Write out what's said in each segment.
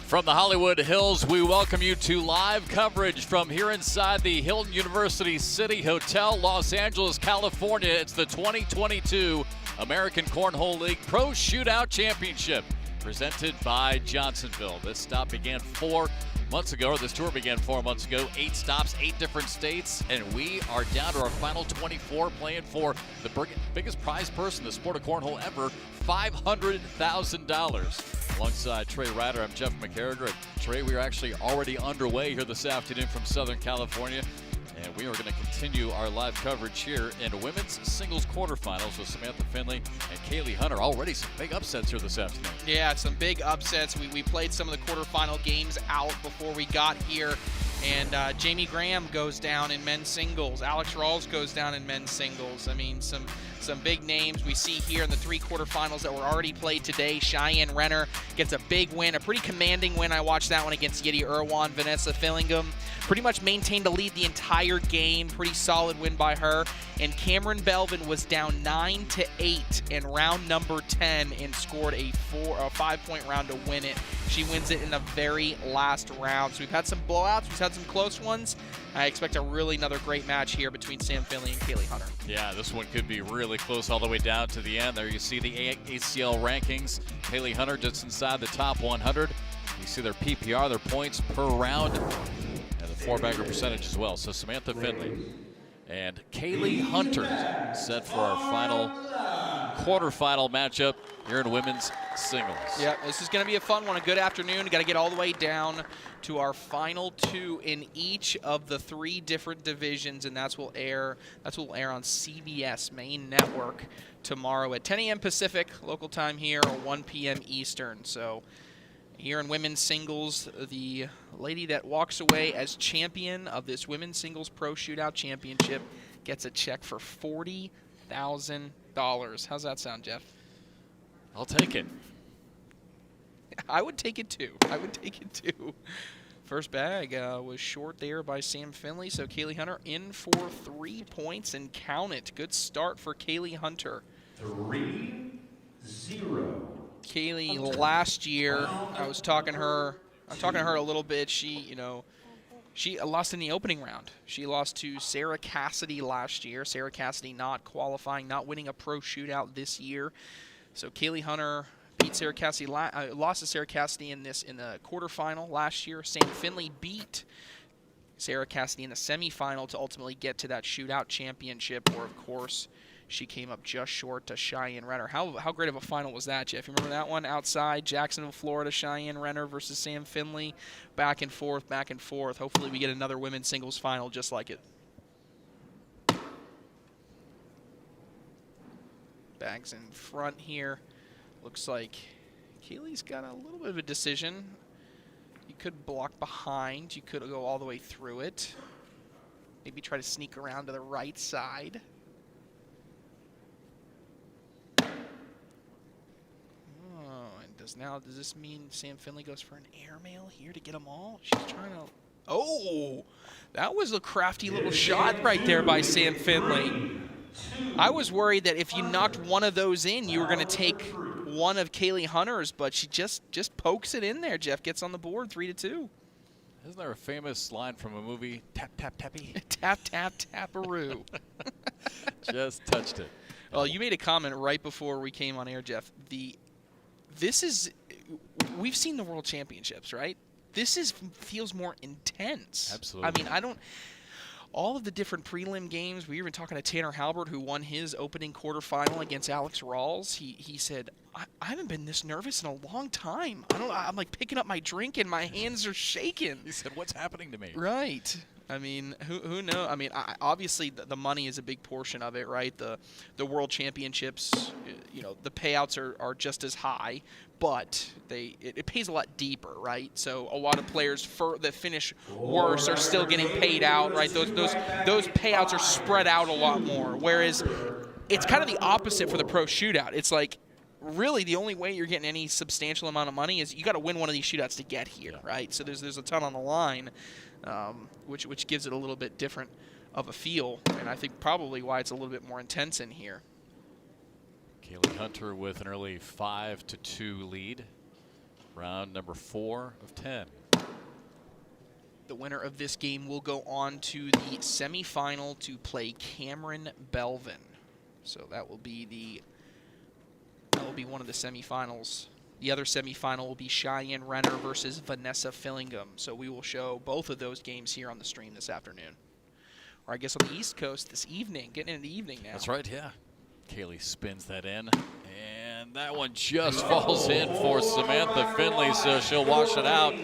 From the Hollywood Hills, we welcome you to live coverage from here inside the Hilton University City Hotel, Los Angeles, California. It's the 2022 American Cornhole League Pro Shootout Championship, presented by Johnsonville. This stop began 4 months ago, or this tour began 4 months ago. 8 stops, 8 different states, and we are down to our final 24, playing for the biggest prize purse in the sport of cornhole ever, $500,000. Alongside Trey Ryder, I'm Jeff McCarriger. And Trey, we are actually already underway here this afternoon from Southern California. And we are going to continue our live coverage here in women's singles quarterfinals with Samantha Finley and Kaylee Hunter. Already some big upsets here this afternoon. Yeah, some big upsets. We played some of the quarterfinal games out before we got here. And Jamie Graham goes down in men's singles. Alex Rawls goes down in men's singles. I mean, some big names we see here in the 3 quarterfinals that were already played today. Cheyenne Renner gets a big win, a pretty commanding win. I watched that one against Yeti Irwan. Vanessa Fillingham pretty much maintained the lead the entire game. Pretty solid win by her. And Cameron Belvin was down 9-8 in round number 10 and scored a 5-point round to win it. She wins it in the very last round. So we've had some blowouts. We've had some close ones. I expect another great match here between Sam Finley and Kaylee Hunter. Yeah, this one could be really close all the way down to the end. There you see the ACL rankings. Kaylee Hunter just inside the top 100. You see their PPR, their points per round, and the 4-bagger percentage as well. So Samantha Finley and Kaylee Hunter set for our final quarterfinal matchup here in women's singles. Yeah, this is going to be a fun one, a good afternoon. Got to get all the way down to our final 2 in each of the 3 different divisions, and that's will air on CBS main network tomorrow at 10 a.m. Pacific local time here, or 1 p.m. Eastern. So here in women's singles, the lady that walks away as champion of this women's singles pro shootout championship gets a check for $40,000. How's that sound, Jeff? I'll take it. I would take it too. First bag was short there by Sam Finley, so Kaylee Hunter in for 3 points and count it. Good start for Kaylee Hunter. 3-0. Kaylee last year, I was talking to her a little bit. She lost in the opening round. She lost to Sarah Cassidy last year. Sarah Cassidy not qualifying, not winning a pro shootout this year. So Kaylee Hunter beat Sarah Cassidy, lost to Sarah Cassidy in the quarterfinal last year. Sam Finley beat Sarah Cassidy in the semifinal to ultimately get to that shootout championship, where of course she came up just short to Cheyenne Renner. How great of a final was that, Jeff? You remember that one outside Jacksonville, Florida? Cheyenne Renner versus Sam Finley, back and forth, back and forth. Hopefully we get another women's singles final just like it. Bags in front here. Looks like Kaylee's got a little bit of a decision. You could block behind. You could go all the way through it. Maybe try to sneak around to the right side. Does this mean Sam Finley goes for an airmail here to get them all? She's trying to... Oh! That was a crafty little shot right there by Sam Finley. I was worried that if you knocked one of those in, you were going to take one of Kaylee Hunter's, but she just pokes it in there. Jeff gets on the board, 3-2. Isn't there a famous line from a movie, tap, tap, tappy? Tap, tap, taparoo. Just touched it. Well, you made a comment right before we came on air, Jeff. We've seen the World Championships, right? This feels more intense. Absolutely. I mean, all of the different prelim games, we were even talking to Tanner Halbert, who won his opening quarterfinal against Alex Rawls. He said, I haven't been this nervous in a long time. I'm like picking up my drink and my hands are shaking. He said, what's happening to me? Right. I mean, who knows? I mean, obviously the money is a big portion of it, right? The World Championships, the payouts are just as high, but it pays a lot deeper, right? So a lot of players that finish worse are still getting paid out, right? Those payouts are spread out a lot more. Whereas it's kind of the opposite for the pro shootout. It's like, really the only way you're getting any substantial amount of money is you got to win one of these shootouts to get here, right? So there's a ton on the line, which gives it a little bit different of a feel, and I think probably why it's a little bit more intense in here. Kaylee Hunter with an early 5-2 lead. Round number 4 of 10. The winner of this game will go on to the semifinal to play Cameron Belvin. So that will be one of the semifinals. The other semifinal will be Cheyenne Renner versus Vanessa Fillingham. So we will show both of those games here on the stream this afternoon. Or I guess on the East Coast this evening, getting into the evening now. That's right, yeah. Kaylee spins that in, and that one just falls in for Samantha Finley, so she'll wash it out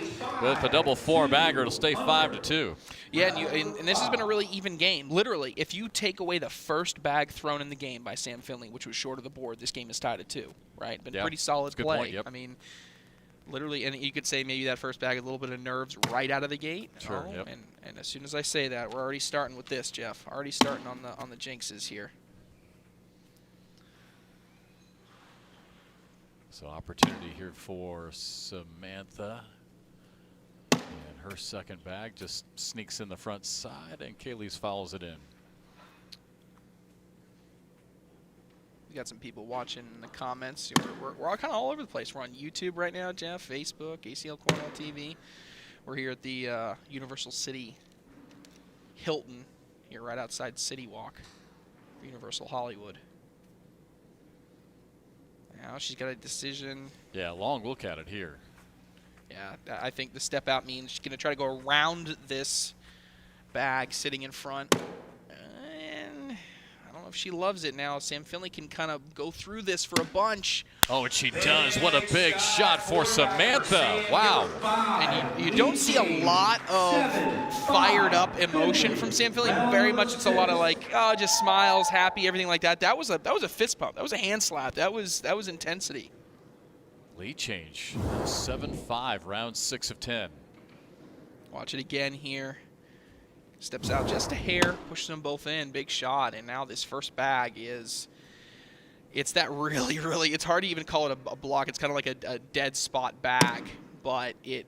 with a double 4-bagger. It'll stay 5-2. Yeah, and this has been a really even game. Literally, if you take away the first bag thrown in the game by Sam Finley, which was short of the board, this game is tied at 2, right? Been pretty solid play. Point, yep. I mean, literally, and you could say maybe that first bag, a little bit of nerves right out of the gate. Sure, yep. And as soon as I say that, we're already starting with this, Jeff. Already starting on the jinxes here. So opportunity here for Samantha. And her second bag just sneaks in the front side, and Kaylee's fouls it in. We got some people watching in the comments. We're all kind of all over the place. We're on YouTube right now, Jeff, Facebook, ACL Cornhole TV. We're here at the Universal City Hilton, here right outside City Walk, Universal Hollywood. Now she's got a decision. Yeah, long look at it here. Yeah, I think the step out means she's going to try to go around this bag sitting in front. And I don't know if she loves it now. Sam Finley can kind of go through this for a bunch. Oh, and she does. What a big shot for Samantha. Wow. And you don't see a lot of fired up emotion from Sam Finley. Very much it's a lot of like, oh, just smiles, happy, everything like that. That was a fist pump. That was a hand slap. That was intensity. Lead change. 7-5, round 6 of 10. Watch it again here. Steps out just a hair, pushes them both in. Big shot. And now this first bag is, it's that really, really, it's hard to even call it a block. It's kind of like a dead spot bag. But it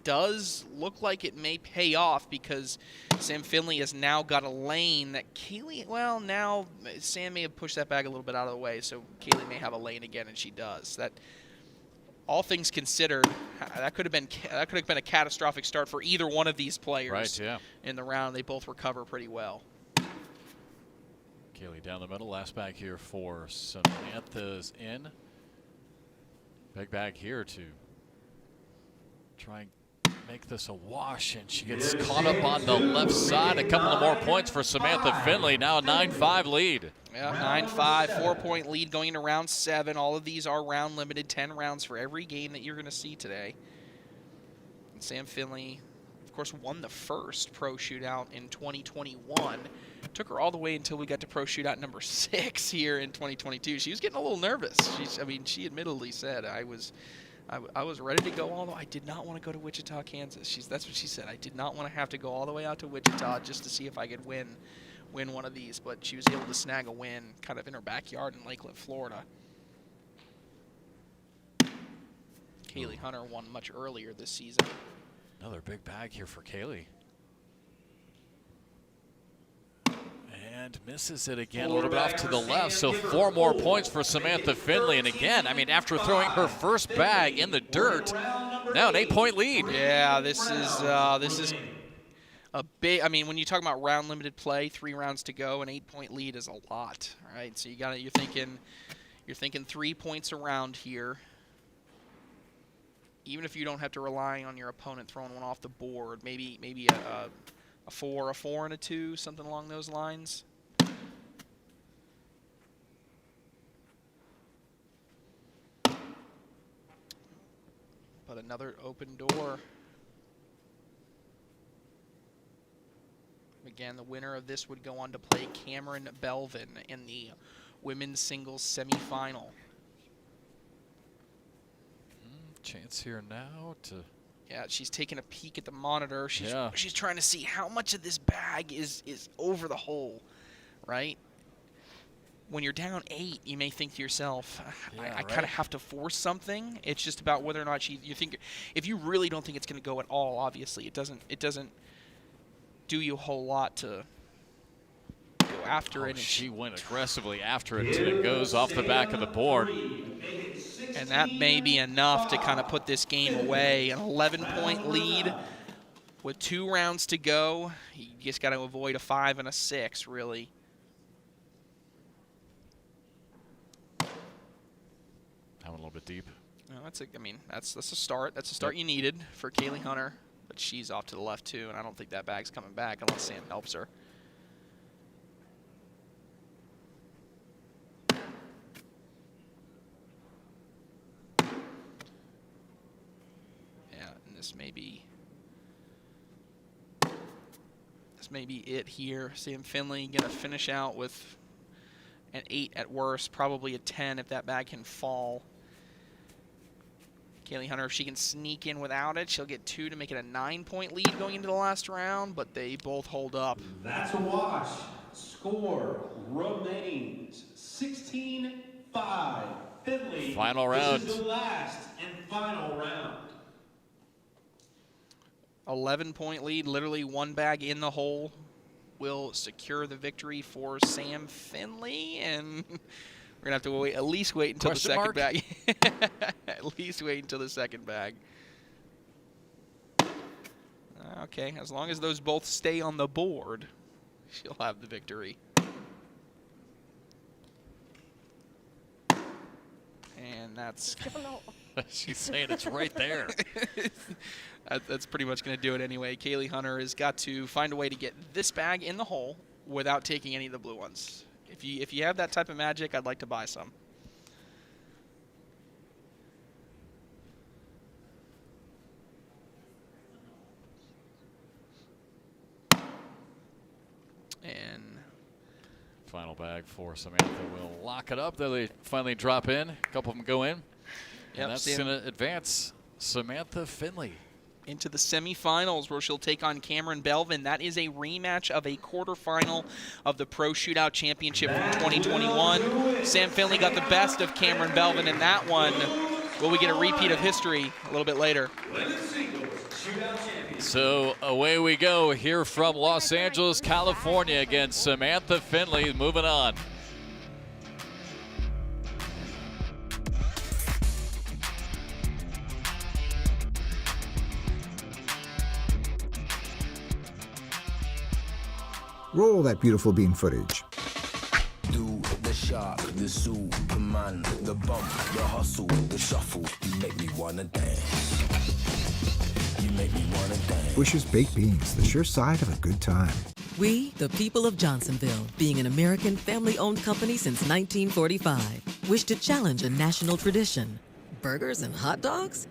does look like it may pay off because Sam Finley has now got a lane that Kaylee, well, now Sam may have pushed that bag a little bit out of the way, so Kaylee may have a lane again, and she does. That, all things considered, that could have been a catastrophic start for either one of these players. Right, yeah. In the round, they both recover pretty well. Kaylee down the middle. Last bag here for Samantha's in. Big bag here to try and make this a wash, and she gets caught up on the left side. A couple of more points for Samantha Finley. Now a 9-5 lead. Yeah, 9-5, 4-point lead going into round 7. All of these are round limited, 10 rounds for every game that you're going to see today. And Sam Finley, of course, won the first Pro Shootout in 2021. Took her all the way until we got to Pro Shootout number 6 here in 2022. She was getting a little nervous. She admittedly said, I was ready to go all the way. I did not want to go to Wichita, Kansas. That's what she said. I did not want to have to go all the way out to Wichita just to see if I could win one of these, but she was able to snag a win kind of in her backyard in Lakeland, Florida. Kaylee Hunter won much earlier this season. Another big bag here for Kaylee. And misses it again, a little bit off to the left, so 4 more points for Samantha Finley. And again, I mean, after throwing her first bag in the dirt, now an 8-point lead. Yeah, this is a big, I mean, when you talk about round limited play, 3 rounds to go, an 8-point lead is a lot, right? So you're thinking 3 points around here. Even if you don't have to rely on your opponent throwing one off the board, maybe a 4 and a 2, something along those lines. But another open door. Again, the winner of this would go on to play Cameron Belvin in the women's singles semifinal. Chance here now to... Yeah, she's taking a peek at the monitor. She's trying to see how much of this bag is over the hole, right? When you're down 8, you may think to yourself, I kind of have to force something. It's just about whether or not you think. If you really don't think it's going to go at all, obviously it doesn't do you a whole lot to go after it. She went aggressively after it, and it goes off the back of the board. And that may be enough to kind of put this game away. An 11-point lead with 2 rounds to go. You just got to avoid a 5 and a 6, really. That one a little bit deep. No, that's a start. That's a start you needed for Kaylee Hunter. But she's off to the left, too, and I don't think that bag's coming back unless Sam helps her. Yeah, and this may be it here. Sam Finley going to finish out with an 8 at worst, probably a 10 if that bag can fall. Kaylee Hunter, if she can sneak in without it, she'll get 2 to make it a 9-point lead going into the last round, but they both hold up. That's a wash. Score remains 16-5. Finley. Final round. This is the last and final round. 11-point lead, literally 1 bag in the hole will secure the victory for Sam Finley, and we're going to have to at least wait until the second bag. At least wait until the second bag. Okay, as long as those both stay on the board, she'll have the victory. And that's... She's saying it's right there. That's pretty much going to do it anyway. Kaylee Hunter has got to find a way to get this bag in the hole without taking any of the blue ones. If you have that type of magic, I'd like to buy some. And final bag for Samantha will lock it up. They finally drop in. A couple of them go in. Yep, and that's going to advance Samantha Finley into the semifinals, where she'll take on Cameron Belvin. That is a rematch of a quarterfinal of the Pro Shootout Championship from 2021. Sam Finley got the best of Cameron Belvin in that one. Will we get a repeat of history a little bit later? So away we go here from Los Angeles, California against Samantha Finley. Moving on. Roll that beautiful bean footage. Do the shark, the Superman, the bump, the hustle, the shuffle. You make me wanna dance. You make me wanna dance. Bush's Baked Beans, the sure side of a good time. We, the people of Johnsonville, being an American family-owned company since 1945, wish to challenge a national tradition. Burgers and hot dogs?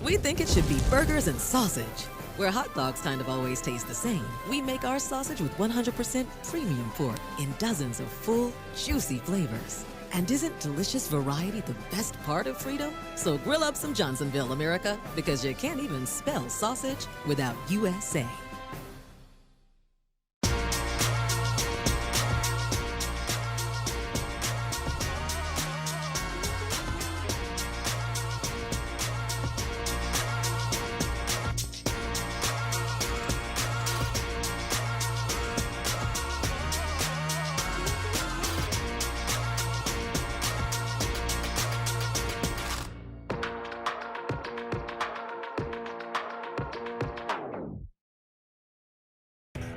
We think it should be burgers and sausage. Where hot dogs kind of always taste the same, we make our sausage with 100% premium pork in dozens of full, juicy flavors. And isn't delicious variety the best part of freedom? So grill up some Johnsonville, America, because you can't even spell sausage without USA.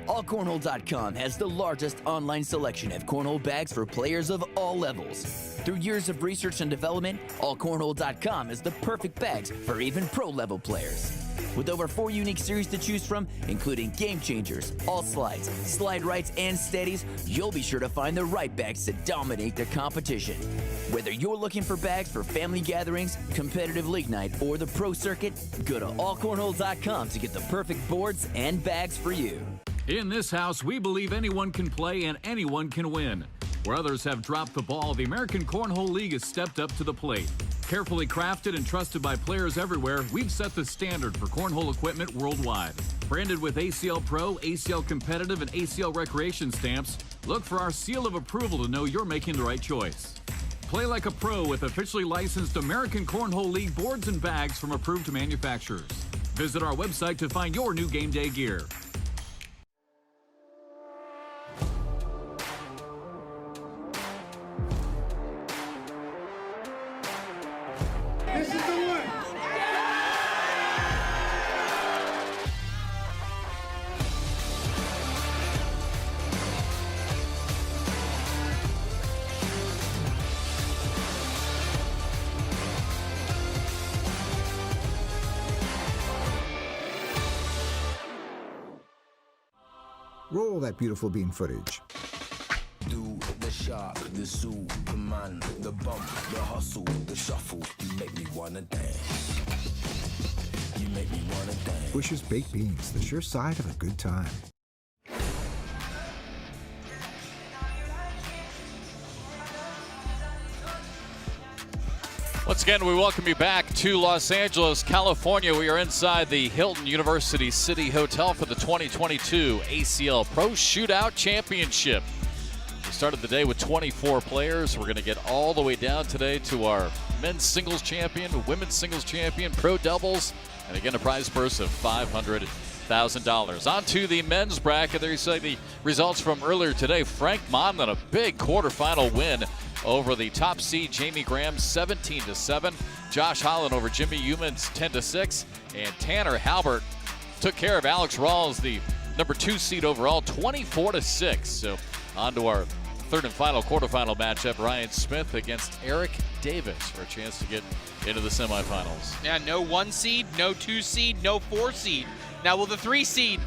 AllCornhole.com has the largest online selection of cornhole bags for players of all levels. Through years of research and development, AllCornhole.com is the perfect bags for even pro-level players. With over 4 unique series to choose from, including Game Changers, All Slides, Slide Rights, and Steadies, you'll be sure to find the right bags to dominate the competition. Whether you're looking for bags for family gatherings, competitive league night, or the pro circuit, go to AllCornhole.com to get the perfect boards and bags for you. In this house, we believe anyone can play and anyone can win. Where others have dropped the ball, the American Cornhole League has stepped up to the plate. Carefully crafted and trusted by players everywhere, we've set the standard for cornhole equipment worldwide. Branded with ACL Pro, ACL Competitive, and ACL Recreation stamps, look for our seal of approval to know you're making the right choice. Play like a pro with officially licensed American Cornhole League boards and bags from approved manufacturers. Visit our website to find your new game day gear. Roll that beautiful bean footage. Do the shark, the Superman, the bump, the hustle, the shuffle. You make me wanna dance. You make me wanna dance. Bush's Baked Beans, the sure side of a good time. Once again, we welcome you back to Los Angeles, California. We are inside the Hilton University City Hotel for the 2022 ACL Pro Shootout Championship. We started the day with 24 players. We're going to get all the way down today to our men's singles champion, women's singles champion, pro doubles, and again a prize purse of $500,000. On to the men's bracket. There you see the results from earlier today. Frank Monmouth, a big quarterfinal win over the top seed Jamie Graham, 17-7. Josh Holland over Jimmy Humans, 10-6. And Tanner Halbert took care of Alex Rawls, the number 2 seed overall, 24-6. So on to our third and final quarterfinal matchup, Ryan Smith against Eric Davis for a chance to get into the semifinals. Yeah, no 1 seed, no 2 seed, no 4 seed. Now will the 3 seed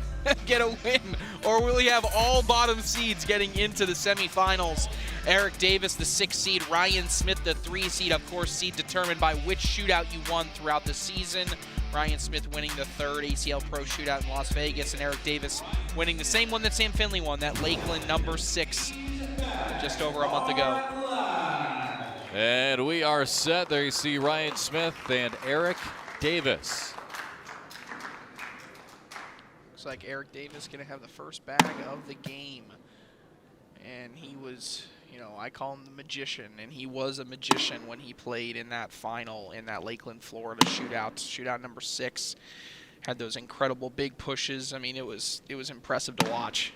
get a win, or will we have all bottom seeds getting into the semifinals? Eric Davis, the 6 seed, Ryan Smith, the 3 seed, of course, seed determined by which shootout you won throughout the season. Ryan Smith winning the 3rd ACL Pro Shootout in Las Vegas, and Eric Davis winning the same one that Sam Finley won, that Lakeland number 6, just over a month ago. And we are set. There you see Ryan Smith and Eric Davis. Looks like Eric Davis going to have the first bag of the game. And he was, you know, I call him the magician, and he was a magician when he played in that final in that Lakeland, Florida shootout number 6. Had those incredible big pushes. I mean, it was impressive to watch.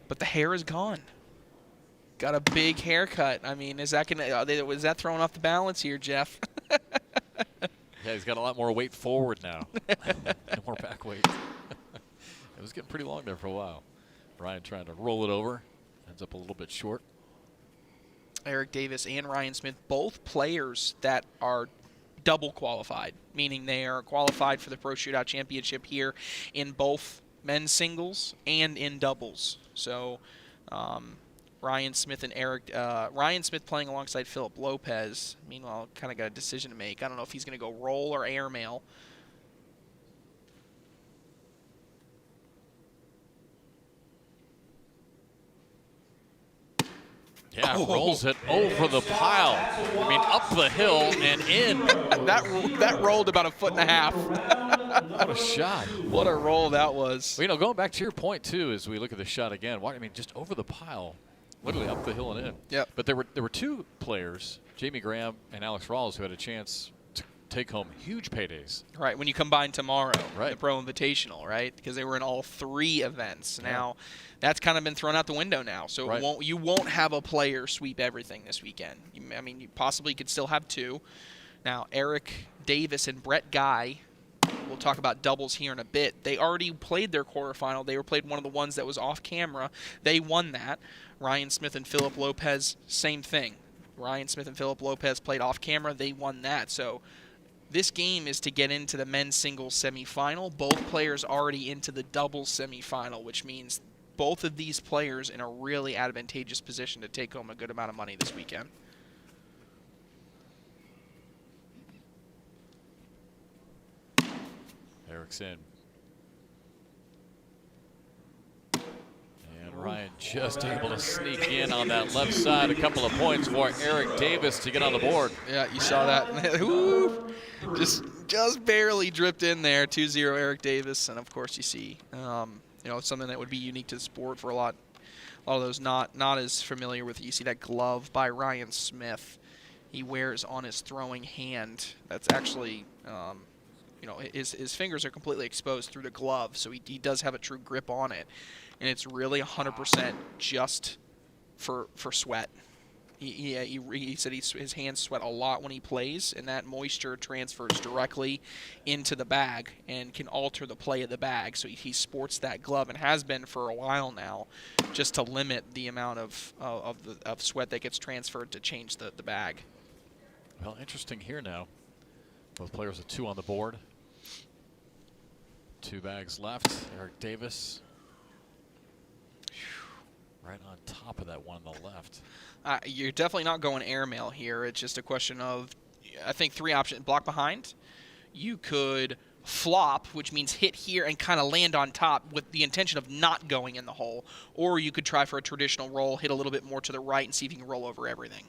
But the hair is gone. Got a big haircut. I mean, is that was that throwing off the balance here, Jeff? Yeah, he's got a lot more weight forward now. No more back weight. It was getting pretty long there for a while. Ryan trying to roll it over. Ends up a little bit short. Eric Davis and Ryan Smith, both players that are double qualified, meaning they are qualified for the Pro Shootout Championship here in both men's singles and in doubles. So Ryan Smith and Ryan Smith playing alongside Philip Lopez. Meanwhile, kind of got a decision to make. I don't know if he's going to go roll or airmail. Yeah, rolls it over the pile. I mean, up the hill and in. That rolled about 1.5 feet. What a shot. What a roll that was. Well, you know, going back to your point, too, as we look at the shot again, I mean, just over the pile, literally up the hill and in. Yep. But there were 2 players, Jamie Graham and Alex Rawls, who had a chance to take home huge paydays. Right, when you combine tomorrow, right, the Pro Invitational, right? Because they were in all 3 events. Yeah. Now, that's kind of been thrown out the window now. So right, you won't have a player sweep everything this weekend. I mean, you possibly could still have 2. Now, Eric Davis and Brett Guy, we'll talk about doubles here in a bit. They already played their quarterfinal. They played one of the ones that was off camera. They won that. Ryan Smith and Philip Lopez, same thing. Ryan Smith and Philip Lopez played off camera. They won that. So this game is to get into the men's singles semifinal. Both players already into the doubles semifinal, which means both of these players in a really advantageous position to take home a good amount of money this weekend. Eric's in. And Ryan just able to sneak in on that left side. A couple of points for Eric Davis to get on the board. Yeah, you saw that. Ooh, just barely dripped in there. 2-0 Eric Davis. And, of course, you see you know, something that would be unique to the sport for a lot of those not as familiar with it. You see that glove by Ryan Smith he wears on his throwing hand. That's actually, you know, his fingers are completely exposed through the glove, so he does have a true grip on it. And it's really 100% just for sweat. He said his hands sweat a lot when he plays, and that moisture transfers directly into the bag and can alter the play of the bag. So he sports that glove and has been for a while now, just to limit the amount of sweat that gets transferred to change the bag. Well, interesting here now. Both players with 2 on the board. 2 bags left. Eric Davis Right on top of that one on the left. You're definitely not going airmail here. It's just a question of, I think, 3 options. Block behind. You could flop, which means hit here and kind of land on top with the intention of not going in the hole. Or you could try for a traditional roll, hit a little bit more to the right, and see if you can roll over everything.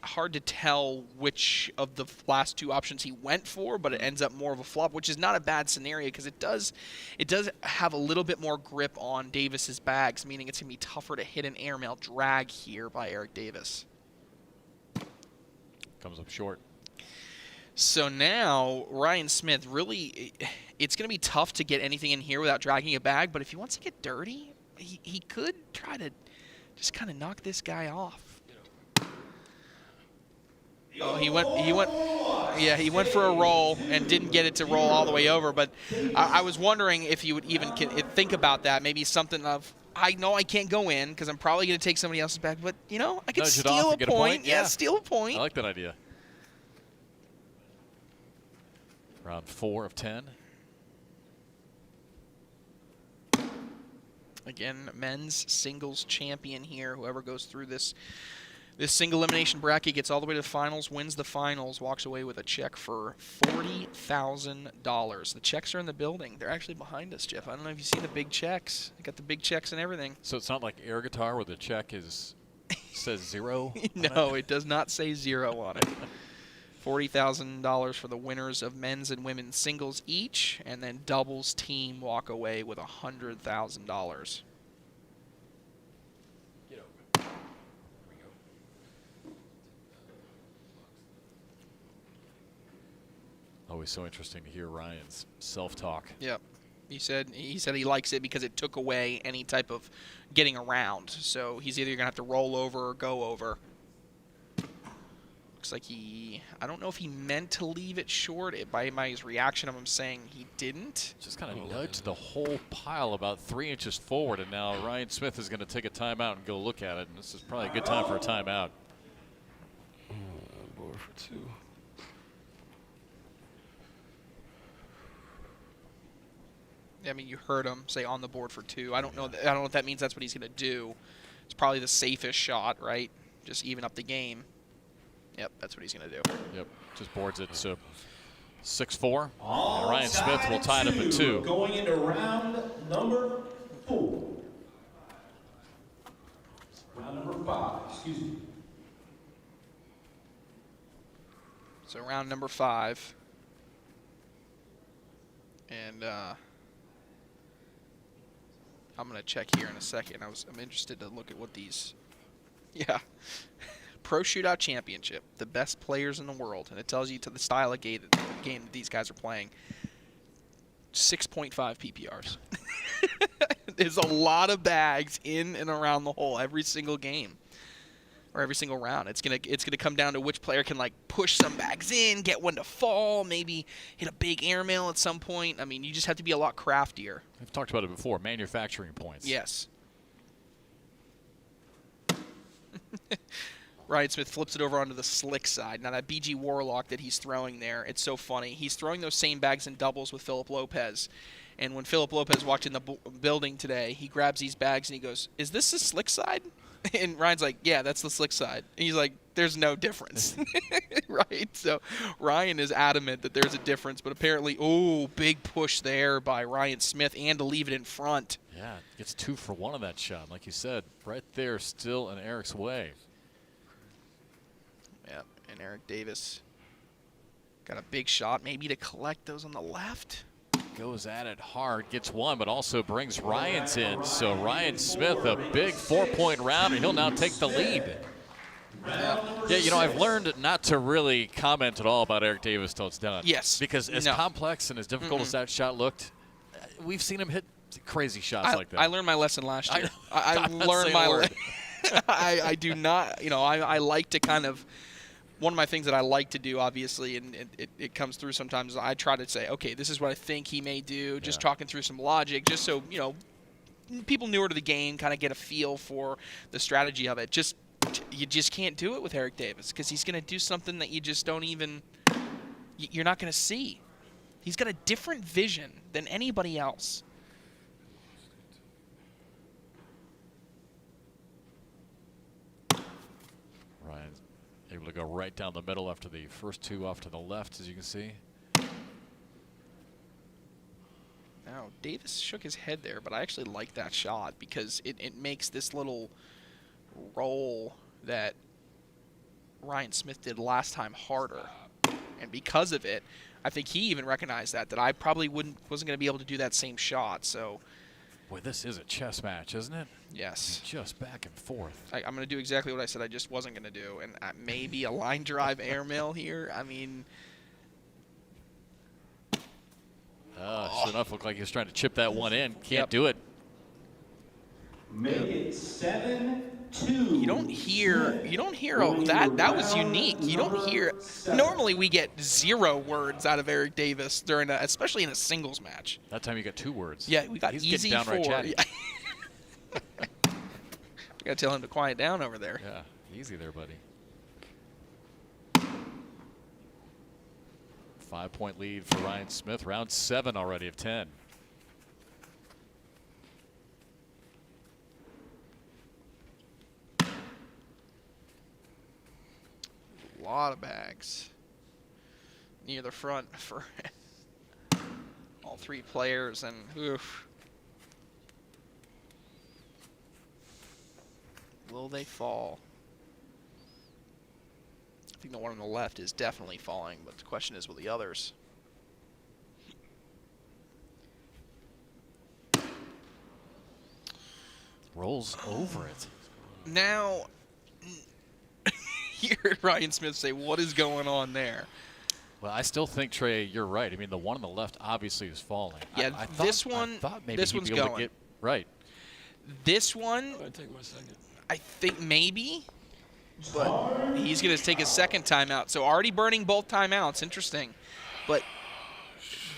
Hard to tell which of the last 2 options he went for, but it ends up more of a flop, which is not a bad scenario because it does have a little bit more grip on Davis's bags, meaning it's going to be tougher to hit an airmail drag here by Eric Davis. Comes up short. So now Ryan Smith, really, it's going to be tough to get anything in here without dragging a bag, but if he wants to get dirty, he could try to just kind of knock this guy off. Oh, he went for a roll and didn't get it to roll all the way over. But I was wondering if you would even think about that. Maybe something of, I know I can't go in because I'm probably going to take somebody else's bag, but, you know, I could steal a point. Yeah, steal a point. I like that idea. Round 4 of 10. Again, men's singles champion here. Whoever goes through this single elimination bracket gets all the way to the finals, wins the finals, walks away with a check for $40,000. The checks are in the building. They're actually behind us, Jeff. I don't know if you see the big checks. They got the big checks and everything. So it's not like air guitar where the check says 0? No, it does not say 0 on it. $40,000 for the winners of men's and women's singles each, and then doubles team walk away with $100,000. Always so interesting to hear Ryan's self-talk. Yep. He said he likes it because it took away any type of getting around. So he's either going to have to roll over or go over. Looks like I don't know if he meant to leave it short. By his reaction of him saying he didn't. Just kind of nudged the whole pile about 3 inches forward, and now Ryan Smith is going to take a timeout and go look at it. And this is probably a good time for a timeout. Board for 2. I mean, you heard him say on the board for 2. I don't know if that means that's what he's going to do. It's probably the safest shot, right? Just even up the game. Yep, that's what he's going to do. Yep, just boards it. So 6-4. And Ryan Smith will tie it up at 2. Going into round number 4. Round number 5, excuse me. So round number 5. And I'm going to check here in a second. I'm interested to look at what these, Pro Shootout Championship, the best players in the world, and it tells you to the style of game that these guys are playing. 6.5 PPRs. There's a lot of bags in and around the hole every single game. Or every single round. It's gonna come down to which player can like push some bags in, get one to fall, maybe hit a big airmail at some point. I mean, you just have to be a lot craftier. We've talked about it before, manufacturing points. Yes. Ryan Smith flips it over onto the slick side. Now that BG Warlock that he's throwing there, it's so funny. He's throwing those same bags in doubles with Philip Lopez. And when Philip Lopez walked in the building today, he grabs these bags and he goes, "Is this the slick side?" And Ryan's like, "Yeah, that's the slick side." And he's like, "There's no difference." Right? So Ryan is adamant that there's a difference, but apparently, big push there by Ryan Smith and to leave it in front. Yeah, gets 2 for 1 on that shot. Like you said, right there, still in Eric's way. Yeah, and Eric Davis got a big shot, maybe to collect those on the left. Goes at it hard, gets 1, but also brings Ryan's in. So Ryan Smith, a big 4-point round, and he'll now take the lead. Yeah, you know, I've learned not to really comment at all about Eric Davis till it's done. Yes. Because as complex and as difficult as that shot looked, we've seen him hit crazy shots like that. I learned my lesson last year. I learned my lesson. I do not, I like to kind of, one of my things that I like to do, obviously, and it comes through sometimes, I try to say, okay, this is what I think he may do, just talking through some logic, just so, people newer to the game kind of get a feel for the strategy of it. You just can't do it with Eric Davis because he's going to do something that you just don't even, you're not going to see. He's got a different vision than anybody else. Able to go right down the middle after the first two off to the left, as you can see. Now, Davis shook his head there, but I actually like that shot because it makes this little roll that Ryan Smith did last time harder. And because of it, I think he even recognized that I probably wasn't going to be able to do that same shot. So, boy, this is a chess match, isn't it? Yes. Just back and forth. I'm going to do exactly what I said I just wasn't going to do, and maybe a line drive airmail here. I mean, sure enough, looked like he was trying to chip that one in. Can't do it. Make it 7-2. You don't hear that was unique. You don't hear. Normally we get 0 words out of Eric Davis during especially in a singles match. That time you got 2 words. Yeah, we got He's easy getting downright 4. chatty. Yeah. Got to tell him to quiet down over there. Yeah, easy there, buddy. 5-point lead for Ryan Smith. Round 7 already of 10. A lot of bags near the front for all 3 players, and oof. Will they fall? I think the one on the left is definitely falling, but the question is, will the others? Rolls over it. Now, you heard Ryan Smith say, what is going on there? Well, I still think, Trey, you're right. I mean, the one on the left obviously is falling. Yeah, I thought, this one, I thought maybe this he'd one's be able going. to get right. This one, I think maybe, but he's going to take his second timeout. So already burning both timeouts. Interesting. But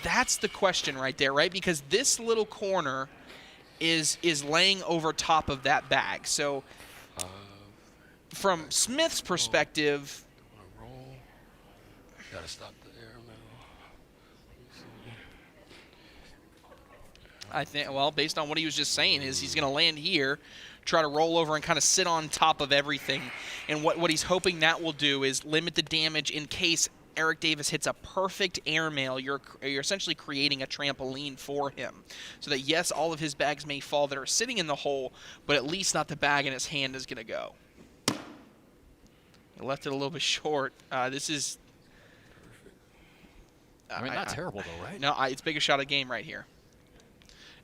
that's the question right there, right? Because this little corner is laying over top of that bag. So from Smith's perspective, gotta stop the air, I think, well, based on what he was just saying, is he's going to land here, try to roll over and kind of sit on top of everything. And what he's hoping that will do is limit the damage in case Eric Davis hits a perfect airmail. You're essentially creating a trampoline for him. So that, yes, all of his bags may fall that are sitting in the hole, but at least not the bag in his hand is going to go. He left it a little bit short. This is... I mean, not terrible, though, right? No, it's biggest shot of the game right here.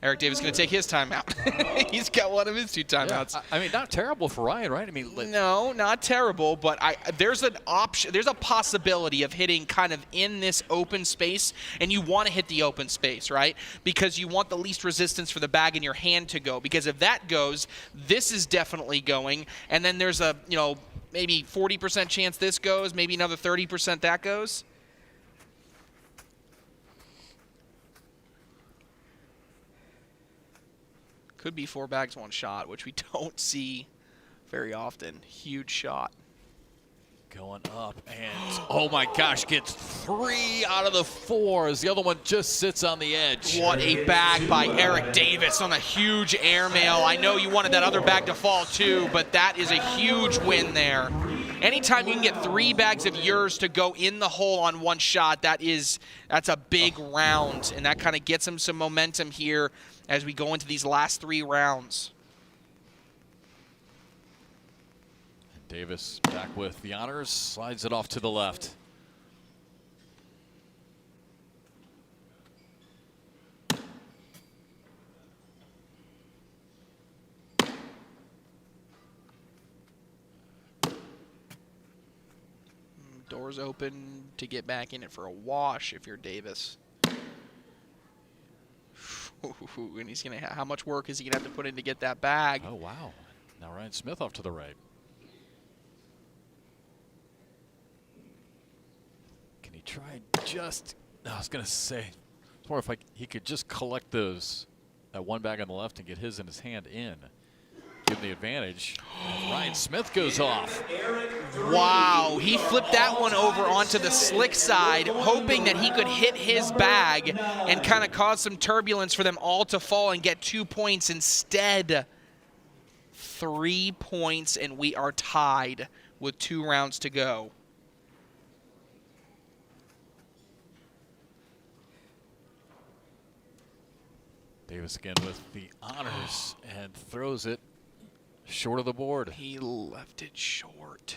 Eric Davis is going to take his timeout. He's got one of his 2 timeouts. Yeah, I mean, not terrible for Ryan, right? I mean, no, not terrible, but there's an option. There's a possibility of hitting kind of in this open space, and you want to hit the open space, right? Because you want the least resistance for the bag in your hand to go. Because if that goes, this is definitely going, and then there's a maybe 40% chance this goes, maybe another 30% that goes. Could be 4 bags, 1 shot, which we don't see very often. Huge shot. Going up, and oh my gosh, gets 3 out of the 4 as the other one just sits on the edge. What a bag by Eric Davis on a huge airmail. I know you wanted that other bag to fall too, but that is a huge win there. Anytime you can get 3 bags of yours to go in the hole on 1 shot, that's a big round, and that kind of gets him some momentum here as we go into these last 3 rounds. Davis back with the honors, slides it off to the left. Doors open to get back in it for a wash if you're Davis. And he's gonna how much work is he gonna have to put in to get that bag? Oh wow! Now Ryan Smith off to the right. Can he try just? No, I was gonna say, it's more if he could just collect that 1 bag on the left and get his in his hand in. Give him the advantage. Ryan Smith goes off. Wow, he flipped that one over onto the slick side, hoping that he could hit his bag and kind of cause some turbulence for them all to fall and get 2 points instead. 3 points, and we are tied with 2 rounds to go. Davis again with the honors and throws it short of the board. He left it short.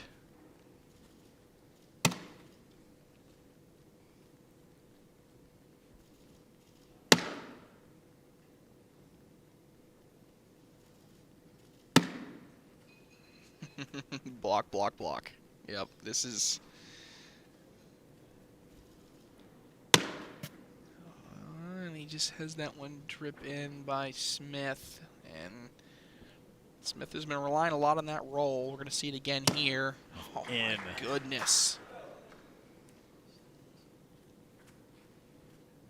Block, block, block. Yep, this is... and he just has that one drip in by Smith. And Smith has been relying a lot on that roll. We're going to see it again here. Oh, my goodness.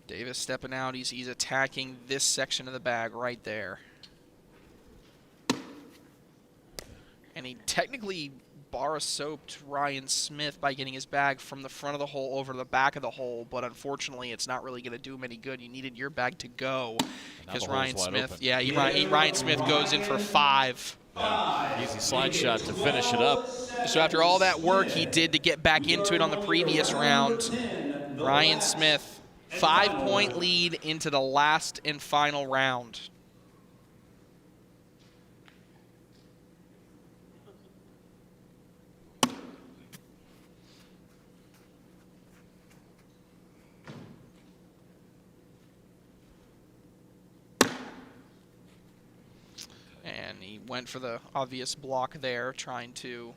Davis stepping out. He's attacking this section of the bag right there. And he technically bar-soaped Ryan Smith by getting his bag from the front of the hole over to the back of the hole, but unfortunately it's not really going to do him any good. You needed your bag to go because Ryan Smith, Ryan Smith goes in for 5. Yeah, easy slide shot to finish it up. So after all that work he did to get back into it on the previous round, Ryan Smith, 5-point lead into the last and final round. And he went for the obvious block there, trying to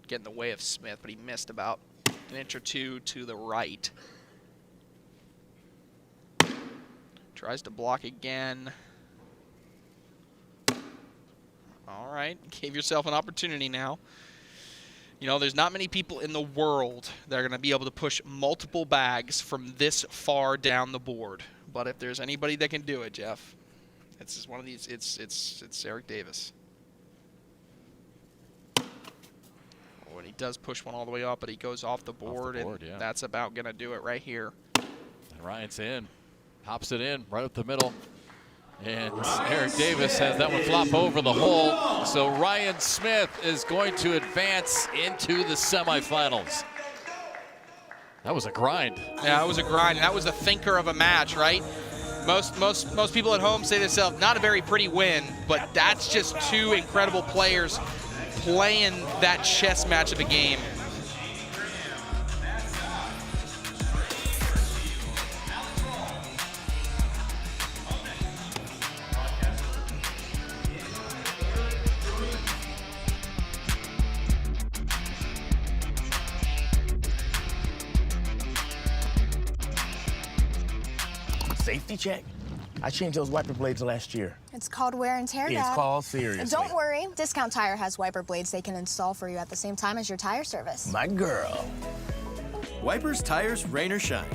get in the way of Smith, but he missed about an inch or 2 to the right. Tries to block again. All right, gave yourself an opportunity now. You know, there's not many people in the world that are going to be able to push multiple bags from this far down the board. But if there's anybody that can do it, Jeff, it's just one of these. It's Eric Davis. When he does push one all the way up, but he goes off the board, and that's about going to do it right here. And Ryan's in. Hops it in right up the middle. And Eric Davis has that one flop over the hole. So Ryan Smith is going to advance into the semifinals. That was a grind. Yeah, it was a grind. That was the thinker of a match, right? Most people at home say to themselves, not a very pretty win, but that's just 2 incredible players playing that chess match of a game. Safety check? I changed those wiper blades last year. It's called wear and tear, Dad. It's called seriously. Don't worry. Discount Tire has wiper blades they can install for you at the same time as your tire service. My girl. Wipers, tires, rain or shine.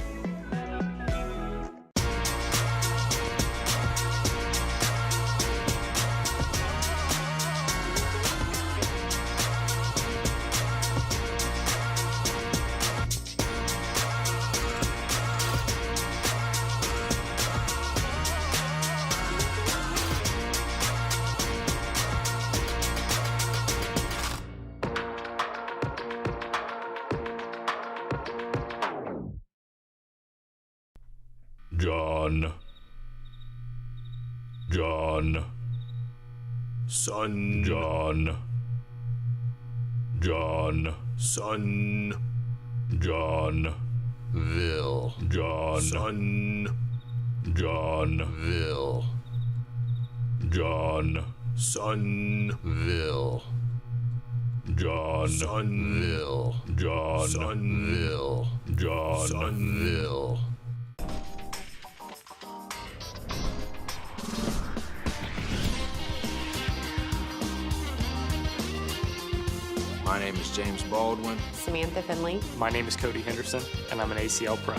My name is James Baldwin. Samantha Finley. My name is Cody Henderson, and I'm an ACL Pro.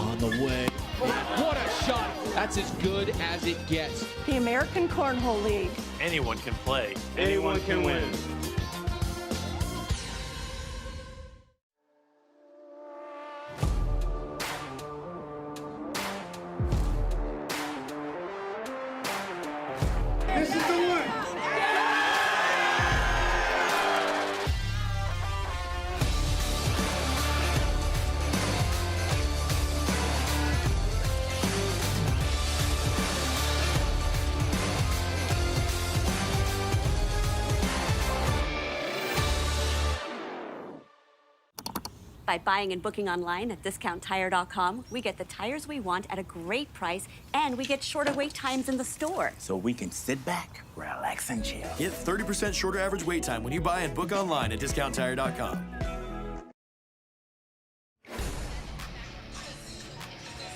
On the way. What a shot! That's as good as it gets. The American Cornhole League. Anyone can play. Anyone can win. This is the By buying and booking online at discounttire.com, we get the tires we want at a great price, and we get shorter wait times in the store. So we can sit back, relax, and chill. Get 30% shorter average wait time when you buy and book online at discounttire.com.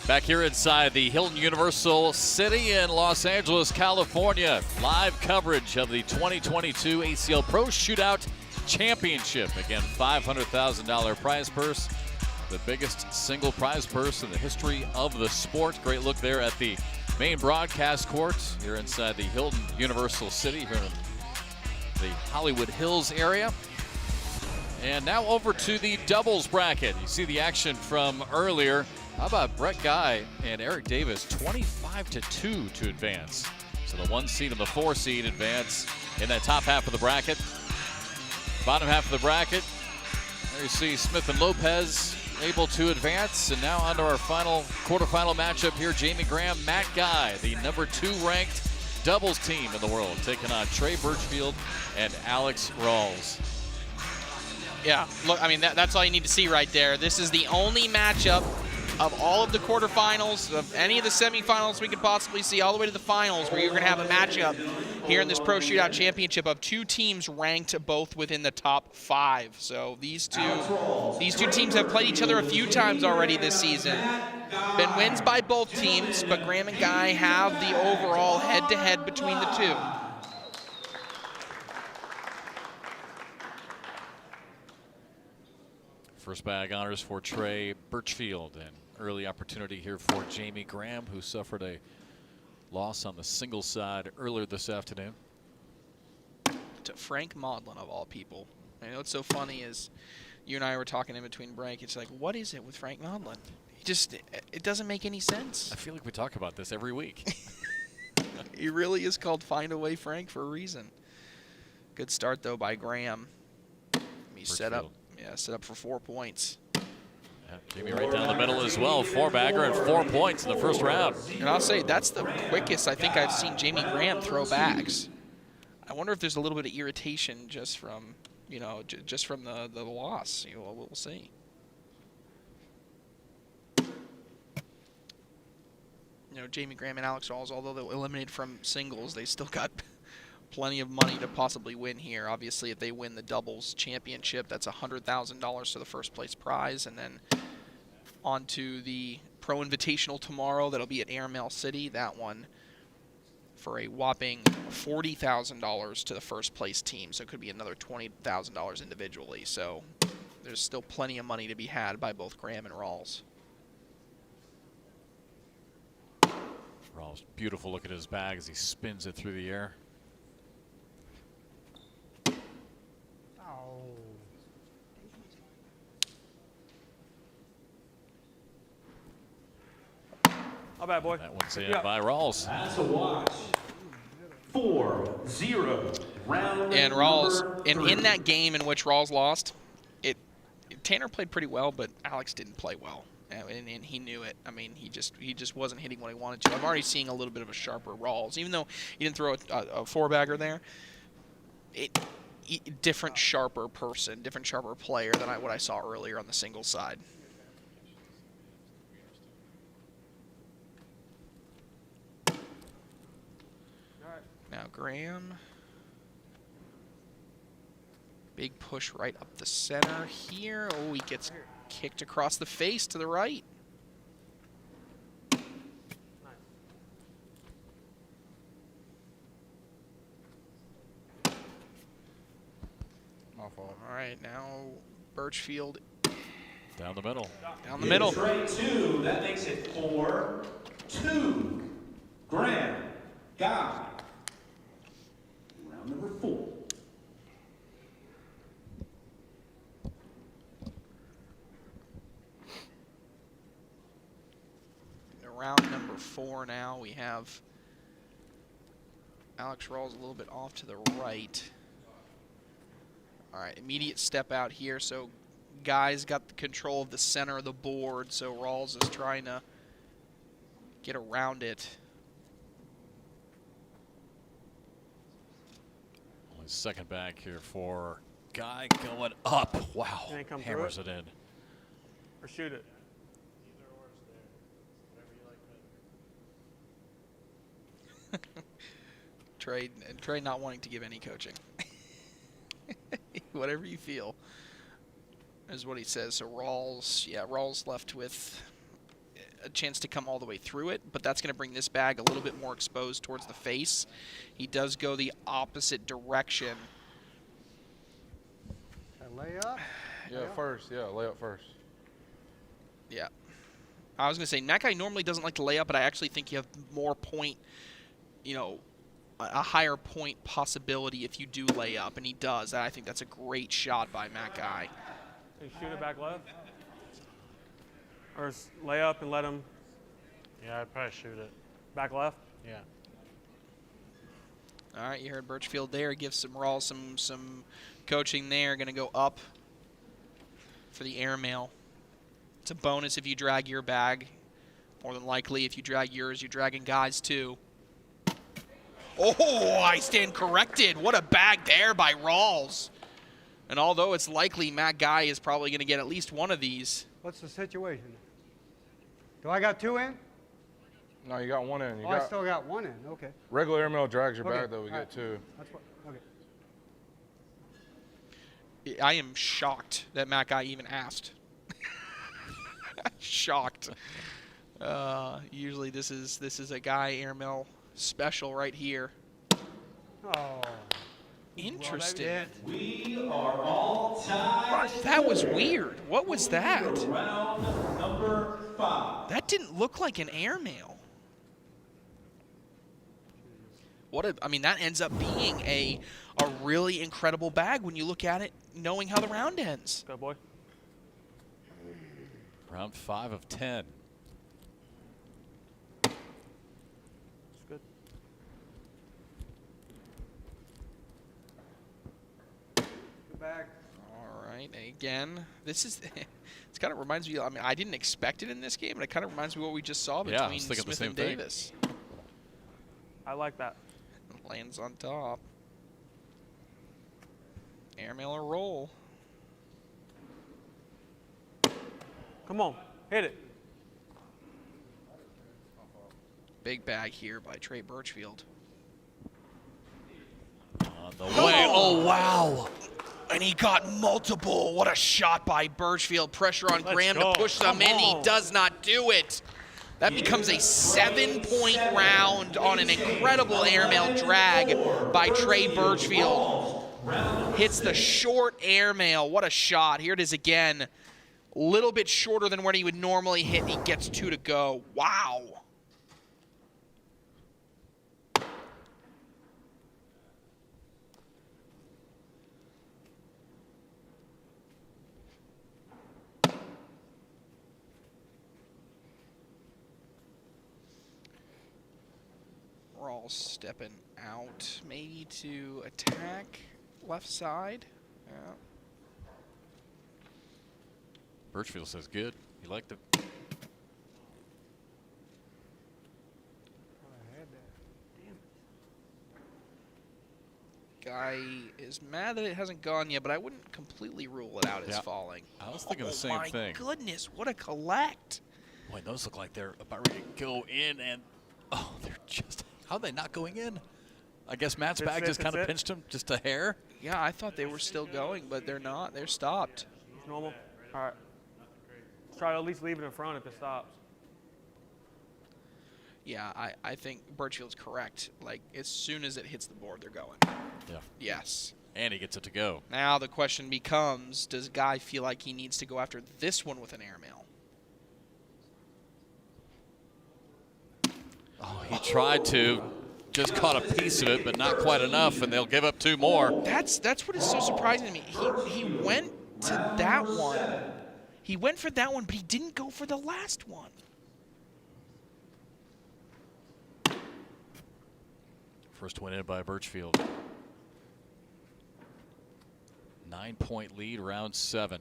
Back here inside the Hilton Universal City in Los Angeles, California. Live coverage of the 2022 ACL Pro Shootout Championship. Again, $500,000 prize purse. The biggest single prize purse in the history of the sport. Great look there at the main broadcast court here inside the Hilton Universal City here in the Hollywood Hills area. And now over to the doubles bracket. You see the action from earlier. How about Brett Guy and Eric Davis, 25-2 to advance. So the 1 seed and the 4 seed advance in that top half of the bracket. Bottom half of the bracket, there you see Smith and Lopez able to advance. And now onto our final quarterfinal matchup here. Jamie Graham, Matt Guy, the number 2 ranked doubles team in the world, taking on Trey Birchfield and Alex Rawls. Yeah, look, I mean, that's all you need to see right there. This is the only matchup of all of the quarterfinals, of any of the semifinals we could possibly see, all the way to the finals, where you're going to have a matchup here in this Pro Shootout Championship of 2 teams ranked both within the top 5. So these two teams have played each other a few times already this season. Been wins by both teams, but Graham and Guy have the overall head-to-head between the two. First bag honors for Trey Birchfield, and early opportunity here for Jamie Graham, who suffered a loss on the singles side earlier this afternoon. To Frank Maudlin, of all people. I know what's so funny is you and I were talking in between break. It's like, what is it with Frank Maudlin? It doesn't make any sense. I feel like we talk about this every week. He really is called Find Away Frank for a reason. Good start, though, by Graham. He's set up for 4 points. Yeah, Jamie right down the middle as well. 4-bagger and 4 points in the first round. And I'll say that's the quickest I think I've seen Jamie Graham throw bags. I wonder if there's a little bit of irritation just from, just from the loss. We'll see. Jamie Graham and Alex Rawls, although they were eliminated from singles, they still got plenty of money to possibly win here. Obviously, if they win the doubles championship, that's $100,000 to the first place prize. And then on to the Pro Invitational tomorrow. That'll be at Airmail City. That one for a whopping $40,000 to the first place team. So it could be another $20,000 individually. So there's still plenty of money to be had by both Graham and Rawls. Rawls, beautiful look at his bag as he spins it through the air. How bad, boy? That one's in by Rawls. That's a watch. 4-0. Round and Rawls, in that game in which Rawls lost, Tanner played pretty well, but Alex didn't play well, and he knew it. I mean, he just wasn't hitting what he wanted to. I'm already seeing a little bit of a sharper Rawls, even though he didn't throw a 4-bagger there. Different, sharper person, different, sharper player than what I saw earlier on the singles side. Now Graham, big push right up the center here. Oh, he gets kicked across the face to the right. All right, now Birchfield. Down the middle. Down the middle. Trey 2, that makes it 4-2. Graham, Guy. Round number 4. Round number 4 now. We have Alex Rawls a little bit off to the right. All right, immediate step out here. So Guy's got the control of the center of the board, so Rawls is trying to get around it. Second back here for Guy going up. Wow, hammers it in. Or shoot it. Trey not wanting to give any coaching. Whatever you feel is what he says. So Rawls left with a chance to come all the way through it, but that's going to bring this bag a little bit more exposed towards the face. He does go the opposite direction. Lay up? Yeah, first. Yeah, lay up first. Yeah. I was going to say, that guy normally doesn't like to lay up, but I actually think you have more point, a higher point possibility if you do lay up, and he does. I think that's a great shot by Matt Guy. So you shoot it back left? Or lay up and let him? Yeah, I'd probably shoot it. Back left? Yeah. All right, you heard Birchfield there. Gives some Rawls some coaching there. Going to go up for the airmail. It's a bonus if you drag your bag. More than likely, if you drag yours, you're dragging Guy's too. Oh, I stand corrected. What a bag there by Rawls. And although it's likely Matt Guy is probably going to get at least one of these. What's the situation? Do I got 2 in? No, you got 1 in. I still got 1 in. Okay. Regular airmail drags your Okay. bag, though. We get 2. That's what. Okay. I am shocked that Matt Guy even asked. Shocked. Usually this is a Guy airmail special right here. Oh. Interesting. We are all tied. That was weird. What was that? Round number 5. That didn't look like an airmail. That ends up being a really incredible bag when you look at it, knowing how the round ends. Go, boy. Round 5 of 10. It's good. Good bag. All right, again, this is. It kind of reminds me. I didn't expect it in this game, but it kind of reminds me of what we just saw between Smith and Davis. I like that. Lands on top. Airmail or roll. Come on, hit it. Big bag here by Trey Birchfield. On the way. Oh, wow. And he got multiple. What a shot by Birchfield. Pressure on Graham to push them in. He does not do it. That becomes a 7-point round on an incredible airmail drag by Trey Birchfield. Hits the short airmail. What a shot. Here it is again. A little bit shorter than where he would normally hit. He gets 2 to go. Wow. Rawls stepping out, maybe to attack left side. Yeah. Birchfield says good. He liked it. Guy is mad that it hasn't gone yet, but I wouldn't completely rule it out as falling. I was thinking the same thing. Oh my goodness, what a collect. Boy, those look like they're about ready to go in, and they're just, how are they not going in? I guess Matt's bag just kind of pinched him just a hair. Yeah, I thought they were still going, but they're not. They're stopped. It's normal. All right. Let's try to at least leave it in front if it stops. Yeah, I think Birchfield's correct. Like, as soon as it hits the board, they're going. Yeah. Yes. And he gets it to go. Now the question becomes, does Guy feel like he needs to go after this one with an airmail? Oh, he tried to. Just caught a piece of it, but not quite enough, and they'll give up 2 more. That's what is so surprising to me. He went to that one. He went for that one, but he didn't go for the last one. First win in by Birchfield. 9-point lead, round 7.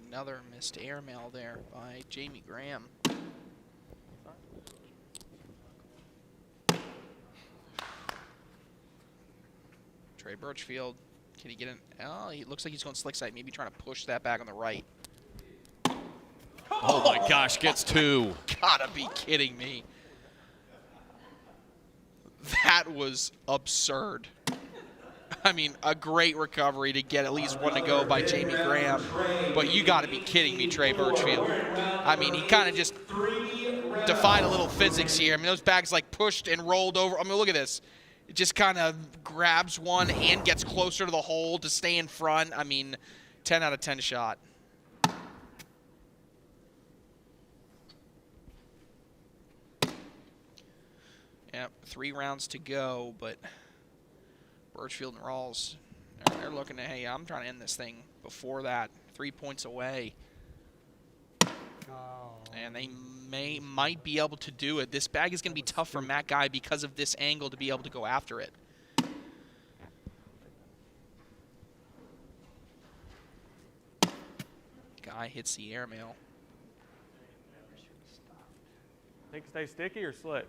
Another missed airmail there by Jamie Graham. Trey Birchfield, can he get in? Oh, he looks like he's going slick side, maybe trying to push that back on the right. Oh my gosh, gets 2. Gotta be kidding me. That was absurd. I mean, a great recovery to get at least one to go by Jamie Graham. But you got to be kidding me, Trey Birchfield. I mean, he kind of just defied a little physics here. I mean, those bags like pushed and rolled over. I mean, look at this. It just kind of grabs one and gets closer to the hole to stay in front. I mean, 10 out of 10 shot. Yep, 3 rounds to go, but Birchfield and Rawls, they're looking to, hey, I'm trying to end this thing before that. 3 points away. And they might be able to do it. This bag is going to be tough for Matt Guy because of this angle to be able to go after it. Guy hits the airmail. Think stay sticky or slick?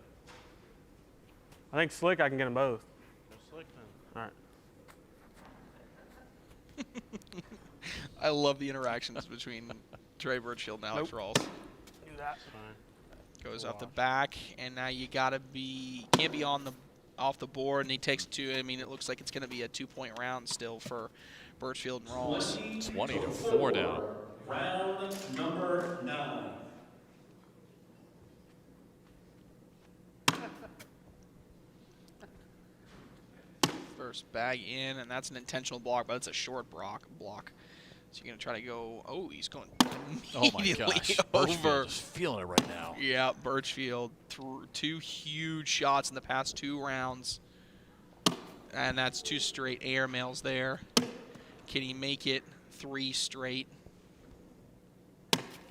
I think slick, I can get them both. Slick then. All right. I love the interactions between Trey Birchfield and Alex Rawls. Do that. Goes off the back, and now you gotta be, can't be on the off the board, and he takes 2. I mean, it looks like it's gonna be a 2-point round still for Birchfield and Rawls. 20-4 now. Round number 9. First bag in, and that's an intentional block, but it's a short block. So you're going to try to go, oh, he's going immediately oh my gosh. over. Birchfield is feeling it right now. Yeah, Birchfield threw 2 huge shots in the past 2 rounds. And that's 2 straight airmails there. Can he make it 3 straight?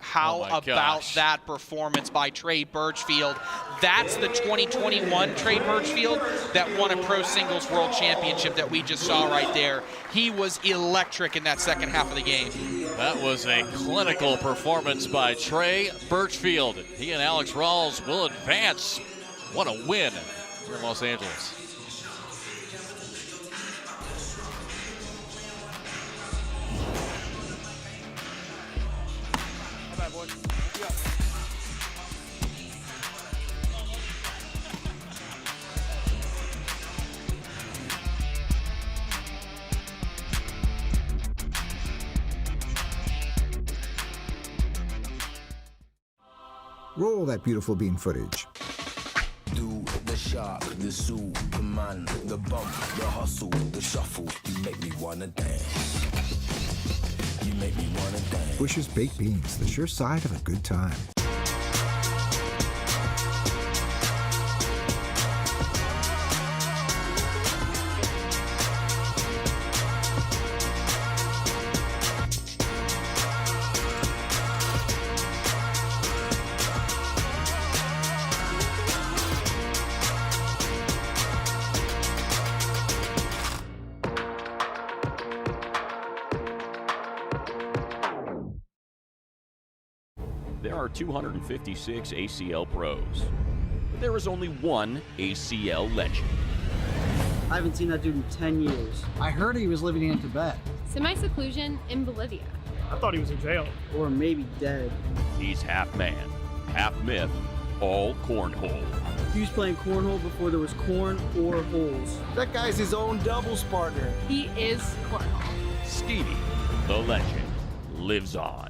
How about that performance by Trey Birchfield? That's the 2021 Trey Birchfield that won a Pro Singles World Championship that we just saw right there. He was electric in that second half of the game. That was a clinical performance by Trey Birchfield. He and Alex Rawls will advance. What a win here in Los Angeles. Roll that beautiful bean footage. Do the shark, the Superman, the bump, the hustle, the shuffle. You make me wanna dance. You make me wanna dance. Bush's Baked Beans, the sure side of a good time. There are 256 ACL pros, but there is only one ACL legend. I haven't seen that dude in 10 years. I heard he was living in Tibet. Semi-seclusion in Bolivia. I thought he was in jail. Or maybe dead. He's half man, half myth, all cornhole. He was playing cornhole before there was corn or holes. That guy's his own doubles partner. He is cornhole. Stevie, the legend, lives on.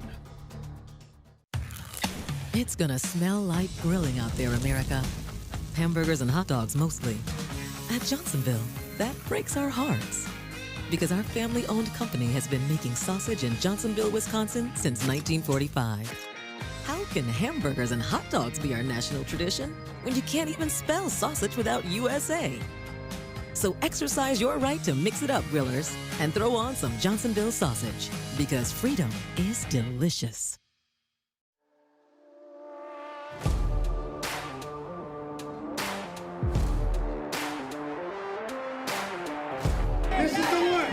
It's gonna smell like grilling out there, America. Hamburgers and hot dogs mostly. At Johnsonville, that breaks our hearts. Because our family-owned company has been making sausage in Johnsonville, Wisconsin since 1945. How can hamburgers and hot dogs be our national tradition when you can't even spell sausage without USA? So exercise your right to mix it up, grillers, and throw on some Johnsonville sausage. Because freedom is delicious. This is the one.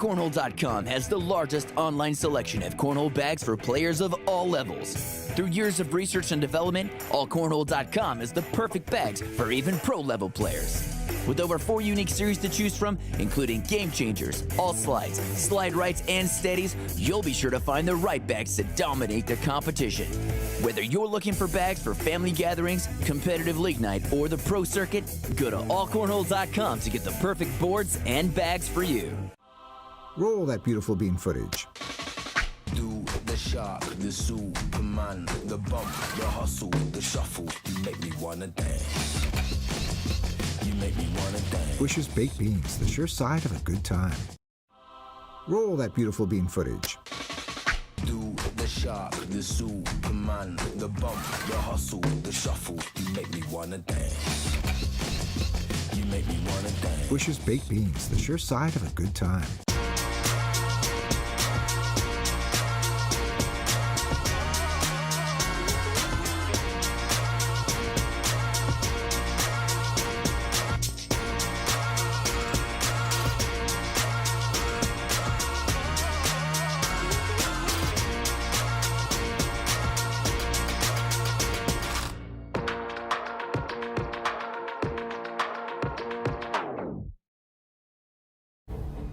Allcornhole.com has the largest online selection of cornhole bags for players of all levels. Through years of research and development, Allcornhole.com is the perfect bags for even pro-level players. With over 4 unique series to choose from, including Game Changers, All Slides, Slide Rights, and Steadies, you'll be sure to find the right bags to dominate the competition. Whether you're looking for bags for family gatherings, competitive league night, or the pro circuit, go to allcornhole.com to get the perfect boards and bags for you. Roll that beautiful bean footage. Do the shark, the Superman, the bump, the hustle, the shuffle. You make me wanna dance. You make me wanna dance. Bush's Baked Beans, the sure side of a good time. Roll that beautiful bean footage. Do the shark, the Superman, the bump, the hustle, the shuffle. You make me wanna dance. You make me wanna dance. Bush's Baked Beans, the sure side of a good time.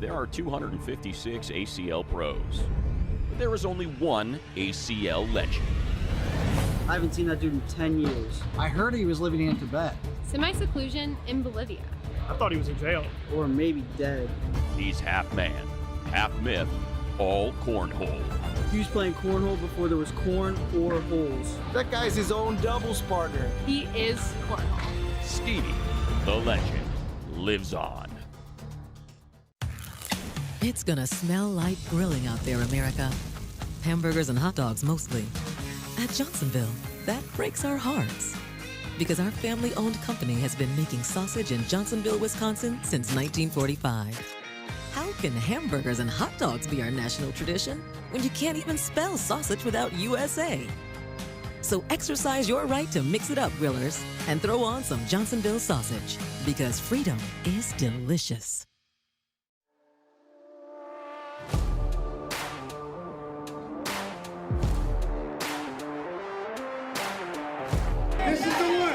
There are 256 ACL pros. But there is only one ACL legend. I haven't seen that dude in 10 years. I heard he was living in Tibet. Semi-seclusion in Bolivia. I thought he was in jail. Or maybe dead. He's half man, half myth, all cornhole. He was playing cornhole before there was corn or holes. That guy's his own doubles partner. He is cornhole. Stevie, the legend, lives on. It's gonna smell like grilling out there, America. Hamburgers and hot dogs mostly. At Johnsonville, that breaks our hearts. Because our family-owned company has been making sausage in Johnsonville, Wisconsin since 1945. How can hamburgers and hot dogs be our national tradition when you can't even spell sausage without USA? So exercise your right to mix it up, grillers, and throw on some Johnsonville sausage, because freedom is delicious. This is the one!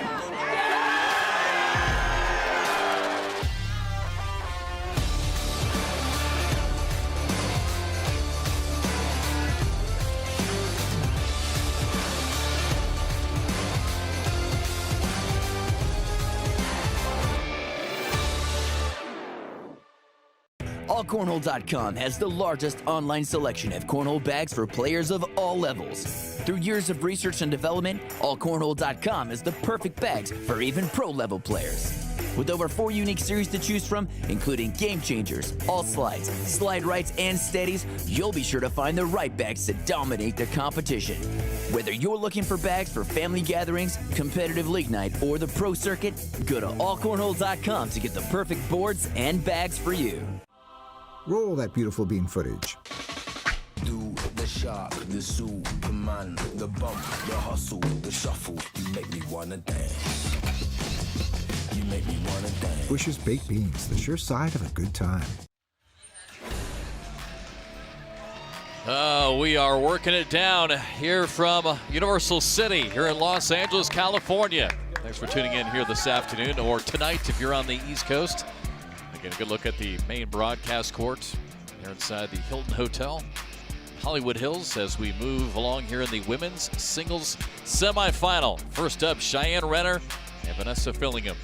Allcornhole.com has the largest online selection of cornhole bags for players of all levels. Through years of research and development, Allcornhole.com is the perfect bags for even pro-level players. With over 4 unique series to choose from, including Game Changers, All Slides, Slide Rights, and Steadies, you'll be sure to find the right bags to dominate the competition. Whether you're looking for bags for family gatherings, competitive league night, or the pro circuit, go to allcornhole.com to get the perfect boards and bags for you. Roll that beautiful bean footage. Do the shark, the Superman, the bump, the hustle, the shuffle. You make me wanna dance. You make me wanna dance. Bush's Baked Beans, the sure side of a good time. We are working it down here from Universal City here in Los Angeles, California. Thanks for tuning in here this afternoon or tonight if you're on the East Coast. Again, a good look at the main broadcast court here inside the Hilton Hotel, Hollywood Hills, as we move along here in the women's singles semifinal. First up, Cheyenne Renner and Vanessa Fillingham.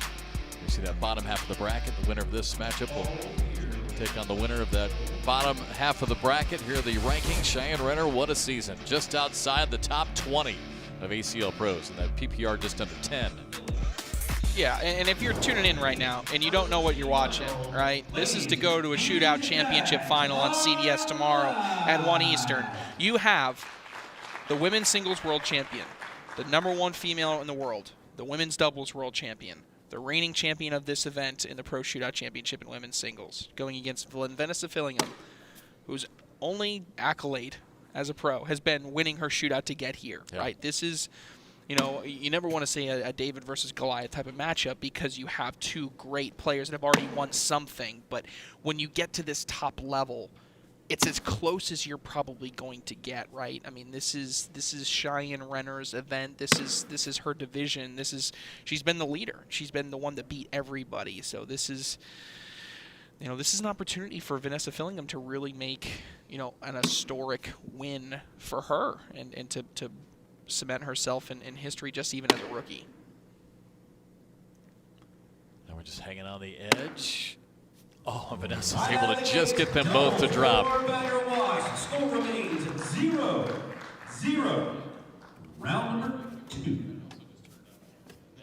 You see that bottom half of the bracket. The winner of this matchup will take on the winner of that bottom half of the bracket. Here are the rankings. Cheyenne Renner, what a season. Just outside the top 20 of ACL pros, and that PPR just under 10. Yeah, and if you're tuning in right now and you don't know what you're watching, right, this is to go to a shootout championship final on CBS tomorrow at 1 Eastern. You have the women's singles world champion, the #1 female in the world, the women's doubles world champion, the reigning champion of this event in the Pro Shootout Championship in women's singles, going against Vanessa Fillingham, whose only accolade as a pro has been winning her shootout to get here, right? This is you know, you never want to say a David versus Goliath type of matchup because you have two great players that have already won something. But when you get to this top level, it's as close as you're probably going to get, right? I mean, this is Cheyenne Renner's event. This is her division. She's been the leader. She's been the one that beat everybody. So this is an opportunity for Vanessa Fillingham to really make, an historic win for her and to cement herself in history just even as a rookie. Now we're just hanging on the edge. Oh, Vanessa's able to just get them both to drop. Score remains 0-0. Round number 2.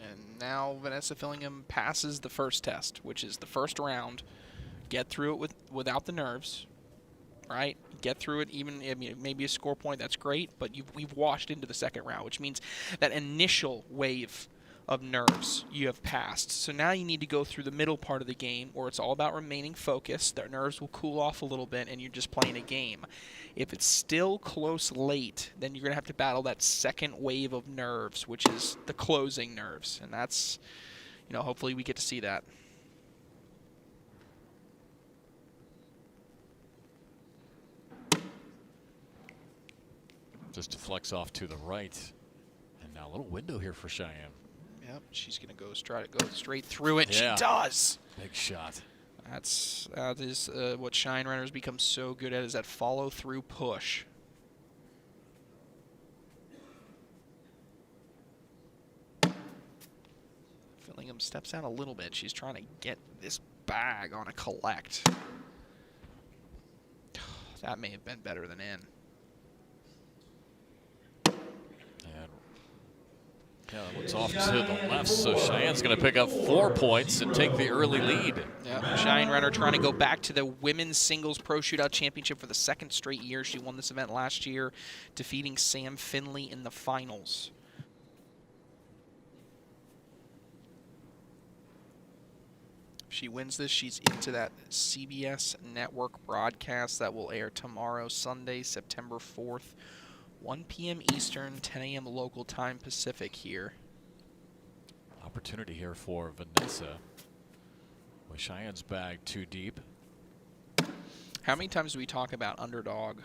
And now Vanessa Fillingham passes the first test, which is the first round. Get through it without the nerves, right? Get through it, maybe a score point, that's great, but we've washed into the second round, which means that initial wave of nerves you have passed. So now you need to go through the middle part of the game where it's all about remaining focused. Their nerves will cool off a little bit and you're just playing a game. If it's still close late, then you're going to have to battle that second wave of nerves, which is the closing nerves. And that's, hopefully we get to see that. Just to flex off to the right. And now a little window here for Cheyenne. Yep, she's going to try to go straight through it. Yeah. She does. Big shot. That is what Cheyenne Renner has become so good at, is that follow-through push. Fillingham steps out a little bit. She's trying to get this bag on a collect. That may have been better than in. Yeah, it's off to the left, so Cheyenne's going to pick up 4 points and take the early lead. Yeah, Cheyenne Renner trying to go back to the Women's Singles Pro Shootout Championship for the second straight year. She won this event last year, defeating Sam Finley in the finals. If she wins this, she's into that CBS network broadcast that will air tomorrow, Sunday, September 4th. 1 p.m. Eastern, 10 a.m. local time Pacific here. Opportunity here for Vanessa. With Cheyenne's bag too deep. How many times do we talk about underdog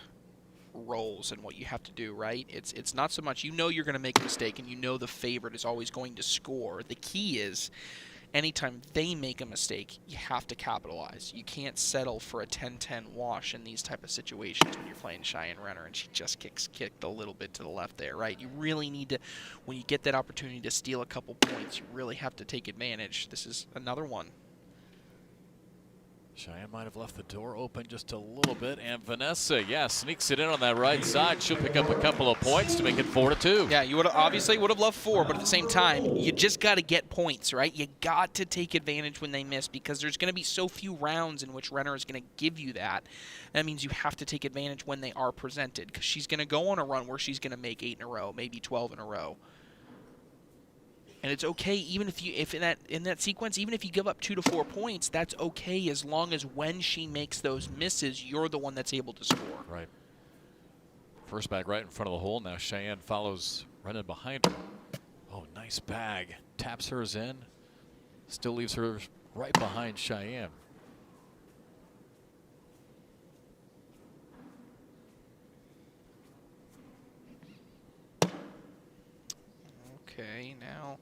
roles and what you have to do, right? It's not so much you're going to make a mistake and the favorite is always going to score. The key is anytime they make a mistake, you have to capitalize. You can't settle for a 10-10 wash in these type of situations when you're playing Cheyenne Renner and she just kicked a little bit to the left there, right? You really need to, when you get that opportunity to steal a couple points, you really have to take advantage. This is another one. Cheyenne might have left the door open just a little bit, and Vanessa, sneaks it in on that right side. She'll pick up a couple of points to make it 4-2. Yeah, you would obviously would have loved 4, but at the same time, you just got to get points, right? You got to take advantage when they miss because there's going to be so few rounds in which Renner is going to give you that. That means you have to take advantage when they are presented because she's going to go on a run where she's going to make 8 in a row, maybe 12 in a row. And it's okay even if in that sequence, even if you give up 2 to 4 points, that's okay as long as when she makes those misses, you're the one that's able to score. Right. First bag right in front of the hole. Now Cheyenne follows running behind her. Oh, nice bag. Taps hers in. Still leaves her right behind Cheyenne. Okay, now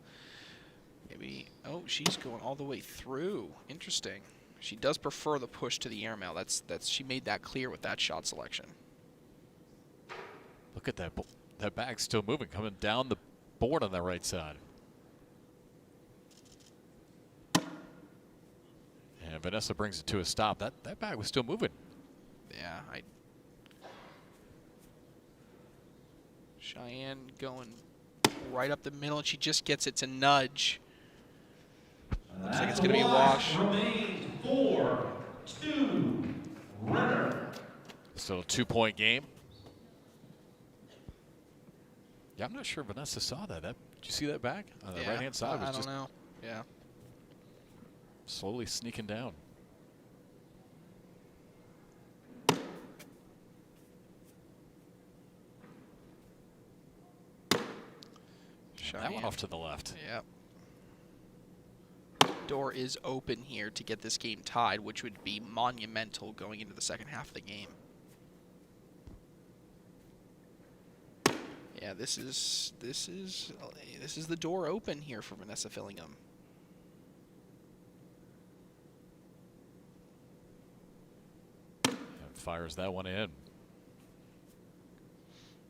maybe, she's going all the way through. Interesting. She does prefer the push to the airmail. She made that clear with that shot selection. Look at that. That bag's still moving, coming down the board on the right side. And Vanessa brings it to a stop. That bag was still moving. Yeah, Cheyenne going right up the middle, and she just gets it to nudge. Looks like it's going to be a wash. 4-2, Renner. Still a 2-point game. Yeah, I'm not sure Vanessa saw that. Did you see that back on the right-hand side? I don't know. Yeah. Slowly sneaking down. That one off to the left. Yep. Door is open here to get this game tied, which would be monumental going into the second half of the game. Yeah, this is the door open here for Vanessa Fillingham. And fires that one in.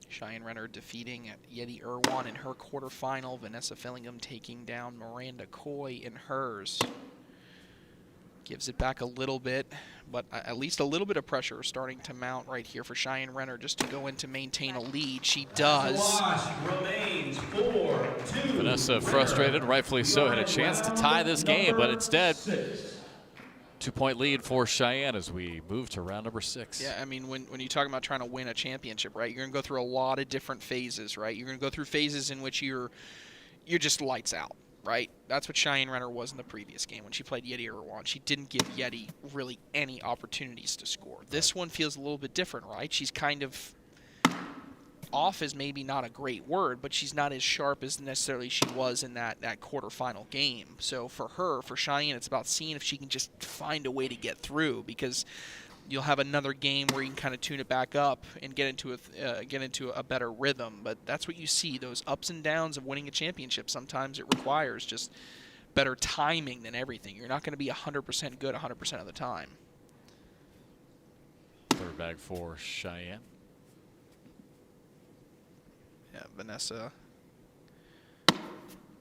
Cheyenne Renner defeating Yeti Irwan in her quarterfinal. Vanessa Fillingham taking down Miranda Coy in hers. Gives it back a little bit, but at least a little bit of pressure is starting to mount right here for Cheyenne Renner just to go in to maintain a lead. She does. Remains 4-2. Vanessa frustrated, rightfully so, had a chance to tie this game, but instead, 2-point lead for Cheyenne as we move to round number 6. Yeah, I mean, when you talk about trying to win a championship, right, you're going to go through a lot of different phases, right? You're going to go through phases in which you're just lights out, right? That's what Cheyenne Renner was in the previous game when she played Yeti Irwan. She didn't give Yeti really any opportunities to score. This one feels a little bit different, right? She's kind of off is maybe not a great word, but she's not as sharp as necessarily she was in that quarterfinal game. So for Cheyenne, it's about seeing if she can just find a way to get through, because you'll have another game where you can kind of tune it back up and get into a better rhythm. But that's what you see, those ups and downs of winning a championship. Sometimes it requires just better timing than everything. You're not going to be 100% good 100% of the time. Third bag for Cheyenne. Yeah, Vanessa.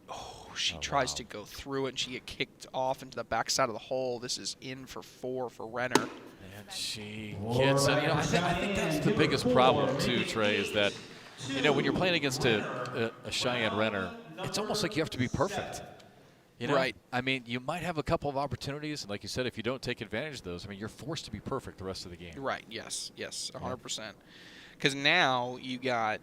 Oh, she tries to go through it, and she get kicked off into the backside of the hole. This is in for 4 for Renner. And she gets it. You know, I think that's the biggest problem too, Trey, is that, you know, when you're playing against a Cheyenne Renner, it's almost like you have to be perfect. You know? Right. I mean, you might have a couple of opportunities, and like you said, if you don't take advantage of those, I mean, you're forced to be perfect the rest of the game. Right, yes, 100%. Because now you got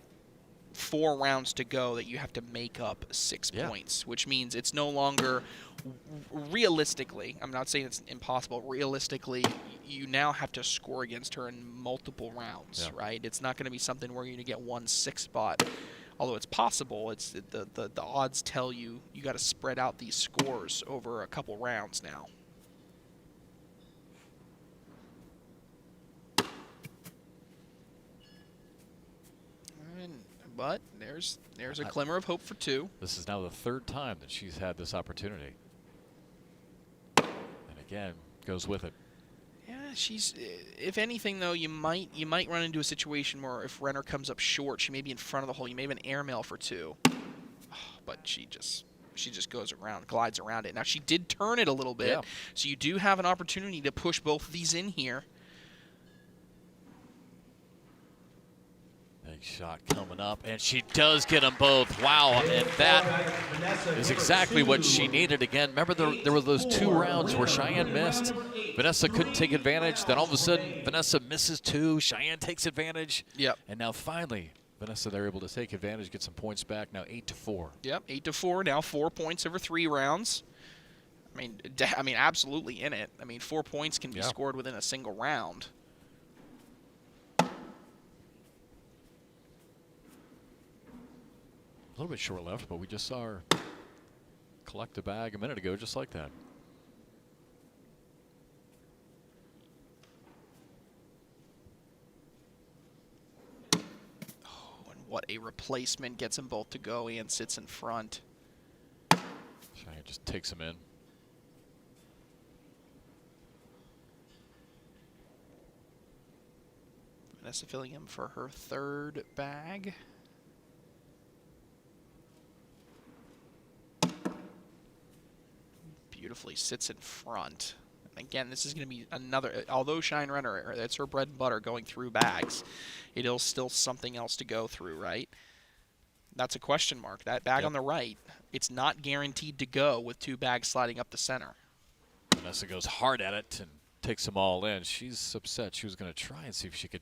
4 rounds to go that you have to make up 6 points, which means it's no longer realistically, I'm not saying it's impossible, realistically, you now have to score against her in multiple rounds, right? It's not going to be something where you're going to get 1 6 spot. Although it's possible, it's the odds tell you got to spread out these scores over a couple rounds now. But there's a glimmer of hope for 2. This is now the 3rd time that she's had this opportunity. And again, goes with it. Yeah, she's. If anything, though, you might run into a situation where if Renner comes up short, she may be in front of the hole. You may have an airmail for 2. Oh, but she just goes around, glides around it. Now she did turn it a little bit, so you do have an opportunity to push both of these in here. Big shot coming up, and she does get them both. Wow, and that is exactly what she needed. Again, remember there were those 2 rounds where Cheyenne missed. Vanessa couldn't take advantage. Then all of a sudden, Vanessa misses 2. Cheyenne takes advantage. Yep. And now finally, Vanessa, they're able to take advantage, get some points back. Now 8-4. Yep, 8-4. Now 4 points over 3 rounds. I mean, absolutely in it. I mean, 4 points can be scored within a single round. A little bit short left, but we just saw her collect a bag a minute ago, just like that. Oh, and what a replacement. Gets them both to go and sits in front. Cheyenne just takes them in. Vanessa Fillingham for her 3rd bag. Beautifully sits in front. And again, this is going to be another, although Cheyenne Renner, that's her bread and butter going through bags, it is still something else to go through, right? That's a question mark. That bag on the right, it's not guaranteed to go with 2 bags sliding up the center. Vanessa goes hard at it and takes them all in. She's upset. She was going to try and see if she could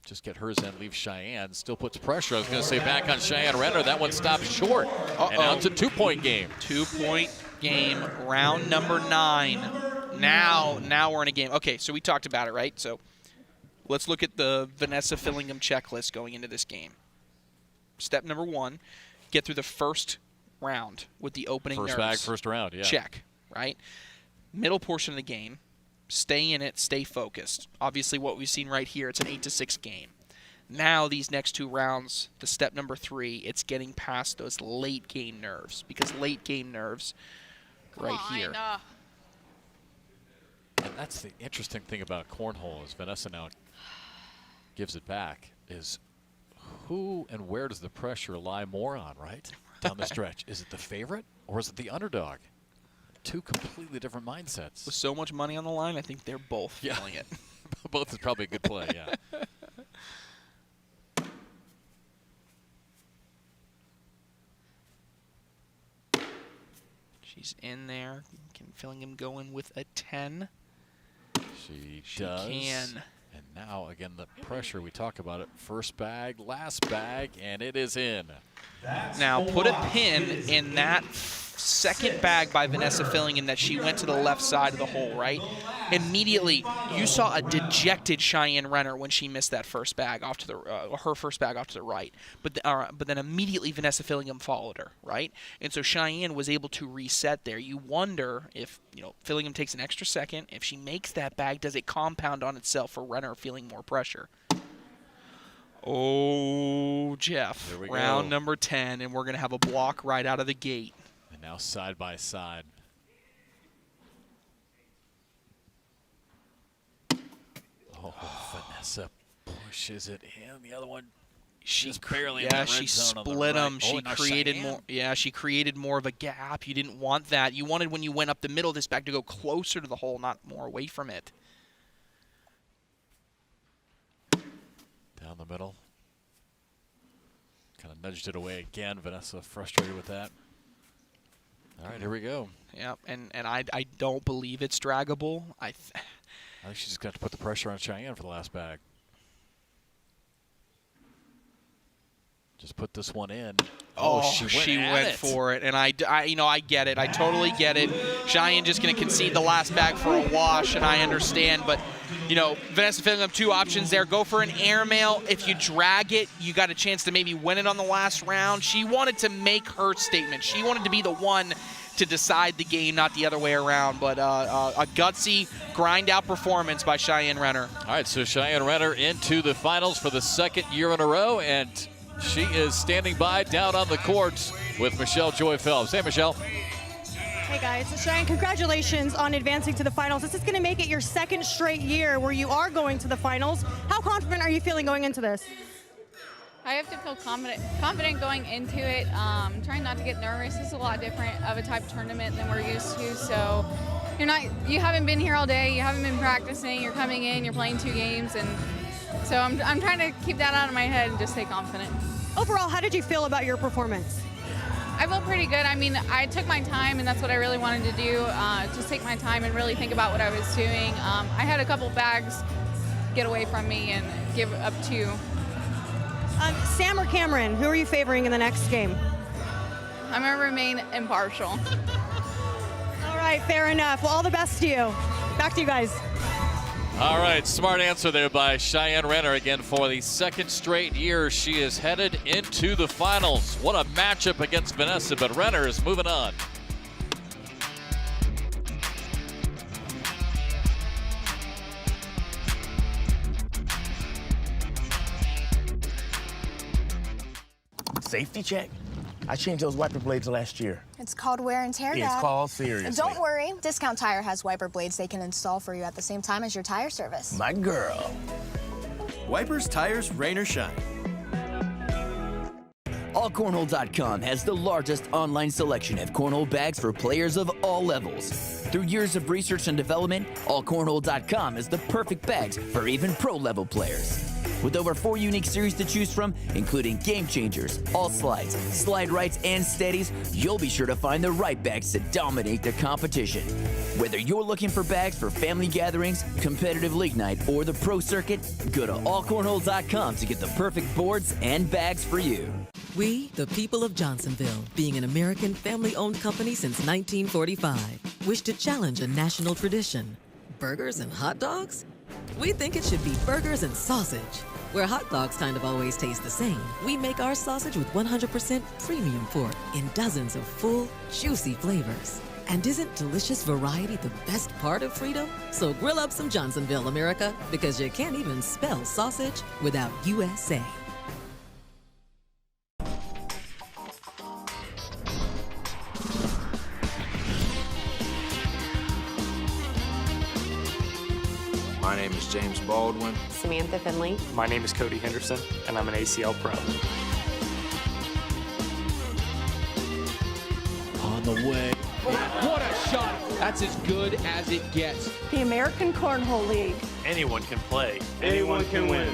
just get hers in, leave Cheyenne. Still puts pressure. I was going to say back on Cheyenne Renner. That one stopped short. And now it's a 2-point game. 2-point game, round number 9. Now we're in a game. Okay, so we talked about it, right? So let's look at the Vanessa Fillingham checklist going into this game. Step number 1, get through the first round with the opening First nerves. bag, first round, yeah. Check, right? Middle portion of the game, stay in it, stay focused. Obviously what we've seen right here, it's an 8-6 game. Now these next 2 rounds, the step number 3, it's getting past those late game nerves, because late game nerves right here. And that's the interesting thing about cornhole is Vanessa now gives it back, is who and where does the pressure lie more on, right? Down the stretch. Is it the favorite or is it the underdog? 2 completely different mindsets. With so much money on the line, I think they're both feeling it. Both is probably a good play, yeah. She's in there. Fillingham going with a 10. She does. Can. And now, again, the pressure, we talk about it. First bag, last bag, and it is in. Now, put a pin in that second bag by Vanessa Fillingham that she went to the left side of the hole, right? Immediately, you saw a dejected Cheyenne Renner when she missed that first bag off to the her first bag off to the right. But then immediately Vanessa Fillingham followed her, right? And so Cheyenne was able to reset there. You wonder if Fillingham takes an extra second. If she makes that bag, does it compound on itself for Renner feeling more pressure? Oh, Jeff, round number 10, and we're going to have a block right out of the gate. And now side by side. Oh, Vanessa pushes it in. The other one, she's barely in the red she zone on the split them. right. She now created Cheyenne. more. Yeah, she created more of a gap. You didn't want that. You wanted when you went up the middle of this bag to go closer to the hole, not more away from it. Down the middle. Kind of nudged it away again. Vanessa frustrated with that. All right, here we go. Yeah, and I don't believe it's draggable. I think she's just got to put the pressure on Cheyenne for the last bag. Just put this one in. Oh, she went for it, and I get it. I totally get it. Cheyenne just going to concede the last bag for a wash, and I understand. But, Vanessa Fillingham, 2 options there. Go for an airmail. If you drag it, you got a chance to maybe win it on the last round. She wanted to make her statement. She wanted to be the one to decide the game, not the other way around. But a gutsy, grind-out performance by Cheyenne Renner. All right, so Cheyenne Renner into the finals for the 2nd year in a row, and she is standing by down on the courts with Michelle Joy Phelps. Hey, Michelle. Hey, guys. So Cheyenne, congratulations on advancing to the finals. This is going to make it your 2nd straight year where you are going to the finals. How confident are you feeling going into this? I have to feel confident going into it. Trying not to get nervous. This is a lot different of a type of tournament than we're used to. So you haven't been here all day. You haven't been practicing. You're coming in. You're playing 2 games, and so I'm trying to keep that out of my head and just stay confident. Overall, how did you feel about your performance? I felt pretty good. I mean, I took my time, and that's what I really wanted to do, just take my time and really think about what I was doing. I had a couple bags get away from me and give up 2. Sam or Cameron, who are you favoring in the next game? I'm going to remain impartial. All right, fair enough. Well, all the best to you. Back to you guys. All right, smart answer there by Cheyenne Renner. Again, for the 2nd straight year, she is headed into the finals. What a matchup against Vanessa, but Renner is moving on. Safety check? I changed those wiper blades last year. It's called wear and tear, It's Dad. called seriously. Don't worry. Discount Tire has wiper blades they can install for you at the same time as your tire service. My girl. Wipers, tires, rain or shine. AllCornhole.com has the largest online selection of cornhole bags for players of all levels. Through years of research and development, AllCornhole.com is the perfect bags for even pro-level players. With over 4 unique series to choose from, including Game Changers, All Slides, Slide Rights, and Steadies, you'll be sure to find the right bags to dominate the competition. Whether you're looking for bags for family gatherings, competitive league night, or the pro circuit, go to allcornhole.com to get the perfect boards and bags for you. We, the people of Johnsonville, being an American family-owned company since 1945, wish to challenge a national tradition. Burgers and hot dogs? We think it should be burgers and sausage. Where hot dogs kind of always taste the same, we make our sausage with 100% premium pork in dozens of full, juicy flavors. And isn't delicious variety the best part of freedom? So grill up some Johnsonville, America, because you can't even spell sausage without USA. My name is James Baldwin. Samantha Finley. My name is Cody Henderson, and I'm an ACL Pro. On the way. What a shot! That's as good as it gets. The American Cornhole League. Anyone can play. Anyone can win.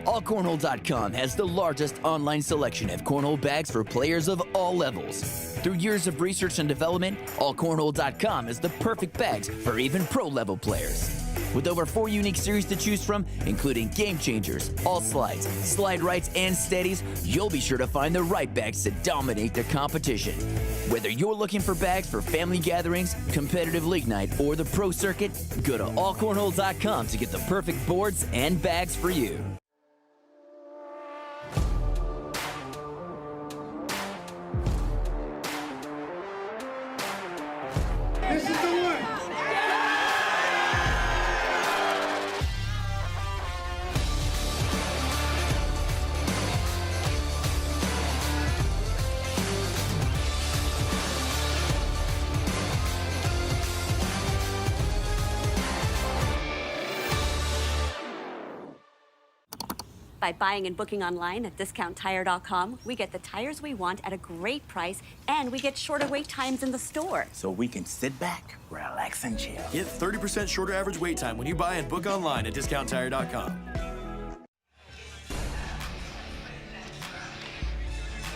AllCornhole.com has the largest online selection of cornhole bags for players of all levels. Through years of research and development, AllCornhole.com is the perfect bags for even pro-level players. With over 4 unique series to choose from, including Game Changers, All Slides, Slide Rights, and Steadies, you'll be sure to find the right bags to dominate the competition. Whether you're looking for bags for family gatherings, competitive league night, or the pro circuit, go to AllCornhole.com to get the perfect boards and bags for you. This is the one. By buying and booking online at discounttire.com, we get the tires we want at a great price, and we get shorter wait times in the store. So we can sit back, relax, and chill. Get 30% shorter average wait time when you buy and book online at discounttire.com.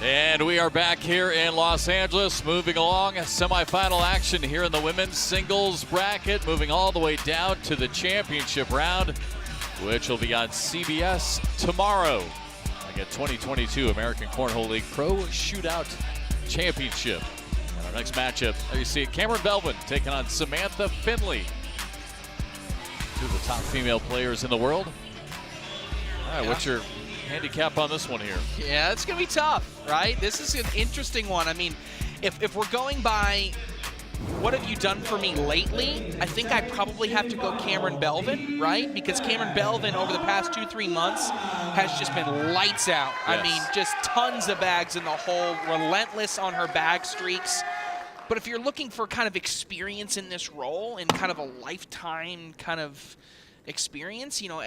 And we are back here in Los Angeles, moving along semifinal action here in the women's singles bracket, moving all the way down to the championship round, which will be on CBS tomorrow. Again, 2022 American Cornhole League Pro Shootout Championship. And our next matchup, there you see it, Cameron Belvin taking on Samantha Finley. Two of the top female players in the world. All right, what's your handicap on this one here? Yeah, it's going to be tough, right? This is an interesting one. I mean, if we're going by what have you done for me lately, I think I probably have to go Cameron Belvin, right? Because Cameron Belvin over the past 2-3 months has just been lights out. Yes. I mean, just tons of bags in the hole, relentless on her bag streaks. But if you're looking for kind of experience in this role and kind of a lifetime kind of experience, you know,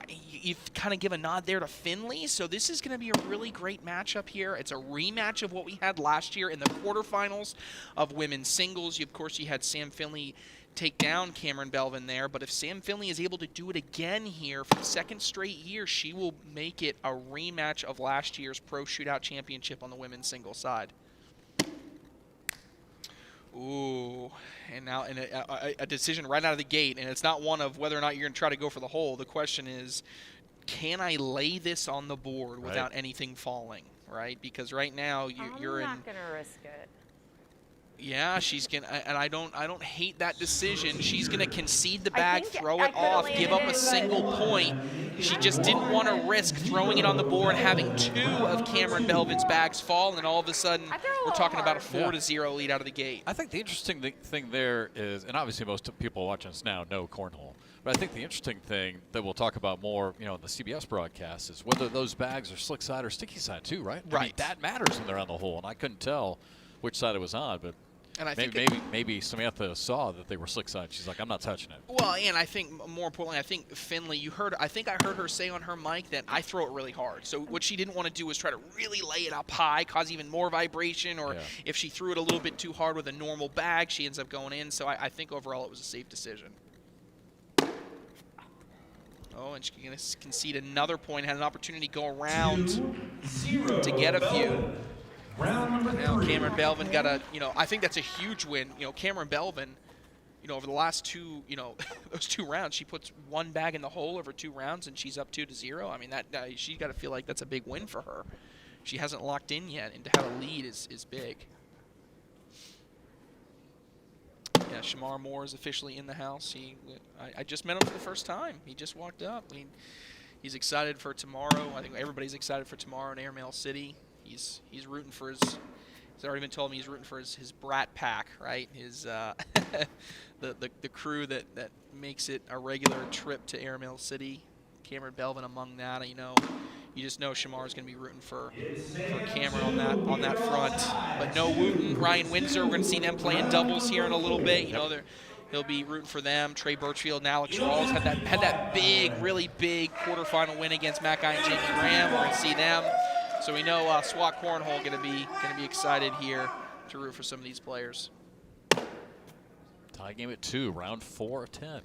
you kind of give a nod there to Finley. So this is going to be a really great matchup here. It's a rematch of what we had last year in the quarterfinals of women's singles. Of course, you had Sam Finley take down Cameron Belvin there, but if Sam Finley is able to do it again here for the second straight year, she will make it a rematch of last year's Pro Shootout Championship on the women's singles side. Ooh, and now a decision right out of the gate, and it's not one of whether or not you're going to try to go for the hole. The question is, can I lay this on the board without anything falling, right? Because right now you're in. I'm not going to risk it. Yeah, she's gonna, and I don't hate that decision. She's gonna concede the bag, throw it off, give up a single point. She just didn't want to risk throwing it on the board, having 2 of Cameron Belvin's bags fall, and all of a sudden we're talking about a 4-0 lead out of the gate. I think the interesting thing there is, and obviously most people watching us now know cornhole, but I think the interesting thing that we'll talk about more, you know, in the CBS broadcast is whether those bags are slick side or sticky side too, right? Right. I mean, that matters when they're on the hole, and I couldn't tell which side it was on, but. And I think maybe Samantha saw that they were slick side. She's like, I'm not touching it. Well, and I think more importantly, I think Finley, I think I heard her say on her mic that I throw it really hard. So what she didn't want to do was try to really lay it up high, cause even more vibration, or if she threw it a little bit too hard with a normal bag, she ends up going in. So I think overall it was a safe decision. Oh, and she's going to concede another point, had an opportunity to go around to get a few. Now Cameron Belvin got I think that's a huge win. You know, Cameron Belvin, over the last 2, those 2 rounds, she puts 1 bag in the hole over 2 rounds, and she's up 2-0. I mean, she's got to feel like that's a big win for her. She hasn't locked in yet, and to have a lead is big. Yeah, Shamar Moore is officially in the house. I just met him for the first time. He just walked up. He's excited for tomorrow. I think everybody's excited for tomorrow in Airmail City. He's rooting for his. He's already been told me he's rooting for his brat pack, right? His the crew that makes it a regular trip to Airmail City. Cameron Belvin among that. You just know Shamar's going to be rooting for Cameron on that front. But no Wooten, Ryan Windsor. We're going to see them playing doubles here in a little bit. He'll be rooting for them. Trey Birchfield and Alex Rawls had that big, really big quarterfinal win against Matt Guy and Jamie Graham. We're going to see them. So we know SWAT Cornhole going to be excited here to root for some of these players. Tie game at 2, round 4 of 10.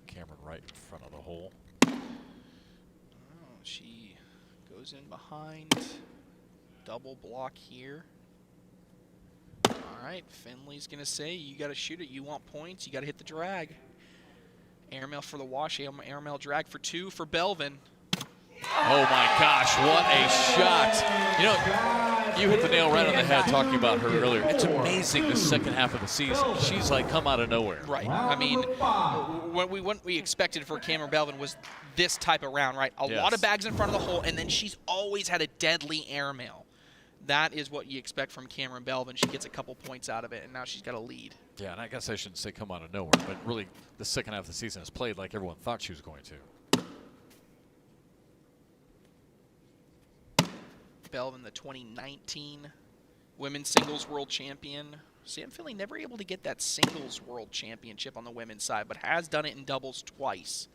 Cameron right in front of the hole. Oh, she goes in behind. Double block here. All right, Finley's going to say, you got to shoot it. You want points, you got to hit the drag. Airmail for the wash, airmail drag for 2 for Belvin. Oh my gosh, what a shot. You hit the nail right on the head talking about her earlier. It's amazing the second half of the season. She's like come out of nowhere. Right. I mean, what we expected for Cameron Belvin was this type of round, right? A lot of bags in front of the hole, and then she's always had a deadly airmail. That is what you expect from Cameron Belvin. She gets a couple points out of it, and now she's got a lead. Yeah, and I guess I shouldn't say come out of nowhere, but really the second half of the season has played like everyone thought she was going to. Belvin, the 2019 women's singles world champion. Sam Finley never able to get that singles world championship on the women's side, but has done it in doubles twice.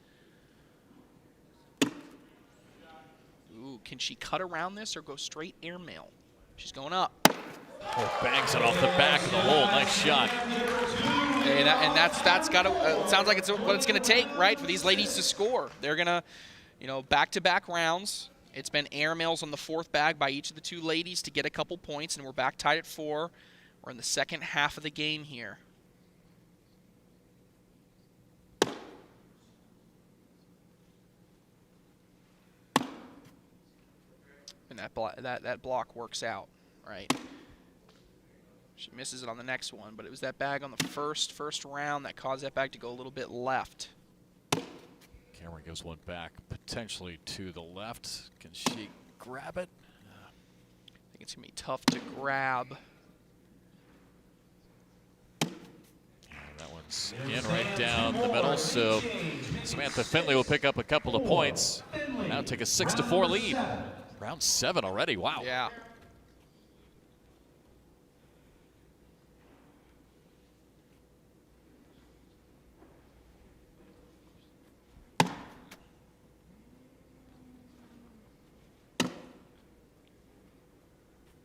Ooh, can she cut around this or go straight airmail? She's going up. Oh, bangs it off the back of the hole. Nice shot. And that's got to. It sounds like it's what it's going to take, right, for these ladies to score. They're gonna, back-to-back rounds. It's been airmails on the 4th bag by each of the 2 ladies to get a couple points, and we're back tied at 4. We're in the second half of the game here. And that block works out, right? She misses it on the next one, but it was that bag on the first round that caused that bag to go a little bit left. Cameron gives one back, potentially to the left. Can she grab it? I think it's going to be tough to grab. That one's in right down the middle, so Samantha Finley will pick up a couple of points. Now take a 6-4 lead. Round 7 already, wow. Yeah.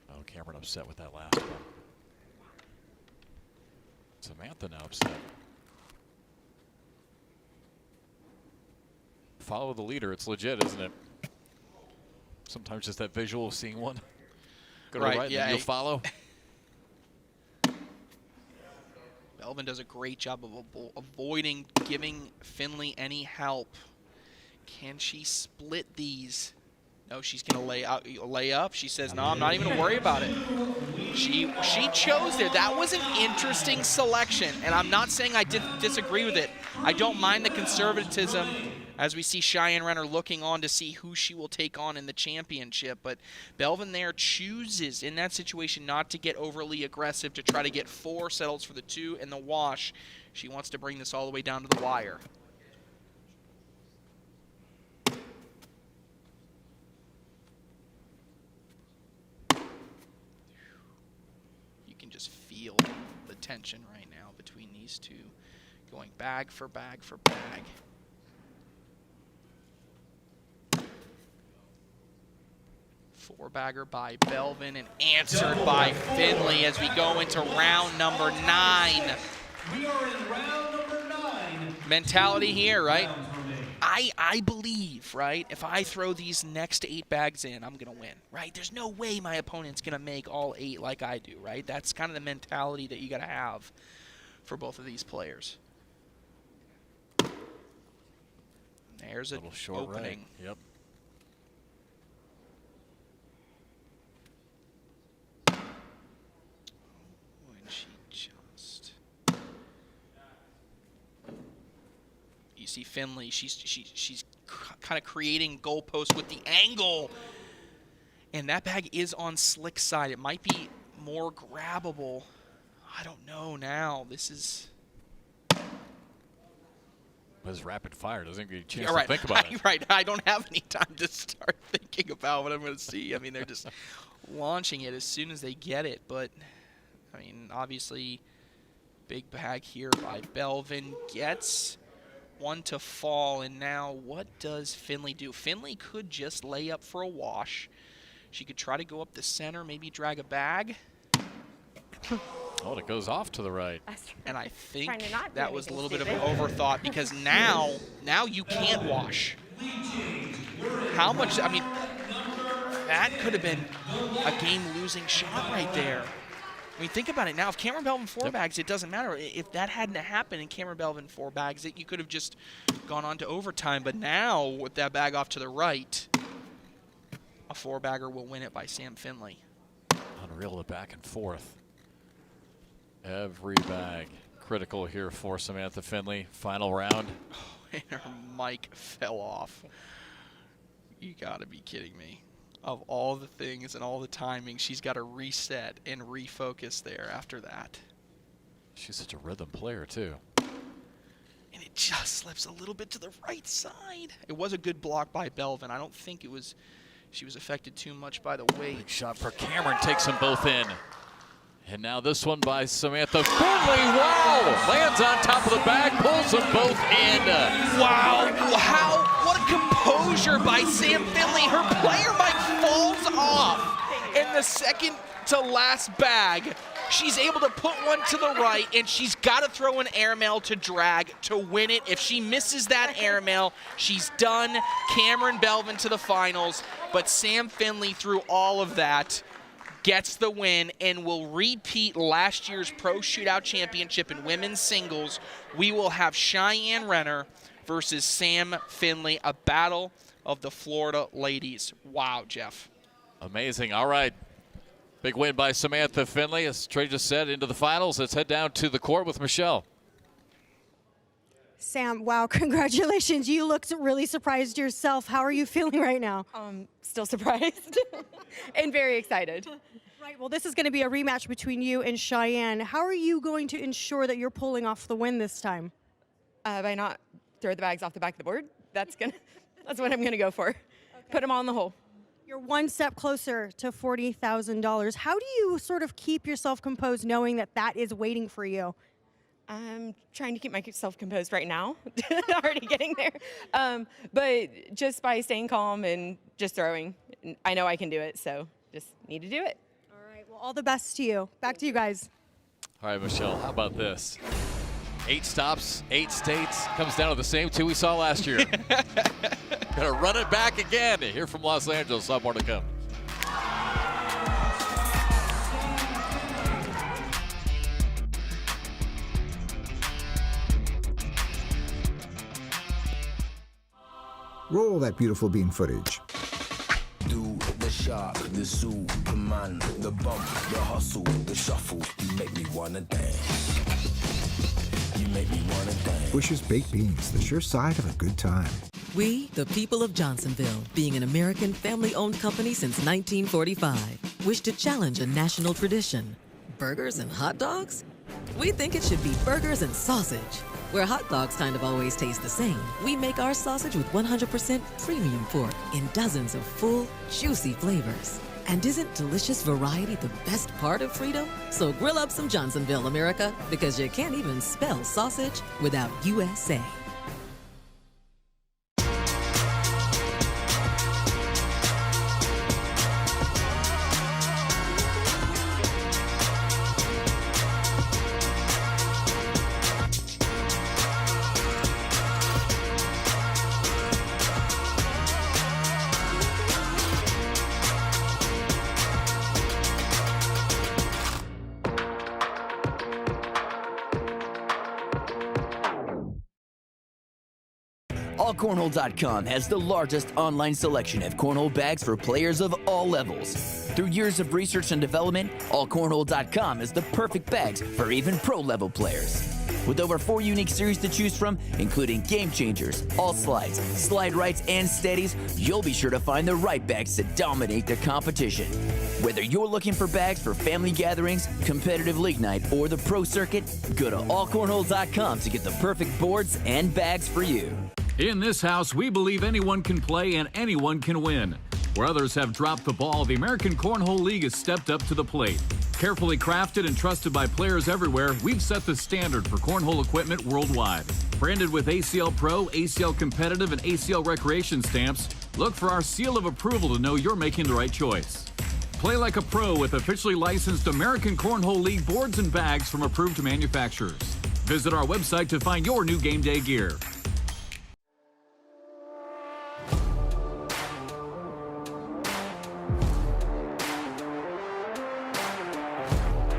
Oh, Cameron upset with that last one. Samantha now upset. Follow the leader, it's legit, isn't it? Sometimes just that visual of seeing one. Go to the right, and you'll follow. Belvin does a great job of avoiding giving Finley any help. Can she split these? No, she's going to lay up. She says, no, I'm not even going to worry about it. She chose there. That was an interesting selection, and I'm not saying I disagree with it. I don't mind the conservatism as we see Cheyenne Renner looking on to see who she will take on in the championship. But Belvin there chooses in that situation not to get overly aggressive to try to get 4, settles for the 2 and the wash. She wants to bring this all the way down to the wire. You can just feel the tension right now between these two, going bag for bag for bag. Four-bagger by Belvin and answered by Finley as we go into round number 9. We are in round number 9. Mentality here, right? I believe, right, if I throw these next 8 bags in, I'm going to win, right? There's no way my opponent's going to make all 8 like I do, right? That's kind of the mentality that you got to have for both of these players. There's a little short opening. Right. Yep. see Finley. She's kind of creating goalposts with the angle. And that bag is on Slick's side. It might be more grabbable. I don't know now. This is... It's rapid fire. Doesn't give you a chance to think about it. Right. I don't have any time to start thinking about what I'm going to see. I mean, they're just launching it as soon as they get it. But, I mean, obviously, big bag here by Belvin. Gets one to fall. And now what does Finley do? Finley could just lay up for a wash. She could try to go up the center, maybe drag a bag. Oh, it goes off to the right. And I think that was a little bit of an overthought because now you can't wash. How much, I mean, that could have been a game-losing shot right there. I mean, think about it now. If Cameron Belvin 4 bags, it doesn't matter. If that hadn't happened and Cameron Belvin 4 bags, you could have just gone on to overtime. But now, with that bag off to the right, a 4-bagger will win it by Sam Finley. Unreal, the back and forth. Every bag critical here for Samantha Finley. Final round. Oh, and her mic fell off. You gotta be kidding me. Of all the things and all the timing, she's got to reset and refocus there after that. She's such a rhythm player, too. And it just slips a little bit to the right side. It was a good block by Belvin. I don't think it was, she was affected too much by the weight. Big shot for Cameron, takes them both in. And now this one by Samantha Finley. Wow! Lands on top of the bag, pulls them both in. Wow! What a composure by Sam Finley. Her player mic falls off in the second to last bag. She's able to put one to the right, and she's got to throw an airmail to drag to win it. If she misses that airmail, she's done. Cameron Belvin to the finals. But Sam Finley, through all of that, gets the win and will repeat last year's Pro Shootout Championship in women's singles. We will have Cheyenne Renner versus Sam Finley, a battle of the Florida ladies. Wow, Jeff. Amazing. All right. Big win by Samantha Finley. As Trey just said, into the finals. Let's head down to the court with Michelle. Sam, wow, congratulations. You looked really surprised yourself. How are you feeling right now? Still surprised and very excited. Right, well, this is going to be a rematch between you and Cheyenne. How are you going to ensure that you're pulling off the win this time? By not throw the bags off the back of the board. That's what I'm going to go for. Okay. Put them all in the hole. You're one step closer to $40,000. How do you sort of keep yourself composed knowing that that is waiting for you? I'm trying to keep myself composed right now. Already getting there. But just by staying calm and just throwing, I know I can do it, so just need to do it. All right, well, all the best to you. Back to you guys. All right, Michelle, how about this? 8 stops, 8 states, comes down to the same 2 we saw last year. Gonna run it back again. Here from Los Angeles, some more to come. Roll that beautiful bean footage. Do the shark, the Superman, the bump, the hustle, the shuffle. You make me wanna dance. You make me wanna dance. Bush's Baked Beans, the sure side of a good time. We, the people of Johnsonville, being an American family-owned company since 1945, wish to challenge a national tradition. Burgers and hot dogs? We think it should be burgers and sausage. Where hot dogs kind of always taste the same, we make our sausage with 100% premium pork in dozens of full, juicy flavors. And isn't delicious variety the best part of freedom? So grill up some Johnsonville, America, because you can't even spell sausage without USA. Allcornhole.com has the largest online selection of cornhole bags for players of all levels. Through years of research and development, Allcornhole.com is the perfect bags for even pro-level players. With over 4 unique series to choose from, including Game Changers, All Slides, Slide Rights, and Steadies, you'll be sure to find the right bags to dominate the competition. Whether you're looking for bags for family gatherings, competitive league night, or the pro circuit, go to allcornhole.com to get the perfect boards and bags for you. In this house, we believe anyone can play and anyone can win. Where others have dropped the ball, the American Cornhole League has stepped up to the plate. Carefully crafted and trusted by players everywhere, we've set the standard for cornhole equipment worldwide. Branded with ACL Pro, ACL Competitive, and ACL Recreation stamps, look for our seal of approval to know you're making the right choice. Play like a pro with officially licensed American Cornhole League boards and bags from approved manufacturers. Visit our website to find your new game day gear.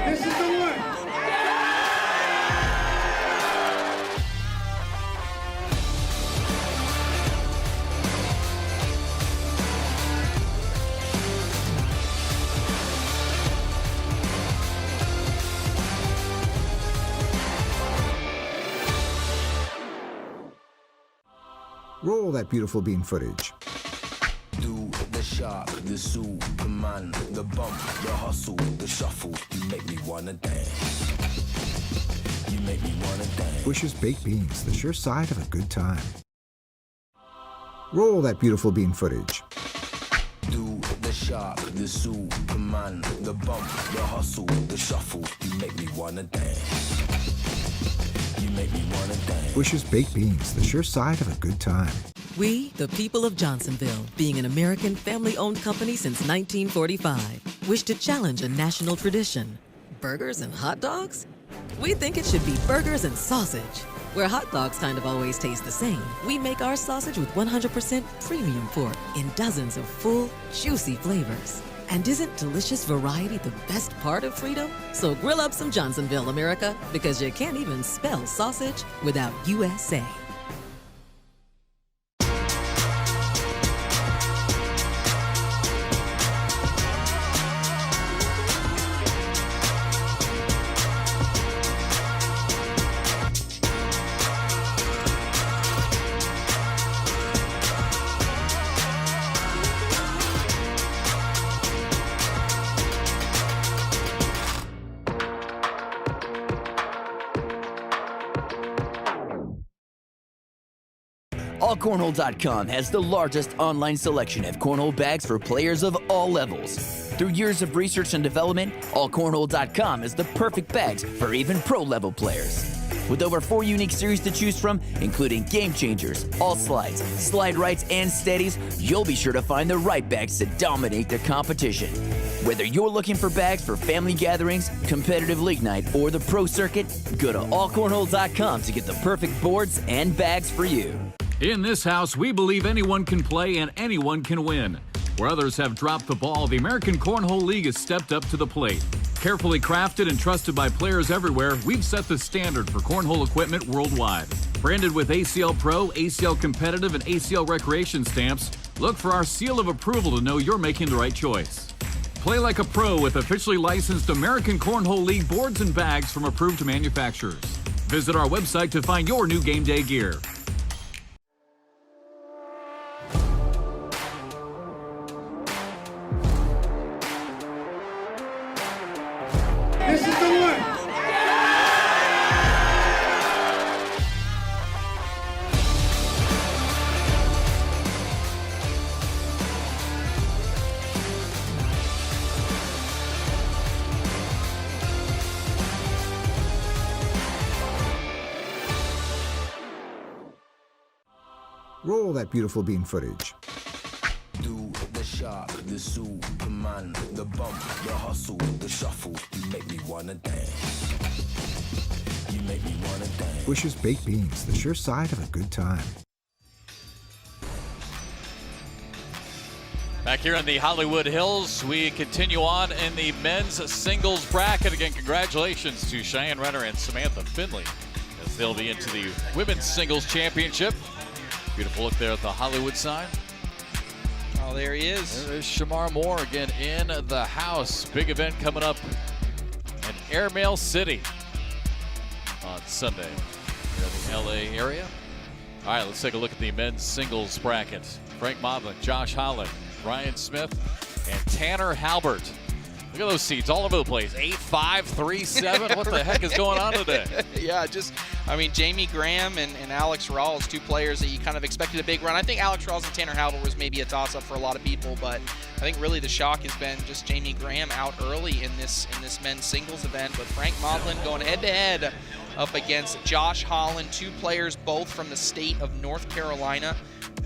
This is the one. Roll that beautiful bean footage. Do the shark, the Superman, the bump, the hustle, the shuffle. You make me wanna dance. You make me wanna dance. Bush's Baked Beans, the sure side of a good time. Roll that beautiful bean footage. Do the shark, the Superman, the bump, the hustle, the shuffle. You make me wanna dance. You make me wanna dance. Bush's Baked Beans, the sure side of a good time. We, the people of Johnsonville, being an American family-owned company since 1945, wish to challenge a national tradition. Burgers and hot dogs? We think it should be burgers and sausage. Where hot dogs kind of always taste the same, we make our sausage with 100% premium pork in dozens of full, juicy flavors. And isn't delicious variety the best part of freedom? So grill up some Johnsonville, America, because you can't even spell sausage without USA. Allcornhole.com has the largest online selection of cornhole bags for players of all levels. Through years of research and development, Allcornhole.com is the perfect bags for even pro-level players. With over 4 unique series to choose from, including Game Changers, All Slides, Slide Rights, and Steadies, you'll be sure to find the right bags to dominate the competition. Whether you're looking for bags for family gatherings, competitive league night, or the pro circuit, go to allcornhole.com to get the perfect boards and bags for you. In this house, we believe anyone can play and anyone can win. Where others have dropped the ball, the American Cornhole League has stepped up to the plate. Carefully crafted and trusted by players everywhere, we've set the standard for cornhole equipment worldwide. Branded with ACL Pro, ACL Competitive, and ACL Recreation stamps, look for our seal of approval to know you're making the right choice. Play like a pro with officially licensed American Cornhole League boards and bags from approved manufacturers. Visit our website to find your new game day gear. This is the one. Roll that beautiful bean footage. Do the shark, the Superman, the bump, the hustle, the shuffle. You make me wanna dance. You make me wanna dance. Bush's Baked Beans, the sure side of a good time. Back here in the Hollywood Hills, we continue on in the men's singles bracket. Again, congratulations to Cheyenne Renner and Samantha Finley as they'll be into the women's singles championship. Beautiful look there at the Hollywood sign. Oh, there he is. There is Shamar Moore again in the house. Big event coming up in Airmail City on Sunday here in the LA area. All right, let's take a look at the men's singles bracket. Frank Modlin, Josh Holland, Ryan Smith, and Tanner Halbert. Look at those seeds all over the place. 8-5, 3-7. What the heck is going on today? Yeah, Jamie Graham and Alex Rawls, two players that you kind of expected a big run. I think Alex Rawls and Tanner Halbert was maybe a toss-up for a lot of people, but I think really the shock has been just Jamie Graham out early in this men's singles event. But Frank Modlin going head-to-head up against Josh Holland, two players both from the state of North Carolina,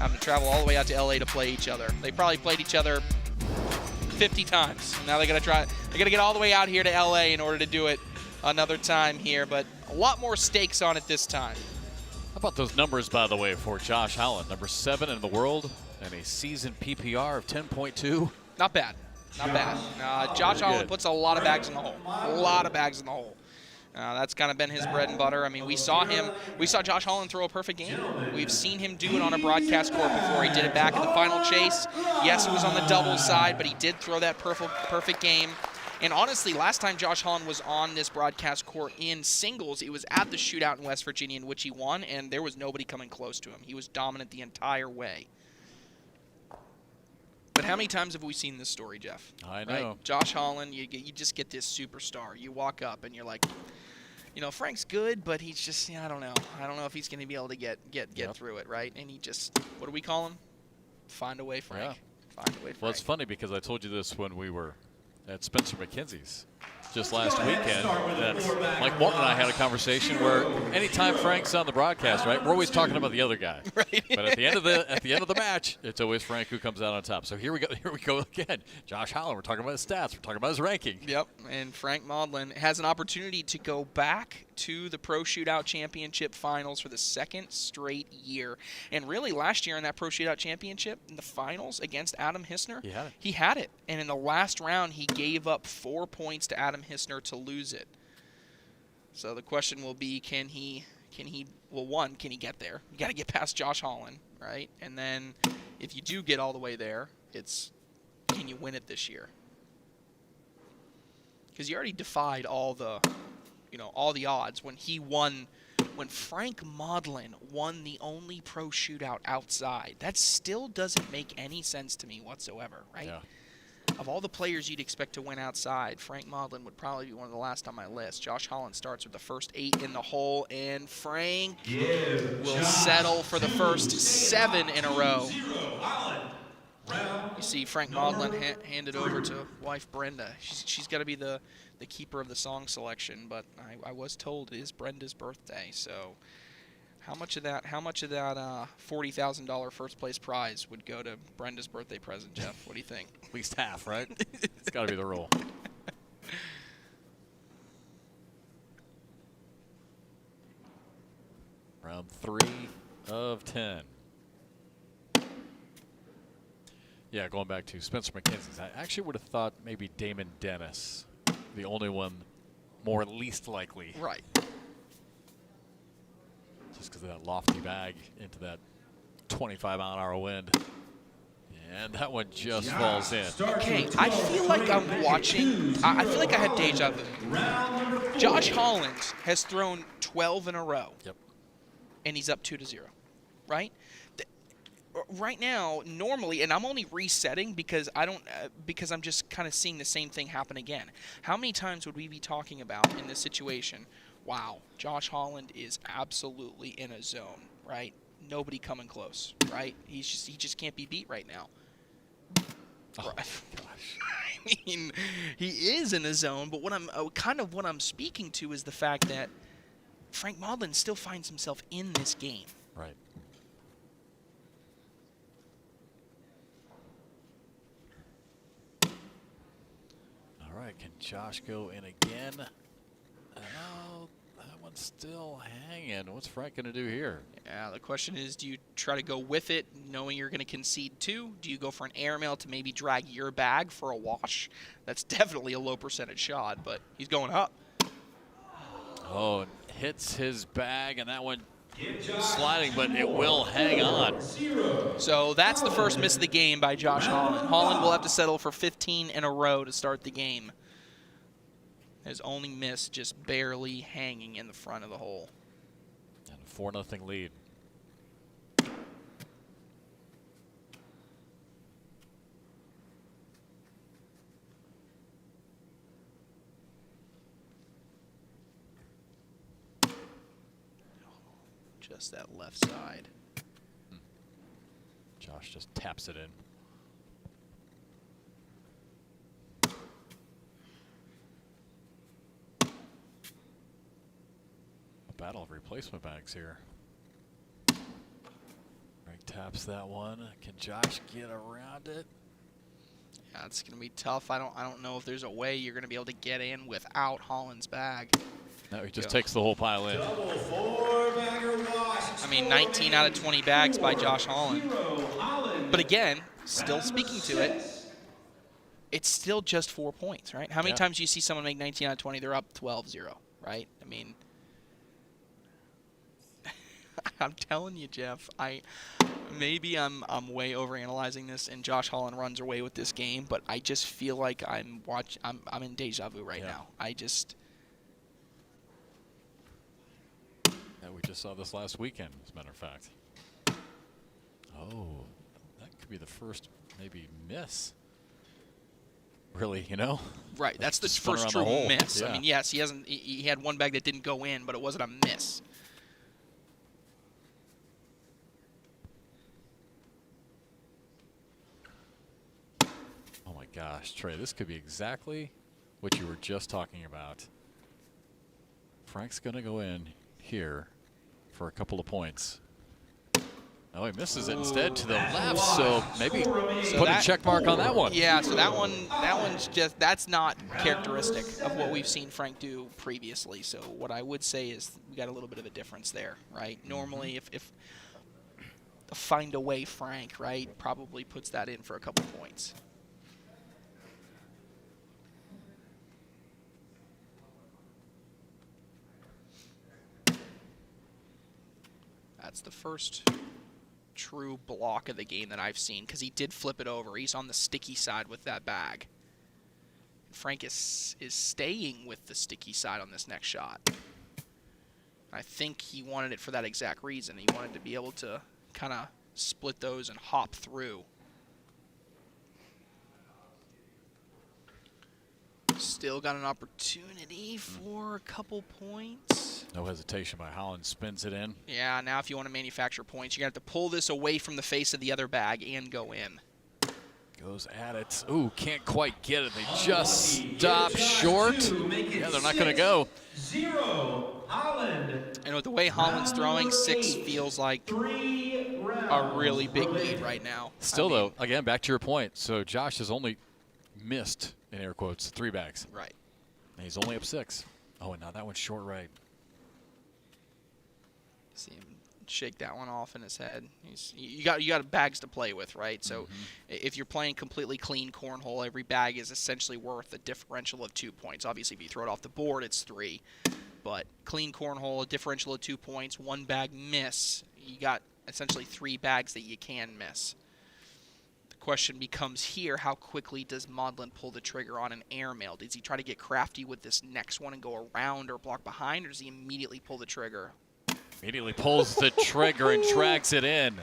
having to travel all the way out to LA to play each other. They probably played each other 50 times. And now they got to get all the way out here to LA in order to do it another time here, but a lot more stakes on it this time. How about those numbers, by the way, for Josh Holland? Number 7 in the world and a season PPR of 10.2. Not bad. Not bad. Josh Holland puts a lot of bags in the hole. A lot of bags in the hole. That's kind of been his bread and butter. I mean, we saw Josh Holland throw a perfect game. We've seen him do it on a broadcast court before. He did it back in the final chase. Yes, it was on the doubles side, but he did throw that perfect game. And honestly, last time Josh Holland was on this broadcast court in singles, it was at the shootout in West Virginia in which he won, and there was nobody coming close to him. He was dominant the entire way. But how many times have we seen this story, Jeff? I know. Right? Josh Holland, you just get this superstar. You walk up and you're like, Frank's good, but he's just, I don't know. I don't know if he's going to be able to get through it, right? And he just, what do we call him? Find a way, Frank. Yeah. Find a way, Frank. Well, it's funny because I told you this when we were at Spencer McKenzie's just last weekend. That Mike Morton and I had a conversation where anytime Frank's on the broadcast, right, we're always talking about the other guy. Right. But at the end of the match, it's always Frank who comes out on top. So here we go again. Josh Holland, we're talking about his stats, we're talking about his ranking. Yep. And Frank Modlin has an opportunity to go back to the Pro Shootout Championship finals for the second straight year. And really last year in that Pro Shootout Championship, in the finals against Adam Hissner, he had it. And in the last round, he gave up 4 points to Adam Hissner to lose it. So the question will be, can he get there? You got to get past Josh Holland, right? And then if you do get all the way there, can you win it this year? Because you already defied all the odds when Frank Modlin won the only pro shootout outside. That still doesn't make any sense to me whatsoever, right? Yeah. Of all the players you'd expect to win outside, Frank Modlin would probably be one of the last on my list. Josh Holland starts with the first 8 in the hole, and Frank will settle for the first 7 in a row. You see Frank Modlin handed over to wife Brenda. She's got to be the keeper of the song selection, but I was told it is Brenda's birthday, so how much of that $40,000 first place prize would go to Brenda's birthday present, Jeff? What do you think? At least half, right? It's got to be the rule. Round 3 of 10. Yeah, going back to Spencer McKenzie's, I actually would have thought maybe Damon Dennis, the only one more least likely. Right. Just because of that lofty bag into that 25-mile-an-hour wind. And that one just falls in. Okay, I feel like I'm watching. I feel like I had deja vu. Josh Holland has thrown 12 in a row. Yep. And he's up 2-0, right? Right now, normally, and I'm only resetting because because I'm just kind of seeing the same thing happen again. How many times would we be talking about in this situation? Wow, Josh Holland is absolutely in a zone, right? Nobody coming close, right? He just can't be beat right now. Oh, gosh. I mean, he is in a zone, but what I'm speaking to is the fact that Frank Modlin still finds himself in this game. Right. All right, can Josh go in again? Oh, that one's still hanging. What's Frank going to do here? Yeah, the question is, do you try to go with it knowing you're going to concede 2? Do you go for an airmail to maybe drag your bag for a wash? That's definitely a low percentage shot, but he's going up. Oh, hits his bag, and that one sliding, but it will hang on. So that's the first miss of the game by Josh Holland. Holland will have to settle for 15 in a row to start the game. His only miss just barely hanging in the front of the hole. And a 4-0 lead. Just that left side. Josh just taps it in. A battle of replacement bags here. Greg taps that one. Can Josh get around it? Yeah, it's going to be tough. I don't know if there's a way you're going to be able to get in without Holland's bag. No, he just takes the whole pile in. I mean, 19 out of 20 bags by Josh Holland. But again, still speaking to it, it's still just 4 points, right? How many times do you see someone make 19 out of 20, they're up 12-0, right? I mean, I'm telling you, Jeff, maybe I'm way overanalyzing this and Josh Holland runs away with this game, but I just feel like I'm in deja vu right now. We just saw this last weekend, as a matter of fact. Oh, that could be the first maybe miss. Really, you know? Right, that's the first true miss. I mean, yes, he had one bag that didn't go in, but it wasn't a miss. Oh my gosh, Trey, this could be exactly what you were just talking about. Frank's gonna go in here for a couple of points. Oh, he misses it instead to the left, so maybe put a check mark on that one. Yeah, so that's not characteristic of what we've seen Frank do previously. So what I would say is we got a little bit of a difference there, right? Normally, if find a way Frank, right, probably puts that in for a couple points. That's the first true block of the game that I've seen because he did flip it over. He's on the sticky side with that bag. Frank is staying with the sticky side on this next shot. I think he wanted it for that exact reason. He wanted to be able to kind of split those and hop through. Still got an opportunity for a couple points. No hesitation by Holland, spins it in. Yeah, now if you want to manufacture points, you're going to have to pull this away from the face of the other bag and go in. Goes at it. Ooh, can't quite get it. They just stop short. Yeah, they're not going to go. 0, Holland. And with the way Holland's throwing, 6 feels like a really big lead right now. Still, though, again, back to your point. So Josh has only missed, in air quotes, 3 bags. Right. And he's only up 6. Oh, and now that one's short right. See him shake that one off in his head. You got bags to play with, right? So if you're playing completely clean cornhole, every bag is essentially worth a differential of 2 points. Obviously, if you throw it off the board, it's 3. But clean cornhole, a differential of 2 points, 1 bag miss, you got essentially 3 bags that you can miss. The question becomes here, how quickly does Maudlin pull the trigger on an airmail? Does he try to get crafty with this next one and go around or block behind, or does he immediately pull the trigger? Immediately pulls the trigger and drags it in.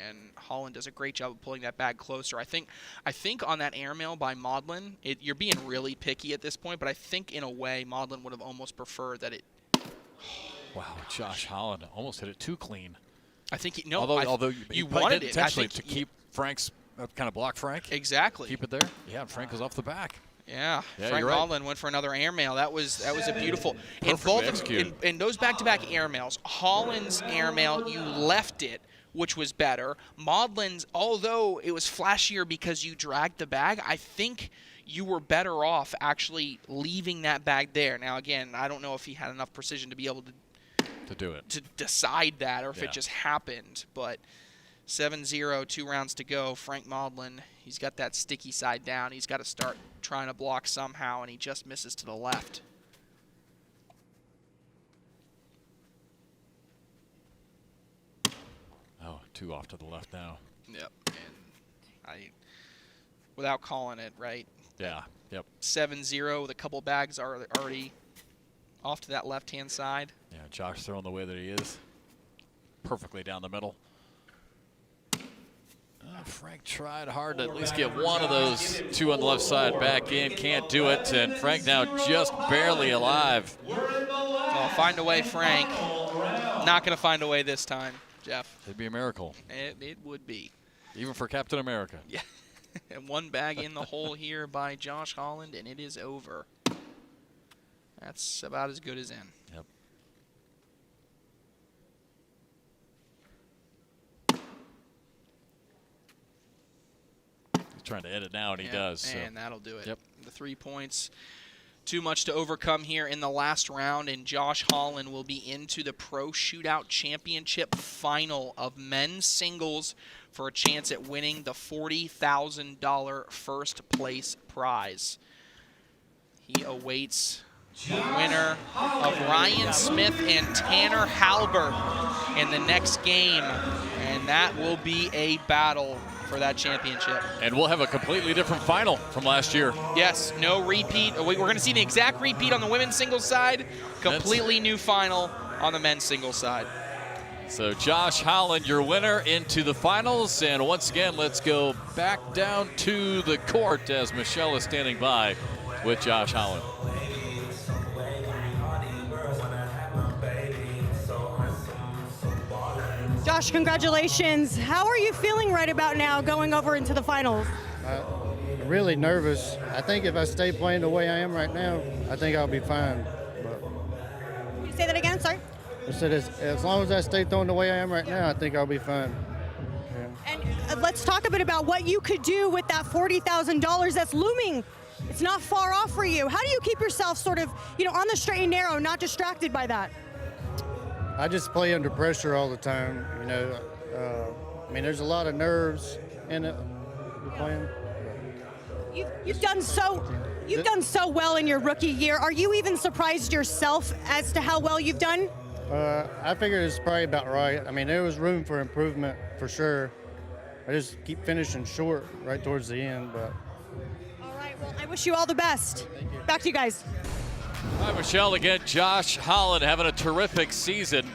And Holland does a great job of pulling that bag closer. I think on that airmail by Maudlin, you're being really picky at this point, but I think in a way Maudlin would have almost preferred that it. Wow, Josh Holland almost hit it too clean. I think although you wanted it intentionally to keep Frank's kind of block Frank. Exactly. Keep it there. Yeah, Frank was off the back. Yeah, Frank Maudlin right. went for another airmail. That was a beautiful. In those back-to-back airmails, Holland's airmail, you left it, which was better. Maudlin's, although it was flashier because you dragged the bag, I think you were better off actually leaving that bag there. Now, again, I don't know if he had enough precision to be able to do it, to decide that, or if it just happened, but. 7-0, 2 rounds to go. Frank Maudlin, he's got that sticky side down. He's got to start trying to block somehow, and he just misses to the left. Oh, 2 off to the left now. Yep, and without calling it, right? Yeah. Yep. 7-0 with a couple bags are already off to that left-hand side. Yeah, Josh throwing the way that he is. Perfectly down the middle. Frank tried hard to at least get one of those two on the left side back in. Can't do it, and Frank now just barely alive. Oh, find a way, Frank. Not going to find a way this time, Jeff. It'd be a miracle. It would be. Even for Captain America. Yeah. And one bag in the hole here by Josh Holland, and it is over. That's about as good as in. Yep. He's trying to edit now, and he does. And that'll do it. Yep. The 3 points. Too much to overcome here in the last round, and Josh Holland will be into the Pro Shootout Championship final of men's singles for a chance at winning the $40,000 first place prize. He awaits the winner of Ryan Smith and Tanner Halbert in the next game, and that will be a battle for that championship. And we'll have a completely different final from last year. Yes, no repeat. We're going to see the exact repeat on the women's singles side, completely new final on the men's singles side. So Josh Holland, your winner, into the finals. And once again, let's go back down to the court as Michelle is standing by with Josh Holland. Josh, congratulations. How are you feeling right about now going over into the finals? Really nervous. I think if I stay playing the way I am right now, I think I'll be fine. Can you say that again? Sorry. I said as long as I stay throwing the way I am right now, I think I'll be fine. Yeah. And let's talk a bit about what you could do with that $40,000 that's looming. It's not far off for you. How do you keep yourself sort of, on the straight and narrow, not distracted by that? I just play under pressure all the time. I mean, there's a lot of nerves in it. Playing. You've done so well in your rookie year. Are you even surprised yourself as to how well you've done? I figured it's probably about right. I mean, there was room for improvement for sure. I just keep finishing short right towards the end. But all right. Well, I wish you all the best. Back to you guys. All right, Michelle, again, Josh Holland having a terrific season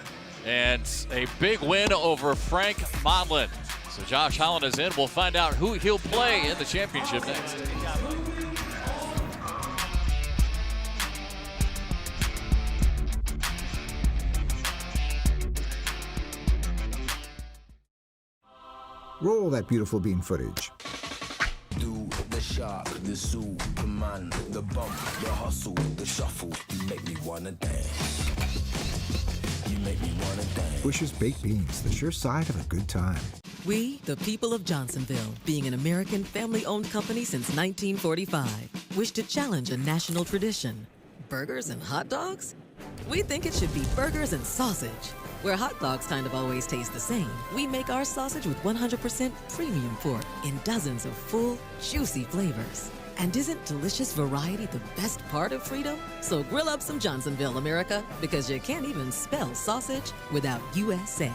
and a big win over Frank Modlin. So Josh Holland is in. We'll find out who he'll play in the championship next. Roll that beautiful bean footage. Do the shark, the Superman, the bump, the hustle, the shuffle. You make me wanna dance. You make me wanna dance. Bush's Baked Beans, the sure side of a good time. We, the people of Johnsonville, being an American family-owned company since 1945, wish to challenge a national tradition. Burgers and hot dogs? We think it should be burgers and sausage. Where hot dogs kind of always taste the same, we make our sausage with 100% premium pork in dozens of full, juicy flavors. And isn't delicious variety the best part of freedom? So grill up some Johnsonville, America, because you can't even spell sausage without USA.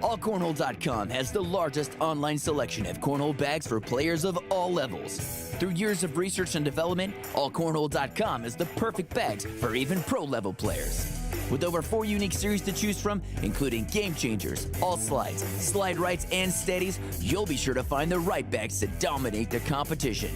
AllCornhole.com has the largest online selection of cornhole bags for players of all levels. Through years of research and development, AllCornhole.com is the perfect bags for even pro-level players. With over 4 unique series to choose from, including Game Changers, All Slides, Slide Rights, and Steadies, you'll be sure to find the right bags to dominate the competition.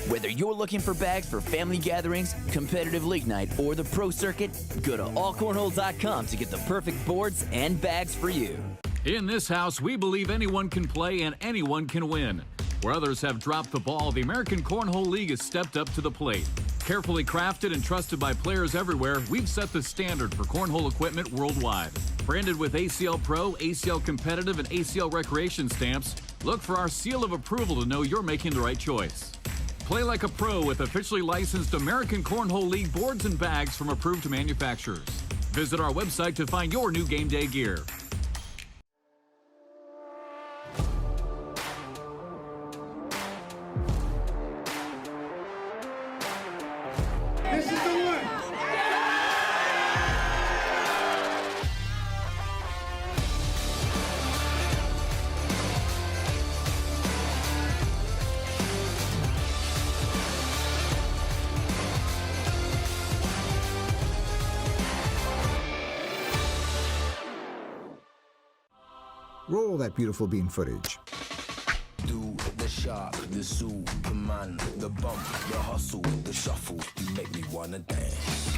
Whether you're looking for bags for family gatherings, competitive league night, or the pro circuit, go to AllCornhole.com to get the perfect boards and bags for you. In this house, we believe anyone can play and anyone can win. Where others have dropped the ball, the American Cornhole League has stepped up to the plate. Carefully crafted and trusted by players everywhere, we've set the standard for cornhole equipment worldwide. Branded with ACL Pro, ACL Competitive, and ACL Recreation stamps, look for our seal of approval to know you're making the right choice. Play like a pro with officially licensed American Cornhole League boards and bags from approved manufacturers. Visit our website to find your new game day gear. This is the one. Roll that beautiful bean footage. Do the shark, the Superman, the bump, the hustle, the shuffle. You make me wanna dance.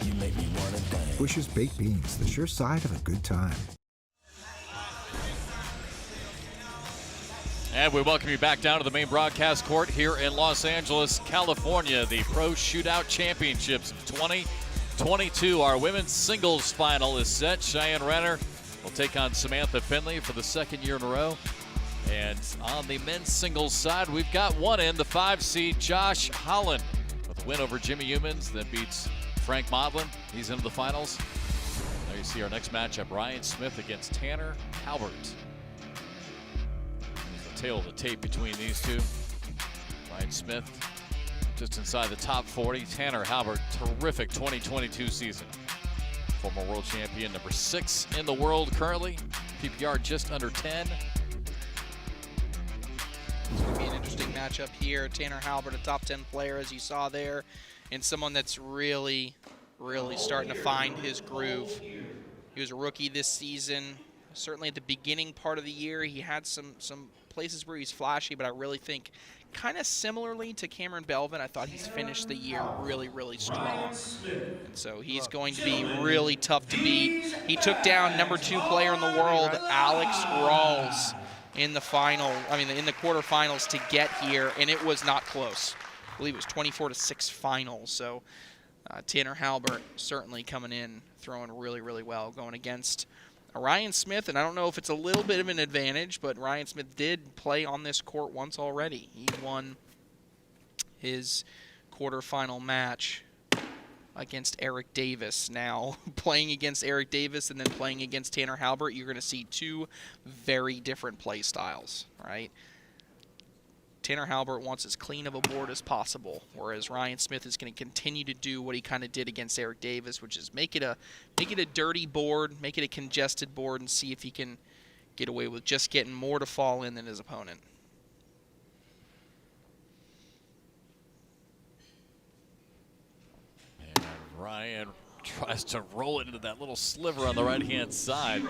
You make me wanna dance. Bush's Baked Beans, the sure side of a good time. And we welcome you back down to the main broadcast court here in Los Angeles, California. The Pro Shootout Championships 2022. Our women's singles final is set. Cheyenne Renner will take on Samantha Finley for the second year in a row. And on the men's singles side, we've got one in, the 5 seed Josh Holland with a win over Jimmy Humans that beats Frank Modlin. He's into the finals. There you see our next matchup, Ryan Smith against Tanner Halbert. There's the tail of the tape between these two. Ryan Smith just inside the top 40. Tanner Halbert, terrific 2022 season. Former world champion, number 6 in the world currently. PPR just under 10. It's going to be an interesting matchup here. Tanner Halbert, a top 10 player, as you saw there, and someone that's really starting to find his groove. He was a rookie this season. Certainly at the beginning part of the year, he had some places where he's flashy, but I really think kind of similarly to Cameron Belvin, I thought he's finished the year really strong. And so he's going to be really tough to beat. He took down number 2 player in the world, Alex Rawls, in the quarterfinals to get here, and it was not close. I believe it was 24-6 final. So Tanner Halbert certainly coming in, throwing really well, going against Ryan Smith, and I don't know if it's a little bit of an advantage, but Ryan Smith did play on this court once already. He won his quarterfinal match against Eric Davis. Now, playing against Eric Davis and then playing against Tanner Halbert, you're going to see 2 very different play styles, right? Tanner Halbert wants as clean of a board as possible, whereas Ryan Smith is going to continue to do what he kind of did against Eric Davis, which is make it a dirty board, make it a congested board, and see if he can get away with just getting more to fall in than his opponent. And Ryan tries to roll it into that little sliver on the right-hand side.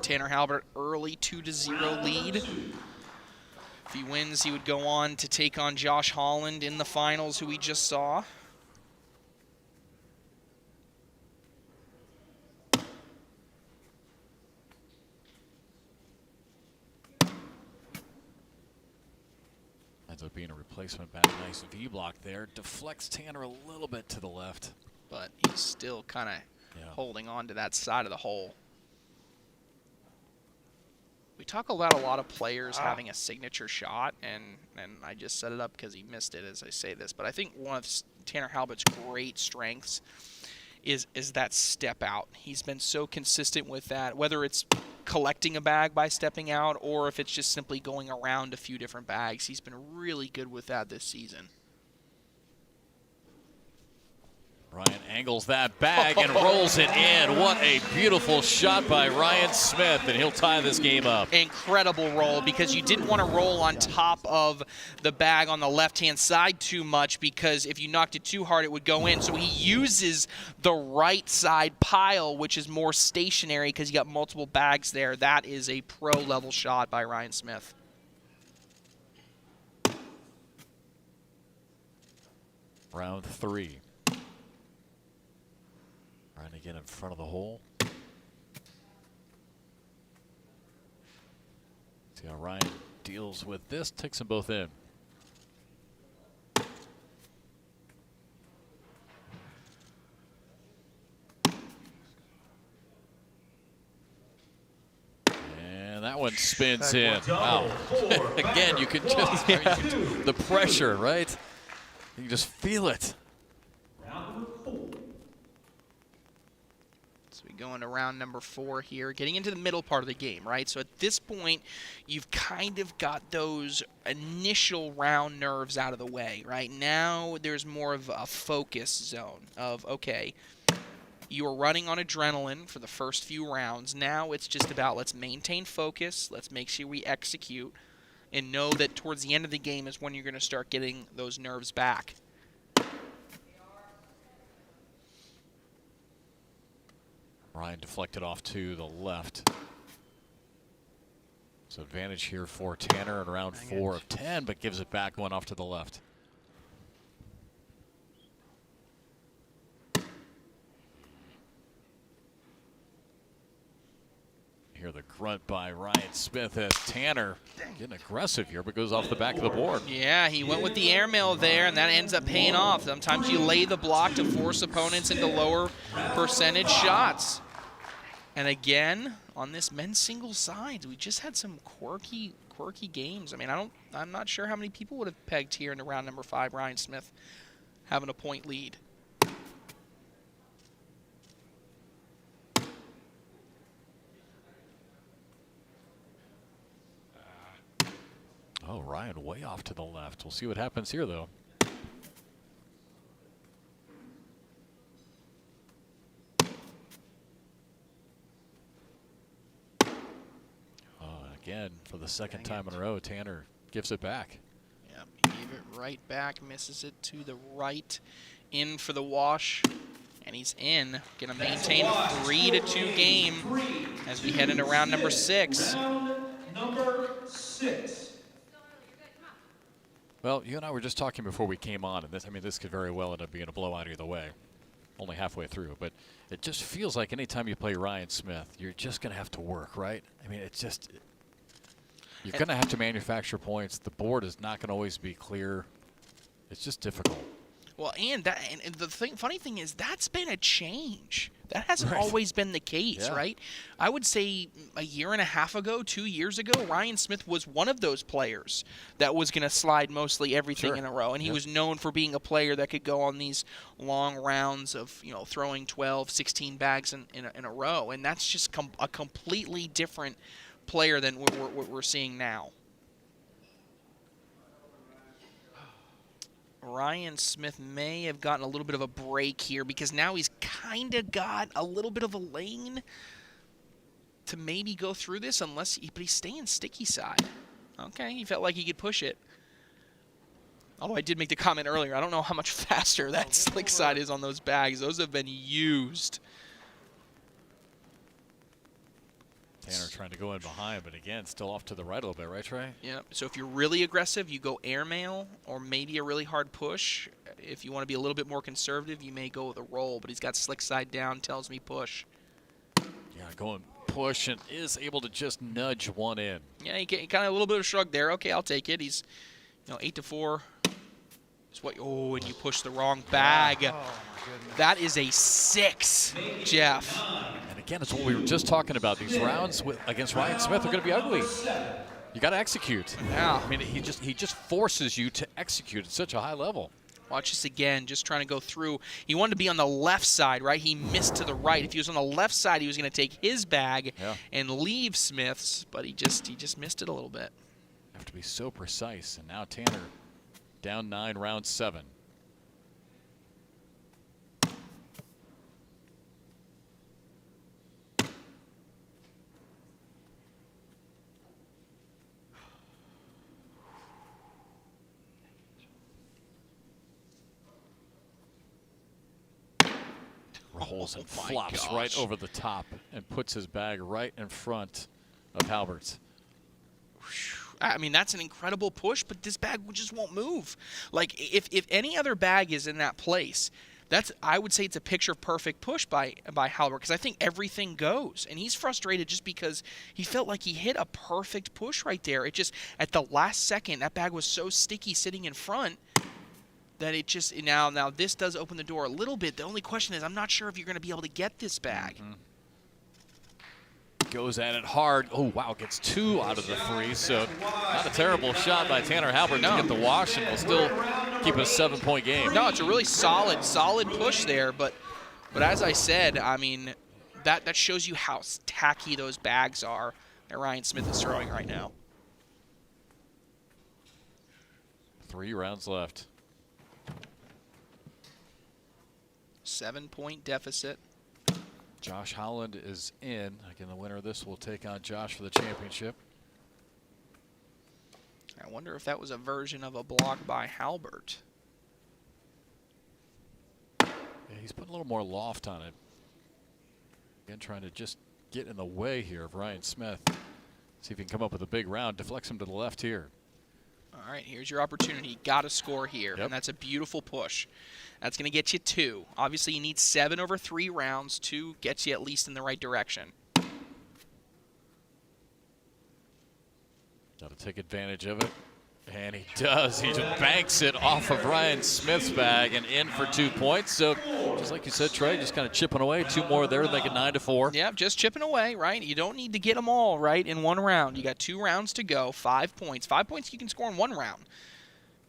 Tanner Halbert, early 2-0 lead. If he wins, he would go on to take on Josh Holland in the finals, who we just saw. Ends up being a replacement back. Nice V block there. Deflects Tanner a little bit to the left. But he's still kind of holding on to that side of the hole. We talk about a lot of players having a signature shot, and I just set it up because he missed it as I say this. But I think one of Tanner Halbert's great strengths is that step out. He's been so consistent with that, whether it's collecting a bag by stepping out or if it's just simply going around a few different bags. He's been really good with that this season. Ryan angles that bag and rolls it in. What a beautiful shot by Ryan Smith, and he'll tie this game up. Incredible roll, because you didn't want to roll on top of the bag on the left-hand side too much, because if you knocked it too hard, it would go in. So he uses the right side pile, which is more stationary because you got multiple bags there. That is a pro-level shot by Ryan Smith. Round 3. Trying to get in front of the hole. See how Ryan deals with this. Takes them both in. And that That one spins in. Wow. Again, you can just, the pressure, right? You can just feel it. So we go into round number 4 here, getting into the middle part of the game, right? So at this point, you've kind of got those initial round nerves out of the way, right? Now there's more of a focus zone of, okay, you are running on adrenaline for the first few rounds. Now it's just about let's maintain focus, let's make sure we execute, and know that towards the end of the game is when you're going to start getting those nerves back. Ryan deflected off to the left. So advantage here for Tanner in round 4 of 10, but gives it back going off to the left. Hear the grunt by Ryan Smith as Tanner getting aggressive here, but goes off the back of the board. Yeah, he went with the airmail there, and that ends up paying off. Sometimes you lay the block to force opponents into lower percentage shots. And again, on this men's singles side, we just had some quirky games. I mean, I'm not sure how many people would have pegged here in the round number 5, Ryan Smith having a point lead. Oh, Ryan way off to the left. We'll see what happens here, though. Again, for the second time in a row, Tanner gives it back. Yeah, he gave it right back, misses it to the right, in for the wash, and he's in. Going to maintain a 3-2 game as we head into round number 6. Round number 6. Well, you and I were just talking before we came on, and this could very well end up being a blowout either way. Only halfway through, but it just feels like anytime you play Ryan Smith, you're just going to have to work, right? I mean, it's just, you're going to have to manufacture points. The board is not going to always be clear. It's just difficult. Well, and the funny thing is that's been a change. That hasn't always been the case, right? I would say a year and a half ago, 2 years ago, Ryan Smith was one of those players that was going to slide mostly everything in a row, and he was known for being a player that could go on these long rounds of throwing 12, 16 bags in a row, and that's just a completely different player than what we're seeing now. Ryan Smith may have gotten a little bit of a break here because now he's kind of got a little bit of a lane to maybe go through this but he's staying sticky side. Okay, he felt like he could push it. Although I did make the comment earlier, I don't know how much faster that slick side is on those bags. Those have been used. Tanner trying to go in behind, but again, still off to the right a little bit, right, Trey? Yeah, so if you're really aggressive, you go airmail or maybe a really hard push. If you want to be a little bit more conservative, you may go with a roll, but he's got slick side down, tells me push. Yeah, going push and is able to just nudge one in. Yeah, he kind of a little bit of a shrug there. Okay, I'll take it. He's 8-4. And you push the wrong bag. Oh, that is a 6, Jeff. And again, it's what we were just talking about. These rounds against Ryan Smith are going to be ugly. You got to execute. Yeah. I mean, he just forces you to execute at such a high level. Watch this again, just trying to go through. He wanted to be on the left side, right? He missed to the right. If he was on the left side, he was going to take his bag and leave Smith's, but he just missed it a little bit. Have to be so precise. And now Tanner down 9, round 7. Rolls and flops right over the top and puts his bag right in front of Halbert's. I mean, that's an incredible push, but this bag just won't move. Like, if any other bag is in that place, I would say it's a picture-perfect push by Halbert, because I think everything goes. And he's frustrated just because he felt like he hit a perfect push right there. It just, at the last second, that bag was so sticky sitting in front that it just, now this does open the door a little bit. The only question is, I'm not sure if you're going to be able to get this bag. Mm-hmm. Smith goes at it hard. Oh, wow, gets 2 out of the 3. So not a terrible shot by Tanner Halbert to get the wash, and will still keep a 7-point game. No, it's a really solid push there. But as I said, I mean, that shows you how tacky those bags are that Ryan Smith is throwing right now. 3 rounds left. 7-point deficit. Josh Holland is in. Again, the winner of this will take on Josh for the championship. I wonder if that was a version of a block by Halbert. Yeah, he's putting a little more loft on it. Again, trying to just get in the way here of Ryan Smith. See if he can come up with a big round. Deflects him to the left here. All right, here's your opportunity. Got to score here, and that's a beautiful push. That's going to get you 2. Obviously, you need 7 over 3 rounds. 2 gets you at least in the right direction. Got to take advantage of it. And he does. He just banks it off of Ryan Smith's bag and in for 2 points. So, just like you said, Trey, just kind of chipping away. 2 more there to make it 9-4. Yeah, just chipping away, right? You don't need to get them all, right, in 1 round. You got 2 rounds to go, 5 points. 5 points you can score in 1 round.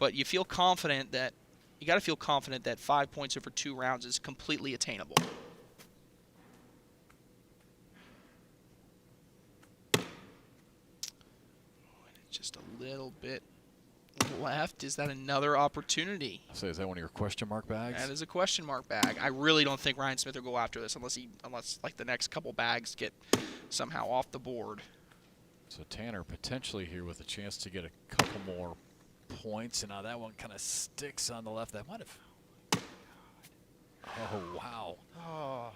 But you feel confident that, you got to feel confident that 5 points over 2 rounds is completely attainable. Just a little bit left. Is that another opportunity? So is that one of your question mark bags? That is a question mark bag. I really don't think Ryan Smith will go after this unless like the next couple bags get somehow off the board. So Tanner potentially here with a chance to get a couple more points, and now that one kind of sticks on the left. That might have. Oh wow. Oh.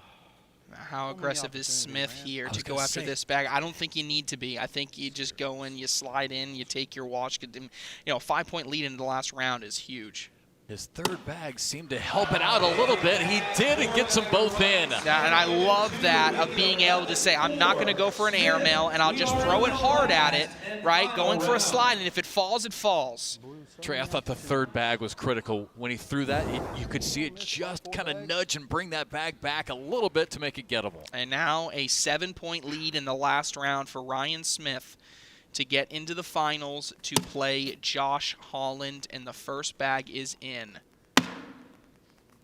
How aggressive is Smith here to go after this bag? I don't think you need to be. I think you just go in, you slide in, you take your watch. You know, 5-point lead into the last round is huge. His 3rd bag seemed to help it out a little bit. He did and gets them both in. Yeah, and I love that of being able to say, I'm not going to go for an airmail, and I'll just throw it hard at it, right? Going for a slide, and if it falls, it falls. Trey, I thought the 3rd bag was critical. When he threw that, you could see it just kind of nudge and bring that bag back a little bit to make it gettable. And now a 7-point lead in the last round for Ryan Smith to get into the finals to play Josh Holland, and the first bag is in.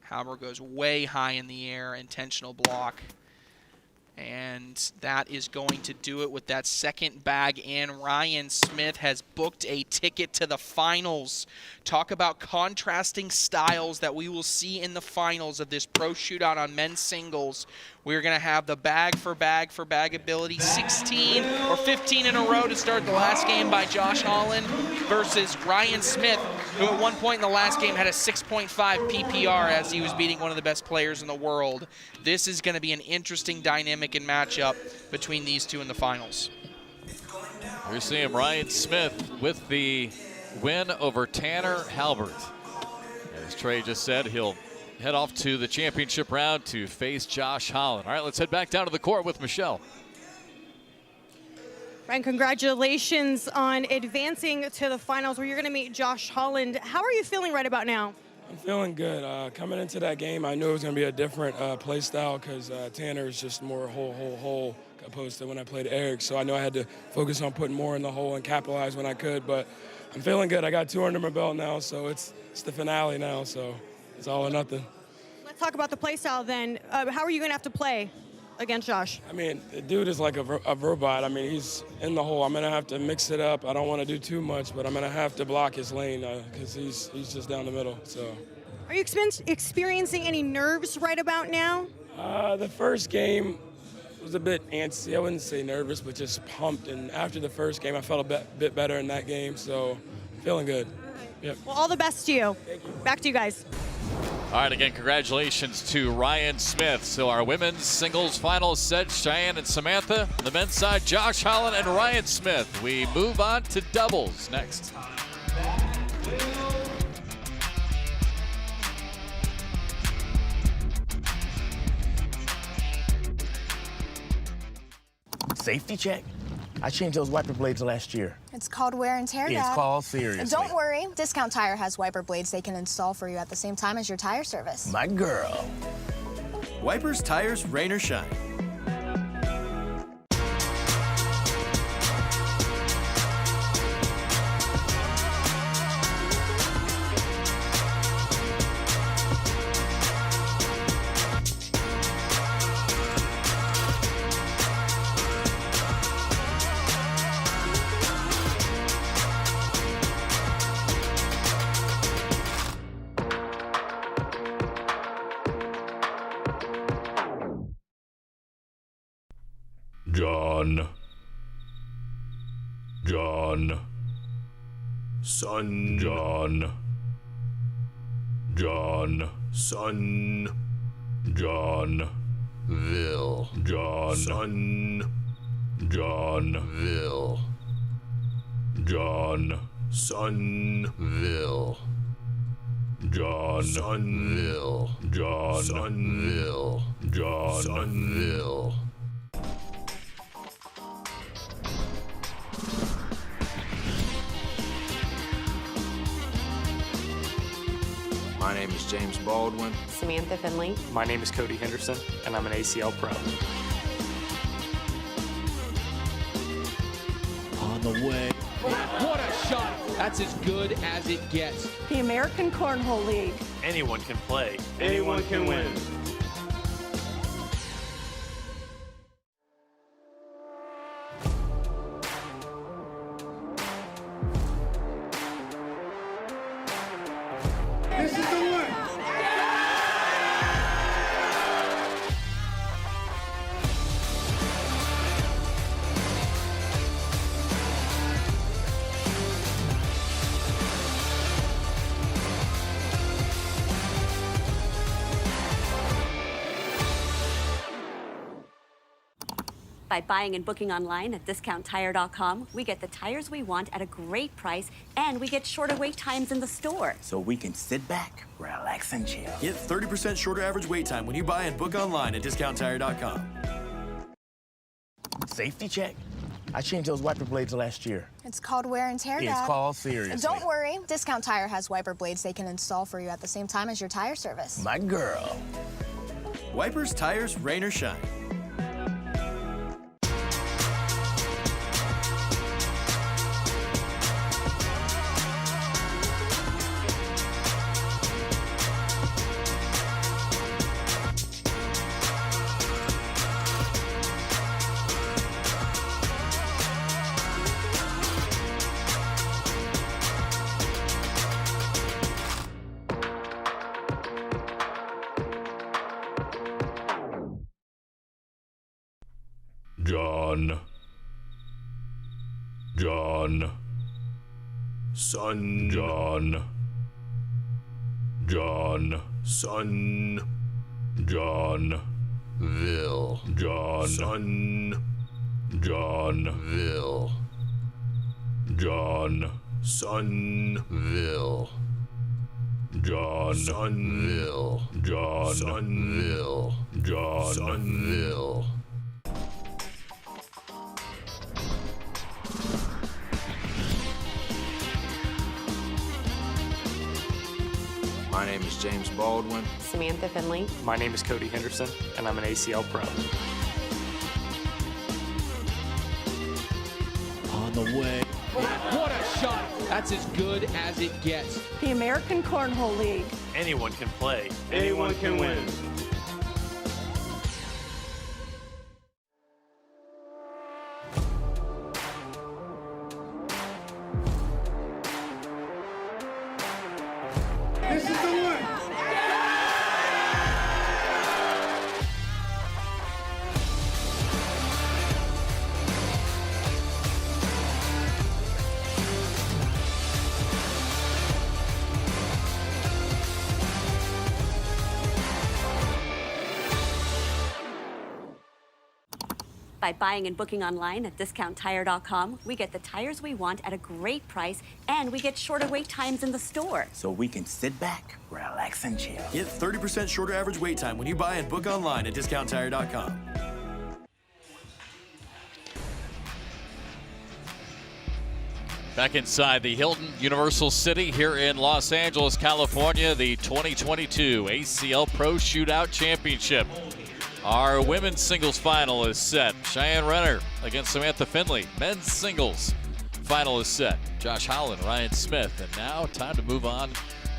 Halbert goes way high in the air, intentional block. And that is going to do it with that 2nd bag in. Ryan Smith has booked a ticket to the finals. Talk about contrasting styles that we will see in the finals of this pro shootout on men's singles. We're going to have the bag for bag ability, 16 or 15 in a row to start the last game by Josh Holland versus Ryan Smith, who at one point in the last game had a 6.5 PPR as he was beating one of the best players in the world. This is going to be an interesting dynamic and matchup between these two in the finals. We're seeing Ryan Smith with the win over Tanner Halbert. As Trey just said, he'll head off to the championship round to face Josh Holland. All right, let's head back down to the court with Michelle. Ryan, congratulations on advancing to the finals where you're going to meet Josh Holland. How are you feeling right about now? I'm feeling good. Coming into that game, I knew it was going to be a different play style because Tanner is just more hole opposed to when I played Eric. So I know I had to focus on putting more in the hole and capitalize when I could. But I'm feeling good. I got 2 under my belt now, so it's the finale now. So it's all or nothing. Let's talk about the play style then. How are you going to have to play against Josh? I mean, the dude is like a robot. I mean, he's in the hole. I'm going to have to mix it up. I don't want to do too much, but I'm going to have to block his lane because he's just down the middle. So. Are you experiencing any nerves right about now? The first game was a bit antsy. I wouldn't say nervous, but just pumped. And after the first game, I felt a bit better in that game. So feeling good. Yep. Well, all the best to you. Thank you. Back to you guys. All right, again, congratulations to Ryan Smith. So our women's singles finals set, Cheyenne and Samantha. On the men's side, Josh Holland and Ryan Smith. We move on to doubles next. Safety check? I changed those wiper blades last year. It's called wear and tear, Dad. It's called seriously. Don't worry. Discount Tire has wiper blades they can install for you at the same time as your tire service. My girl. Wipers, tires, rain or shine. John. Son. John. Son. Johnville. Son. Johnville. Sonville. Johnville. Johnville. Johnville. My name is James Baldwin. Samantha Finley. My name is Cody Henderson, and I'm an ACL Pro. On the way. What a shot! That's as good as it gets. The American Cornhole League. Anyone can play. Anyone can win. This is the one. By buying and booking online at discounttire.com, we get the tires we want at a great price, and we get shorter wait times in the store. So we can sit back, relax, and chill. Get 30% shorter average wait time when you buy and book online at discounttire.com. Safety check. I changed those wiper blades last year. It's called wear and tear, It's Dad. called seriously. Don't worry, Discount Tire has wiper blades they can install for you at the same time as your tire service. My girl. Wipers, tires, rain or shine. John. Son. John. Son. Johnville. Son. Johnville. Sonville. Johnville. Johnville. Johnville. My name is James Baldwin. Samantha Finley. My name is Cody Henderson, and I'm an ACL Pro. On the way. What a shot! That's as good as it gets. The American Cornhole League. Anyone can play. Anyone can win. This is the one. By buying and booking online at discounttire.com, we get the tires we want at a great price, and we get shorter wait times in the store. So we can sit back, relax, and chill. Get 30% shorter average wait time when you buy and book online at discounttire.com. Back inside the Hilton Universal City here in Los Angeles, California, the 2022 ACL Pro Shootout Championship. Our women's singles final is set. Cheyenne Renner against Samantha Finley. Men's singles final is set. Josh Howland, Ryan Smith. And now time to move on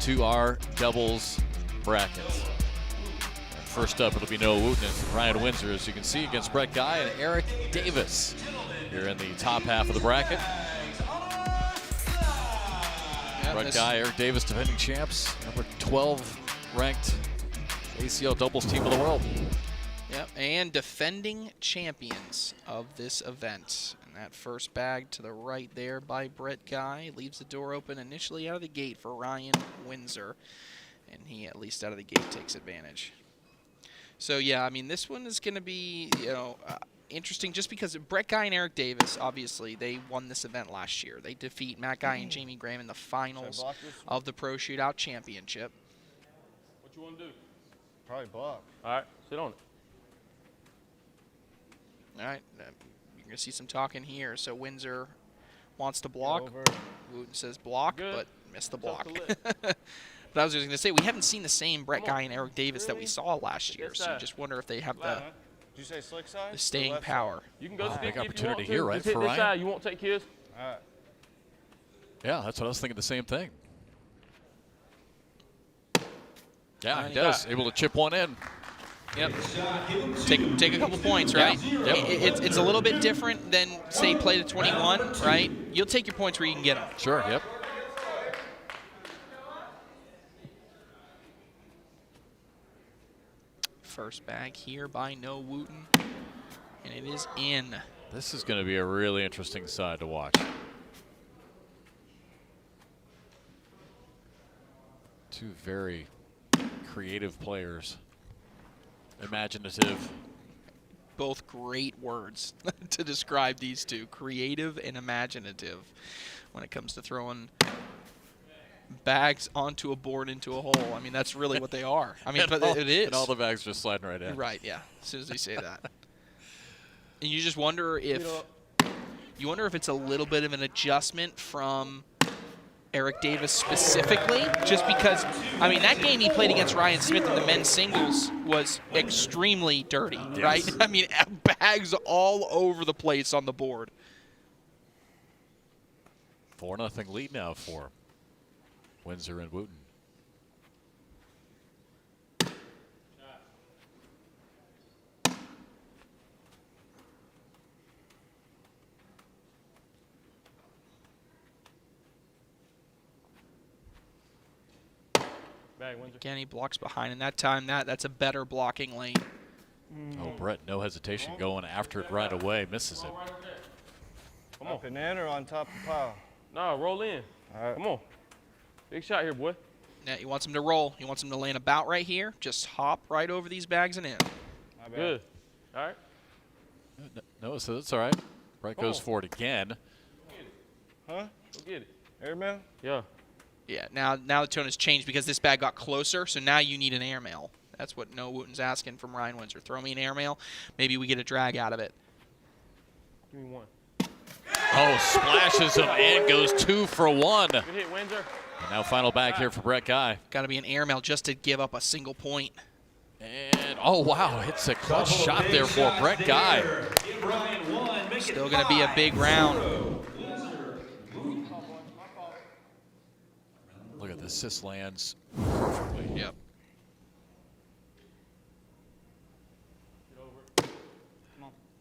to our doubles bracket. And first up, it'll be Noah Wooten and Ryan Windsor, as you can see, against Brett Guy and Eric Davis here in the top half of the bracket. Brett Guy, Eric Davis, defending champs, number 12 ranked ACL doubles team of the world. Yep, and defending champions of this event. And that first bag to the right there by Brett Guy leaves the door open initially out of the gate for Ryan Windsor. And he, at least out of the gate, takes advantage. So, yeah, I mean, this one is going to be, interesting just because Brett Guy and Eric Davis, obviously, they won this event last year. They defeat Matt Guy and Jamie Graham in the finals of the Pro Shootout Championship. What you want to do? Probably block. All right, sit on it. All right, you're going to see some talking here. So Windsor wants to block. Wooten says block, but missed the block. But I was just going to say, we haven't seen the same Brett Guy and Eric Davis that we saw last year, so you just wonder if they have the staying power. You can go big if opportunity you here, want right, to. for Hit Ryan? this side. You won't take his. All right. Yeah, that's what I was thinking, the same thing. Yeah, he does. Able to chip one in. Yep. Take a couple points, right? Yeah. Yep. It's a little bit different than, say, play to 21, right? You'll take your points where you can get them. Sure, yep. First bag here by No Wooten, and it is in. This is going to be a really interesting side to watch. Two very creative players. Imaginative. Both great words to describe these two, creative and imaginative, when it comes to throwing bags onto a board into a hole. I mean, that's really what they are. I mean, but it is. And all the bags just sliding right in. Right, yeah, as soon as they say that. And you just wonder if it's a little bit of an adjustment from Eric Davis specifically, just because, I mean, that game he played against Ryan Smith in the men's singles was extremely dirty, right? I mean, bags all over the place on the board. 4-0 lead now for Windsor and Wooten. Again, he blocks behind, and that time that's a better blocking lane. Oh, Brett, no hesitation going after it right away. Misses it. Come on. Up and in or on top of the pile? No, roll in. All right. Come on. Big shot here, boy. Yeah, he wants him to roll. He wants him to land about right here. Just hop right over these bags and in. Good. All right. No, so that's all right. Brett goes for it again. Huh? Go get it. Airmail? Yeah. Yeah, now the tone has changed because this bag got closer, so now you need an airmail. That's what No Wooten's asking from Ryan Windsor. Throw me an airmail. Maybe we get a drag out of it. Give me one. Oh, splashes him and goes 2 for 1. Good hit, Windsor. And now final bag here for Brett Guy. Got to be an airmail just to give up a single point. And, oh, wow, it's a clutch shot there for Brett Guy. Still going to be a big round. Look at this. Assist lands perfectly. Yep.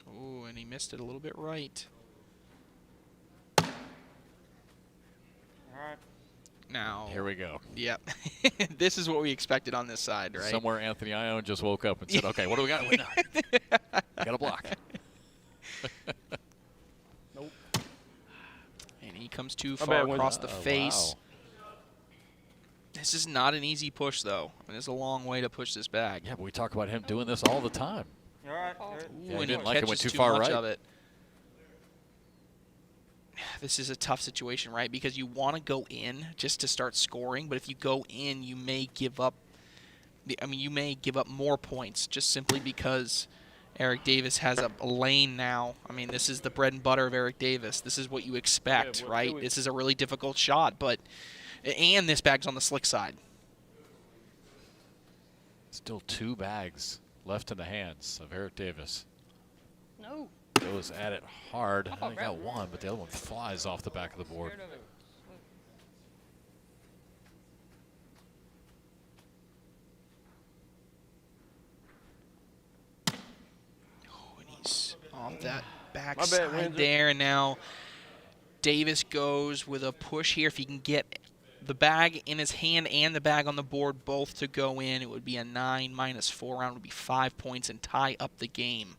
Oh, and he missed it a little bit right. All right. Now. Here we go. Yep. This is what we expected on this side, right? Somewhere Anthony Ione just woke up and said, okay, what do we got? I got a block. Nope. And he comes too far across the face. Wow. This is not an easy push, though. I mean, it's a long way to push this bag. Yeah, but we talk about him doing this all the time. All right. Ooh, Yeah, he and didn't he like it, catches went too too far much right. of it. This is a tough situation, right? Because you want to go in just to start scoring, but if you go in, you may give up. I mean, you may give up more points just simply because Eric Davis has a lane now. I mean, this is the bread and butter of Eric Davis. This is what you expect, right? This is a really difficult shot, but and this bag's on the slick side. Still 2 bags left in the hands of Eric Davis. No. Goes at it hard. I think got one, but the other one flies off the back of the board. Oh, and he's off that backside there, and now Davis goes with a push here. If he can get the bag in his hand and the bag on the board both to go in, it would be a 9 minus 4 round. It would be 5 points and tie up the game.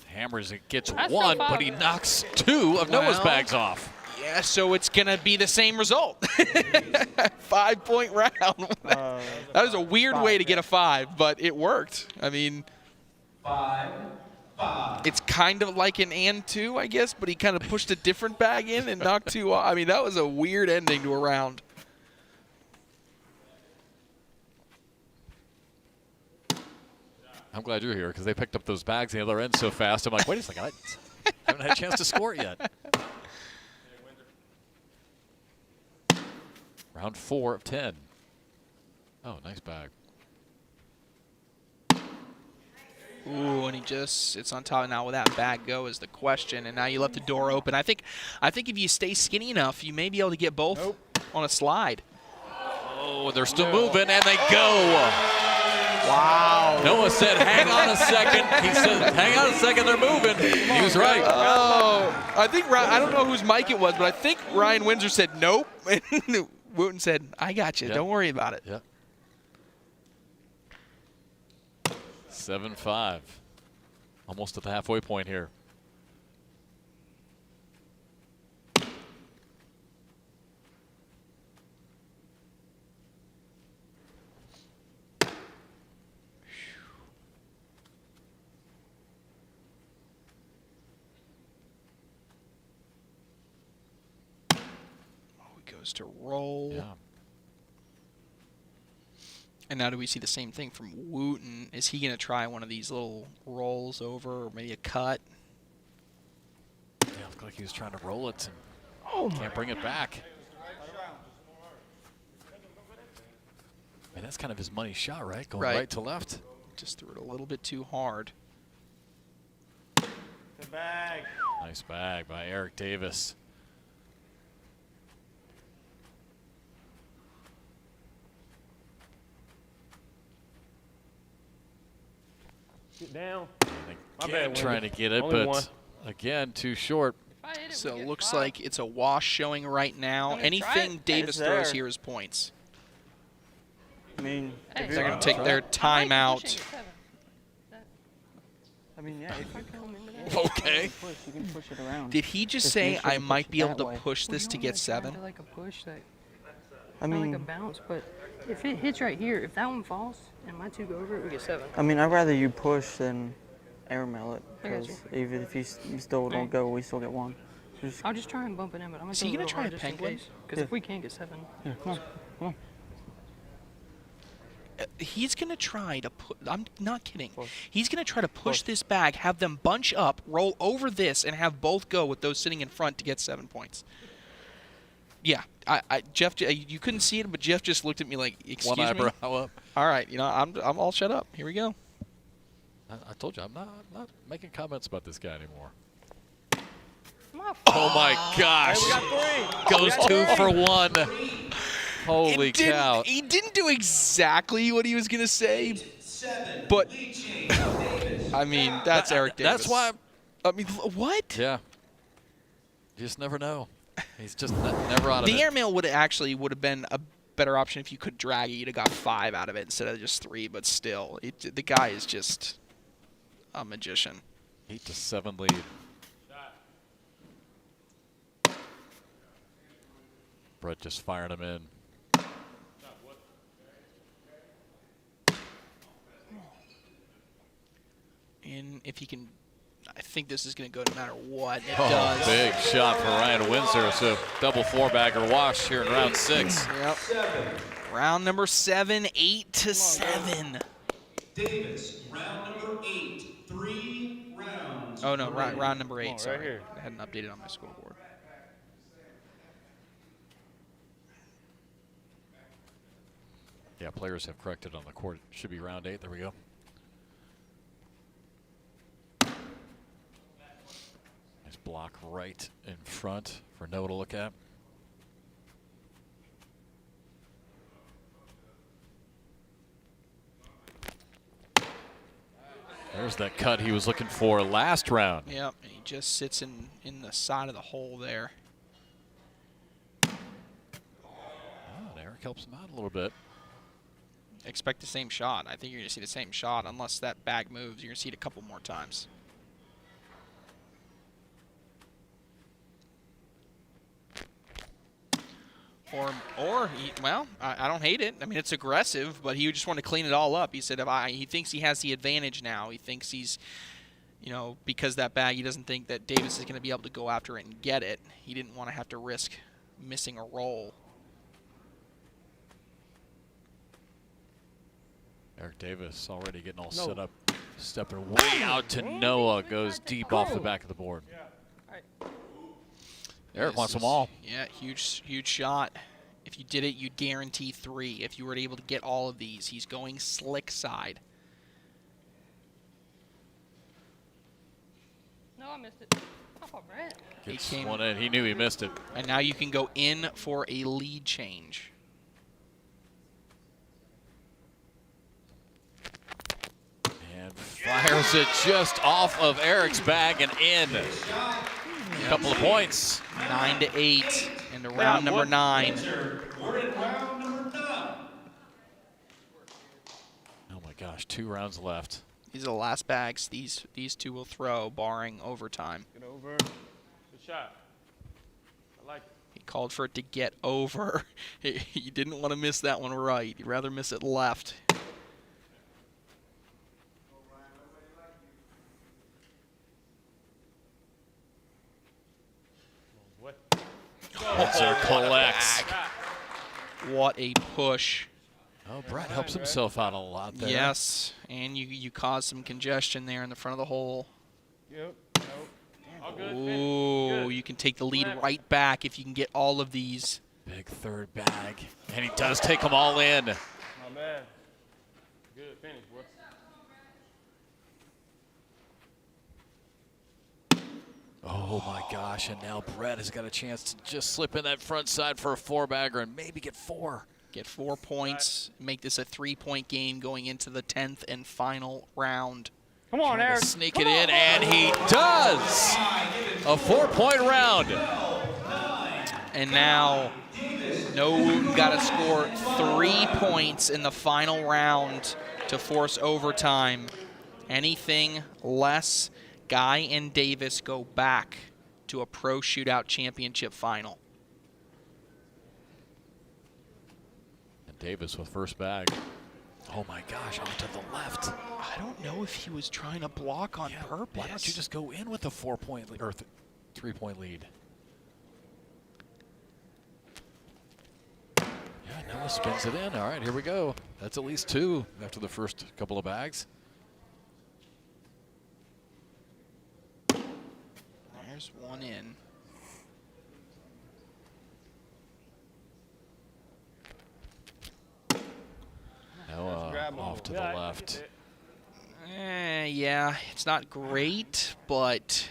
Hammers it, gets one, but he knocks 2 of Noah's bags off. Yeah, so it's going to be the same result. 5-point round. That was a weird way to get a 5, but it worked. I mean, 5. it's kind of like an and 2, I guess, but he kind of pushed a different bag in and knocked 2 off. I mean, that was a weird ending to a round. I'm glad you're here because they picked up those bags on the other end so fast. I'm like, wait a second, I haven't had a chance to score it yet. Round 4 of 10. Oh, nice bag. Ooh, and he just sits on top. Now, will that bag go is the question. And now you left the door open. I think if you stay skinny enough, you may be able to get both on a slide. Oh, they're still moving, and they go. Wow. Noah said, hang on a second. He said, hang on a second, they're moving. He was right. Oh, I think, I don't know whose mic it was, but I think Ryan Windsor said nope. And Wooten said, I got you. Yep. Don't worry about it. Yep. 7-5. Almost at the halfway point here. To roll. Yeah. And now do we see the same thing from Wooten? Is he going to try one of these little rolls over or maybe a cut? Yeah, it looked like he was trying to roll it and can't bring it back. I mean, that's kind of his money shot, right? Going right to left. Just threw it a little bit too hard. Good bag. Nice bag by Eric Davis. Get down. My bad, trying to get it, but again, too short. So it looks like it's a wash showing right now. Anything Davis throws here is points. I mean, they're going to take their time out. I mean, yeah. Okay. You can push it around. Did he just say I might be able to push this to get 7? Like a push that, I mean, like a bounce, but if it hits right here, if that one falls and my 2 go over it, we get 7. I mean, I'd rather you push than airmail it, I got because even if you still don't go, we still get 1. I'll just try and bump it in, but I'm So you gonna try a penguin? Because if we can't get 7, yeah, come on, come on. He's going to try to put, I'm not kidding. He's going to try to push this bag, have them bunch up, roll over this, and have both go with those sitting in front to get 7 points. Yeah, Jeff, you couldn't see it, but Jeff just looked at me like, excuse me? One eyebrow up. All right, you know, I'm all shut up. Here we go. I told you, I'm not making comments about this guy anymore. Oh my gosh. Hey, we got 3. Goes 2 for 1. Holy cow. He didn't do exactly what he was going to say, but, I mean, that's Eric Davis. That's why. I mean, what? Yeah. You just never know. He's just never out of it. The airmail would have been a better option if you could drag it. You'd have got 5 out of it instead of just 3, but still, the guy is just a magician. 8-7 lead. Brett just firing him in. And if he can, I think this is going to go no matter what. It does. Big shot for Ryan Windsor. So double 4-bagger wash here in round 6. Yep. Round number 7, 8-7. Davis, round number 8, 3 rounds. Oh no, round number 8. Sorry, right here. I hadn't updated on my scoreboard. Yeah, players have corrected on the court. It should be round 8. There we go. Nice block right in front for Noah to look at. There's that cut he was looking for last round. Yep, and he just sits in the side of the hole there. helps him out a little bit. Expect the same shot. I think you're going to see the same shot unless that bag moves. You're going to see it a couple more times. Well, I don't hate it. I mean, it's aggressive, but he just wanted to clean it all up. He said he thinks he has the advantage now. He thinks he's, because that bag, he doesn't think that Davis is going to be able to go after it and get it. He didn't want to have to risk missing a roll. Eric Davis already getting all set up. Stepping way out to Noah. Goes deep off the back of the board. Eric wants them all. Yeah, huge shot. If you did it, you'd guarantee 3. If you were able to get all of these. He's going slick side. No, I missed it. Oh, Brett. Gets one in. He knew he missed it. And now you can go in for a lead change. And fires it just off of Eric's bag and in. A couple of points. 9-8 into round number 9. We're in round number 9. Oh my gosh, 2 rounds left. These are the last bags these two will throw, barring overtime. Get over. Good shot. I like it. He called for it to get over. He didn't want to miss that one right. He'd rather miss it left. Holzer collects. What a push. Oh, Brett helps himself out a lot there. Yes, and you caused some congestion there in the front of the hole. Yep. All good. Ooh, you can take the lead right back if you can get all of these. Big third bag. And he does take them all in. Not bad. Good finish, boy. Oh my gosh, and now Brett has got a chance to just slip in that front side for a 4-bagger and maybe get 4. Get 4 points, make this a 3-point game going into the 10th and final round. Come on, Eric. Sneak it in, and he does! A 4-point round. And now, Noah got to score 3 points in the final round to force overtime. Anything less, Guy and Davis go back to a Pro Shootout Championship final. And Davis with first bag. Oh my gosh, off to the left. I don't know if he was trying to block on purpose. Why don't you just go in with a 4-point lead, or 3-point lead? Yeah, Noah spins it in. All right, here we go. That's at least 2 after the first couple of bags. There's one in. Noah off to the left. Yeah, it's not great, but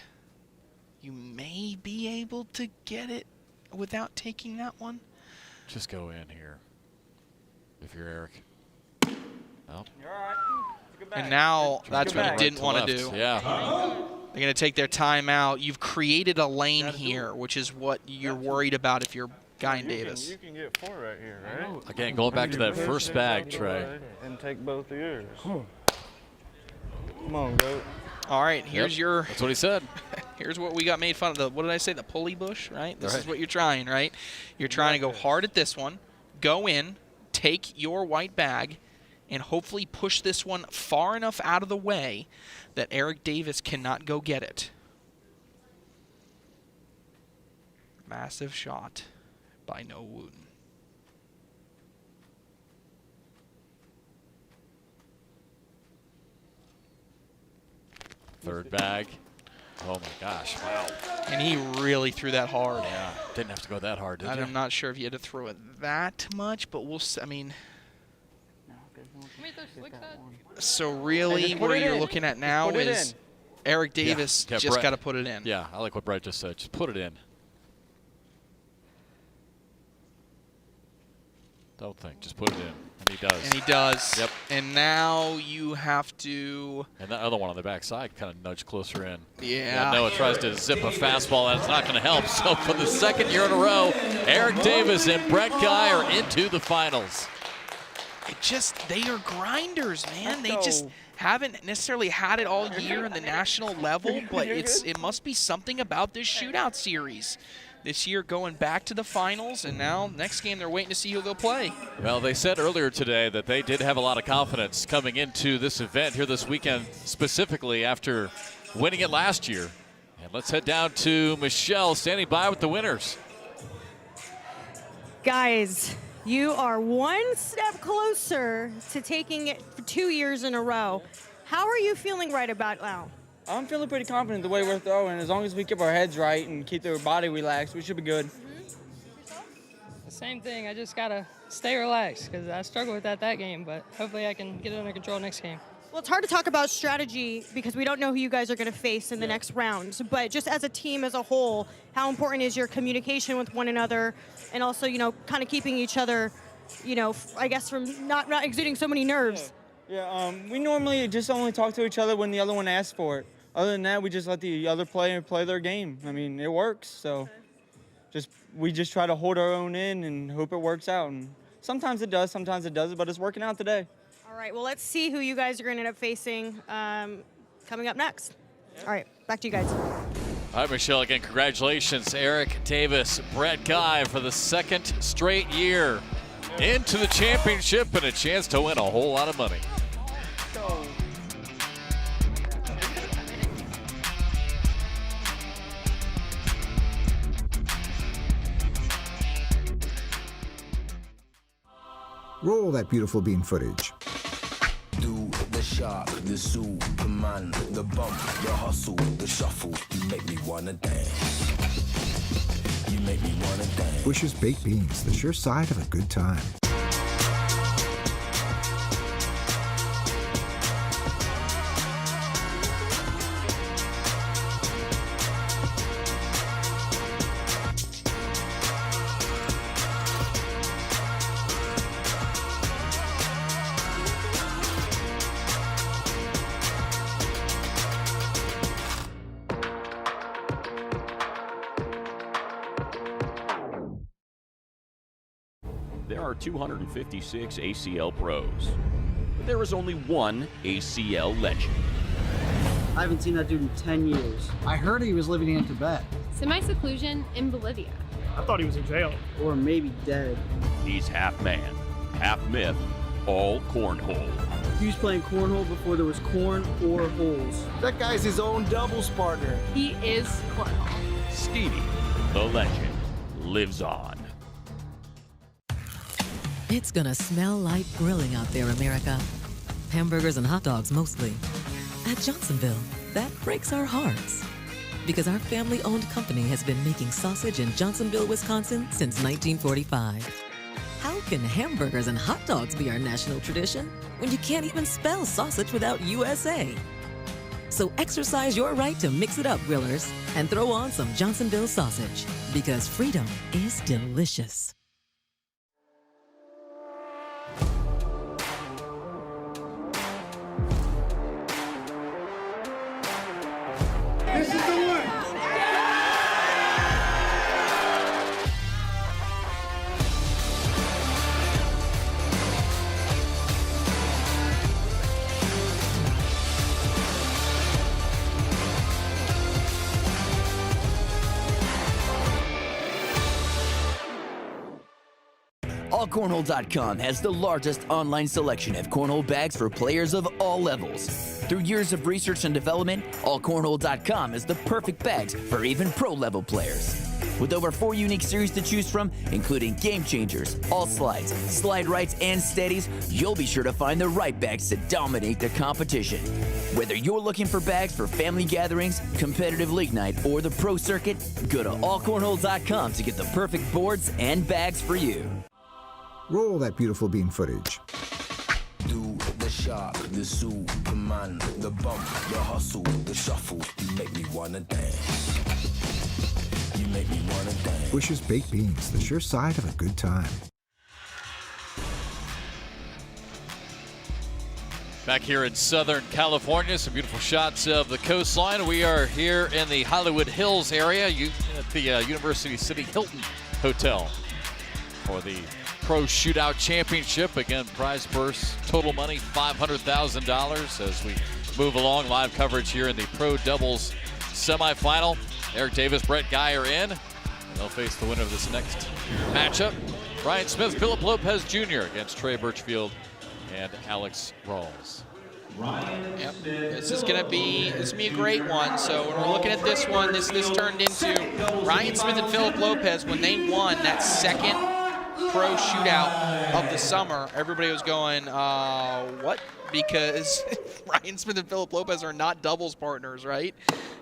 you may be able to get it without taking that one. Just go in here if you're Eric. Well. You're all right. And now that's what he didn't want to do. Yeah. They're going to take their time out. You've created a lane here, which is what you're worried about if you're Guy and Davis. You can get 4 right here, right? Again, going back to that first bag, Trey. And take both of yours. Come on, goat. All right, here's your. That's what he said. Here's what we got made fun of. What did I say? The pulley bush, right? This right. is what you're trying, right? You're trying to go hard at this one, go in, take your white bag, and hopefully push this one far enough out of the way that Eric Davis cannot go get it. Massive shot by Noah Wooten. Third bag. Oh my gosh, wow. And he really threw that hard. Yeah, didn't have to go that hard, did you? I'm not sure if you had to throw it that much, but we'll see. I mean, so really where you're looking at now is Eric Davis just got to put it in. Yeah, I like what Brett just said. Just put it in. Don't think. Just put it in. And he does. And he does. Yep. And now you have to. And that other one on the backside kind of nudged closer in. Yeah. Noah tries to zip a fastball, and it's not going to help. So for the second year in a row, Eric Davis and Brett Guy are into the finals. They are grinders, man. They just haven't necessarily had it all year in the national level, but it must be something about this shootout series. This year going back to the finals, and now next game they're waiting to see who they'll play. Well, they said earlier today that they did have a lot of confidence coming into this event here this weekend, specifically after winning it last year. And let's head down to Michelle standing by with the winners. Guys, you are one step closer to taking it for 2 years in a row. How are you feeling right about now? I'm feeling pretty confident the way we're throwing. As long as we keep our heads right and keep their body relaxed, we should be good. The same thing. I just got to stay relaxed because I struggled with that game, but hopefully I can get it under control next game. Well, it's hard to talk about strategy because we don't know who you guys are going to face in the next round. But just as a team as a whole, how important is your communication with one another and also, kind of keeping each other, I guess from not exuding so many nerves? Yeah, we normally just only talk to each other when the other one asks for it. Other than that, we just let the other player play their game. I mean, it works, so we just try to hold our own in and hope it works out. And sometimes it does, sometimes it doesn't, but it's working out today. All right, well, let's see who you guys are going to end up facing coming up next. All right, back to you guys. All right, Michelle, again, congratulations, Eric Davis, Brett Guy for the second straight year into the championship and a chance to win a whole lot of money. Roll that beautiful bean footage. Do the shark, the Superman, the bump, the hustle, the shuffle. You make me wanna dance. You make me wanna dance. Bush's Baked Beans, the sure side of a good time. There are 256 ACL pros, but there is only one ACL legend. I haven't seen that dude in 10 years. I heard he was living in Tibet. Semi-seclusion in Bolivia. I thought he was in jail. Or maybe dead. He's half man, half myth, all cornhole. He was playing cornhole before there was corn or holes. That guy's his own doubles partner. He is cornhole. Stevie, the legend, lives on. It's gonna smell like grilling out there, America. Hamburgers and hot dogs mostly. At Johnsonville, that breaks our hearts. Because our family-owned company has been making sausage in Johnsonville, Wisconsin since 1945. How can hamburgers and hot dogs be our national tradition when you can't even spell sausage without USA? So exercise your right to mix it up, grillers, and throw on some Johnsonville sausage. Because freedom is delicious. This is the one. AllCornhole.com has the largest online selection of cornhole bags for players of all levels. Through years of research and development, AllCornhole.com is the perfect bags for even pro-level players. With over 4 unique series to choose from, including Game Changers, All Slides, Slide Rights, and Steadies, you'll be sure to find the right bags to dominate the competition. Whether you're looking for bags for family gatherings, competitive league night, or the pro circuit, go to AllCornhole.com to get the perfect boards and bags for you. Roll that beautiful bean footage. Do the shark, the Superman, the bump, the hustle, the shuffle. You make me wanna dance. You make me wanna dance. Bush's Baked Beans, the sure side of a good time. Back here in Southern California, some beautiful shots of the coastline. We are here in the Hollywood Hills area at the University City Hilton Hotel for the Pro Shootout Championship. Again, prize purse, total money $500,000 as we move along. Live coverage here in the Pro Doubles semifinal. Eric Davis, Brett Guy are in. And they'll face the winner of this next matchup. Ryan Smith, Philip Lopez Jr. against Trey Birchfield and Alex Rawls. Yep. This is gonna be a great one. So when we're looking at this one, this turned into Ryan Smith and Philip Lopez when they won that second Pro Shootout of the summer. Everybody was going, what? Because Ryan Smith and Philip Lopez are not doubles partners, right?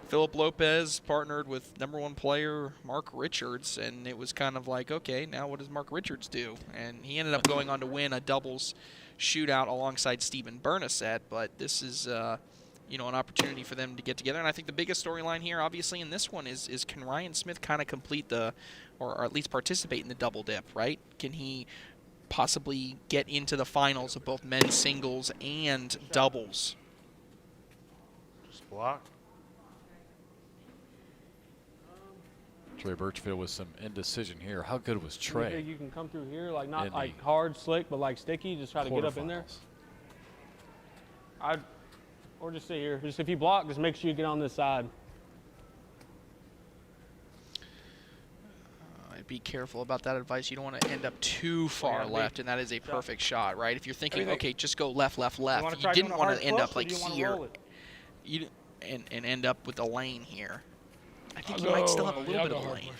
Philip Lopez partnered with #1 player Mark Richards, and it was kind of like, okay, now what does Mark Richards do? And he ended up going on to win a doubles shootout alongside Steven Bernasset, but this is an opportunity for them to get together. And I think the biggest storyline here, obviously, in this one is can Ryan Smith kind of complete or at least participate in the double dip, right? Can he possibly get into the finals of both men's singles and doubles? Just block. Trey Birchfield with some indecision here. How good was Trey? You think you can come through here, like not like hard, slick, but like sticky, just try to get up in there? Or just sit here. Just if you block, just make sure you get on this side. Be careful about that advice. You don't want to end up too far left, and that is a perfect shot, right? If you're thinking, okay, just go left, left, left, you didn't want to end up like here, and end up with a lane here. I think you might still have a little bit of a lane.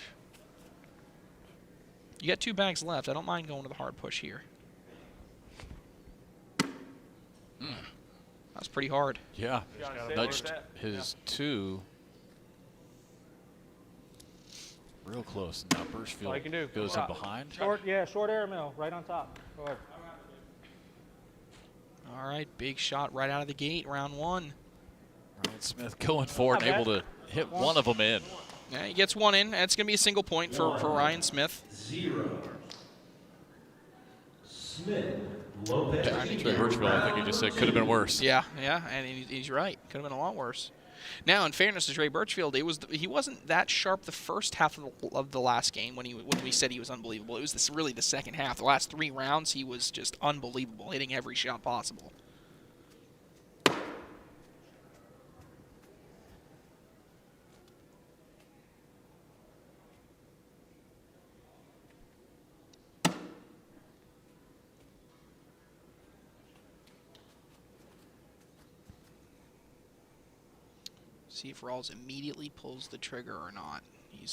You got 2 bags left. I don't mind going to the hard push here. That's pretty hard. Yeah, nudged his 2. Real close. Now Birchfield goes in behind. Short airmail right on top. Go ahead. All right, big shot right out of the gate, round 1. Ryan Smith going for it, able to hit one of them in. Yeah, he gets one in. That's going to be a single point for Ryan Smith. 0. Smith, Lopez. Trey Birchfield, I think he just said, could have been worse. Yeah, and he's right. Could have been a lot worse. Now, in fairness to Trey Birchfield, he wasn't that sharp the first half of the last game when we said he was unbelievable. It was really the second half. The last 3 rounds, he was just unbelievable, hitting every shot possible. See if Rawls immediately pulls the trigger or not. He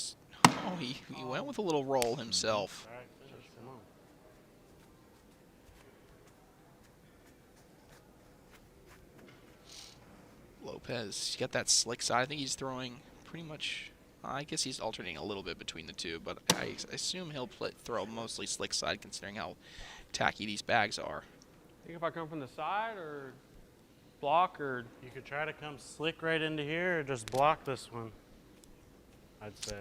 went with a little roll himself. Lopez, he's got that slick side. I think he's throwing pretty much, I guess he's alternating a little bit between the two, but I assume he'll throw mostly slick side considering how tacky these bags are. Think if I come from the side or block, or you could try to come slick right into here or just block this one, I'd say.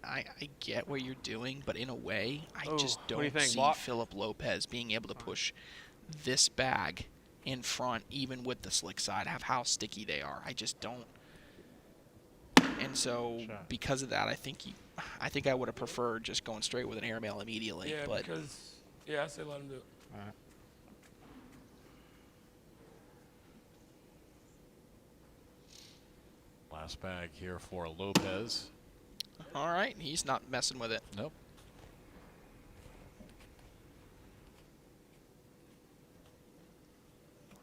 I get what you're doing, but in a way, I just don't see block? Philip Lopez being able to push this bag in front, even with the slick side, how sticky they are. I just don't. And so, because of that, I think I would have preferred just going straight with an airmail immediately. Yeah, but because I say let him do it. All right. Last bag here for Lopez. All right, he's not messing with it. Nope.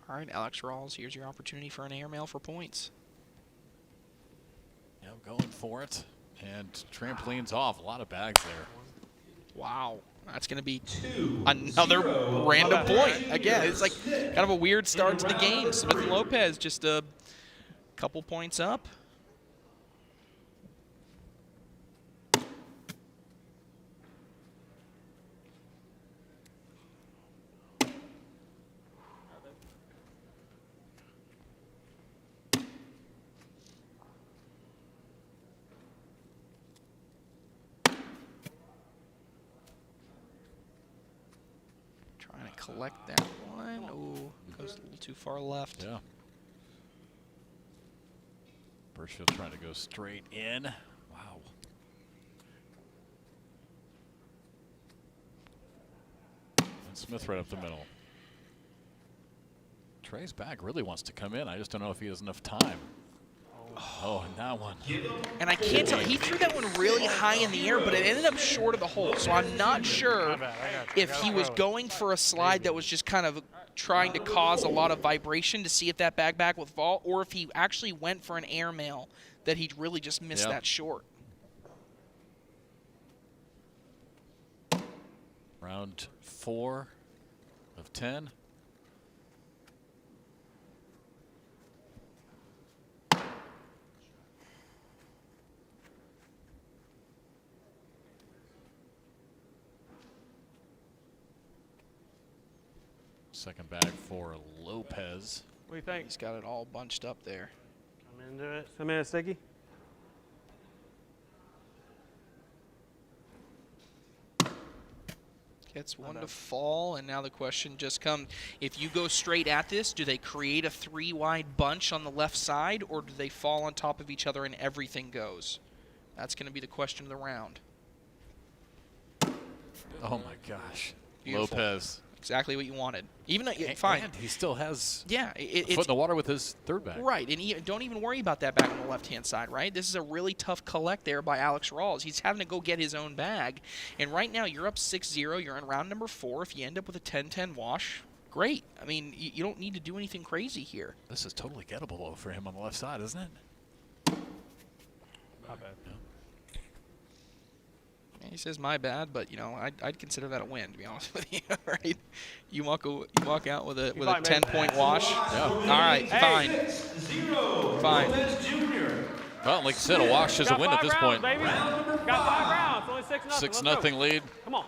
All right, Alex Rawls, here's your opportunity for an airmail for points. Yeah, I'm going for it. And trampoline's off. A lot of bags there. Wow. That's going to be another random point. Again, it's like kind of a weird start to the game. Smith and Lopez just a couple points up. collect that one. Oh, goes a little too far left. Yeah. Birchfield trying to go straight in. Wow. And Smith right up the middle. Trey's bag really wants to come in. I just don't know if he has enough time. Oh, and that one. And I can't tell. He threw that one really high in the air, but it ended up short of the hole. So I'm not sure if he was going for a slide that was just kind of trying to cause a lot of vibration to see if that bag would fall, or if he actually went for an airmail that he really just missed that short. Round 4 of 10. Second bag for Lopez. What do you think? He's got it all bunched up there. Come into it. Come in, Sticky. Gets one to fall, and now the question just comes. If you go straight at this, do they create a 3-wide bunch on the left side, or do they fall on top of each other and everything goes? That's going to be the question of the round. Oh, my gosh. Beautiful. Lopez. Exactly what you wanted. Even though, fine. And he still has a foot in the water with his third bag. Right, and don't even worry about that bag on the left-hand side, right? This is a really tough collect there by Alex Rawls. He's having to go get his own bag. And right now, you're up 6-0. You're in round number 4. If you end up with a 10-10 wash, great. I mean, you don't need to do anything crazy here. This is totally gettable, though, for him on the left side, isn't it? Not bad. Yeah. He says my bad, but you know I'd consider that a win, to be honest with you. Right? You walk out with a 10-point wash. Yeah. All right, fine. Fine. Well, like you said, a wash is a win at this point. Baby. Got 5 rounds. Only 6-0. 6-0 lead. Come on.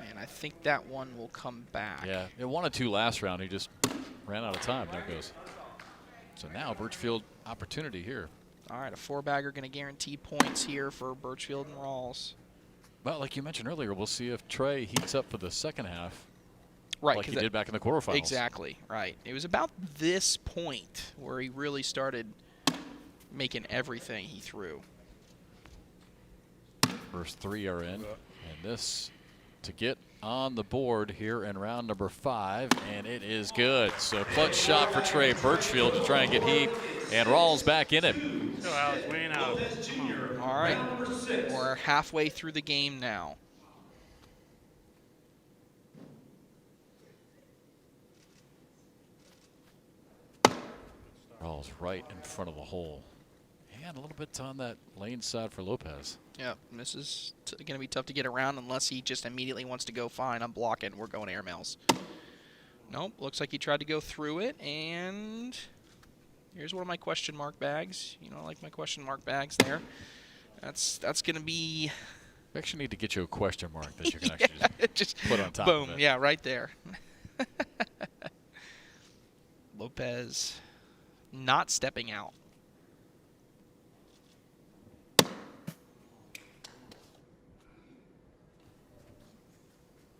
And I think that one will come back. Yeah, it 1-2 last round. He just ran out of time. There it goes. So now Birchfield opportunity here. All right, a 4-bagger going to guarantee points here for Birchfield and Rawls. Well, like you mentioned earlier, we'll see if Trey heats up for the second half. Right, like he did back in the quarterfinals. Exactly, right. It was about this point where he really started making everything he threw. First 3 are in, and this to get on the board here in round number 5, and it is good. So clutch shot for Trey Birchfield to try and get heat, and Rawls back in it. Go, Alex. We ain't out. All right, we're halfway through the game now. Rawls right in front of the hole. And a little bit on that lane side for Lopez. Yeah, this is going to be tough to get around unless he just immediately wants to go, fine, I'm blocking, we're going airmails. Nope, looks like he tried to go through it, and here's one of my question mark bags. You know, I like my question mark bags there. That's going to be... We actually need to get you a question mark that you can actually just put on top boom, of it. Yeah, right there. Lopez not stepping out.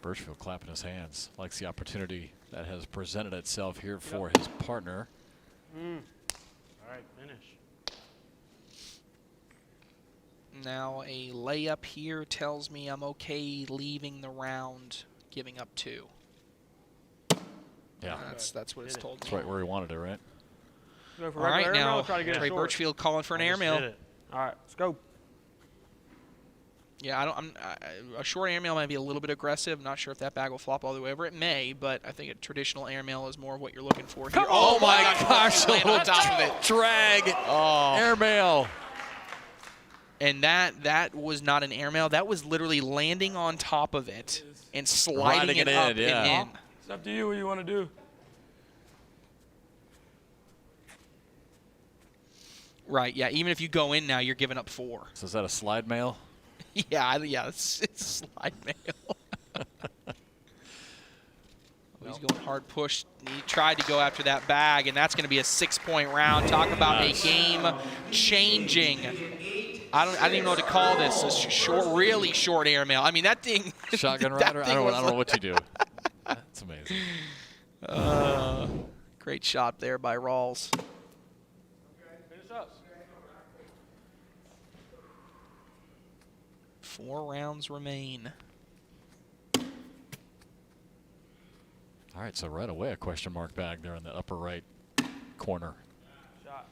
Birchfield clapping his hands. Likes the opportunity that has presented itself here for his partner. All right, finish. Now a layup here tells me I'm okay leaving the round, giving up 2. Yeah. That's what it's told me. That's right where he wanted it, right? Go for All right, regular now airmail, try to get it Trey short. Birchfield calling for an airmail. All right, let's go. Yeah, a short airmail might be a little bit aggressive. Not sure if that bag will flop all the way over. It may, but I think a traditional airmail is more of what you're looking for here. Oh my gosh, a Land on little top of it. drag. Airmail. And that was not an airmail. That was literally landing on top of it and sliding it up and in. It's up to you what you want to do. Right, yeah. Even if you go in now, you're giving up 4. So is that a slide mail? Yeah, it's slide mail. He's going Hard push. He tried to go after that bag, and that's going to be a 6-point round. Talk about a game-changing. I don't even know what to call this. A short, really short airmail. I mean, that thing. Shotgun rider. I don't know what you do. That's amazing. Great shot there by Rawls. Finish up. 4 rounds remain. All right, so right away a question mark bag there in the upper right corner. Shot.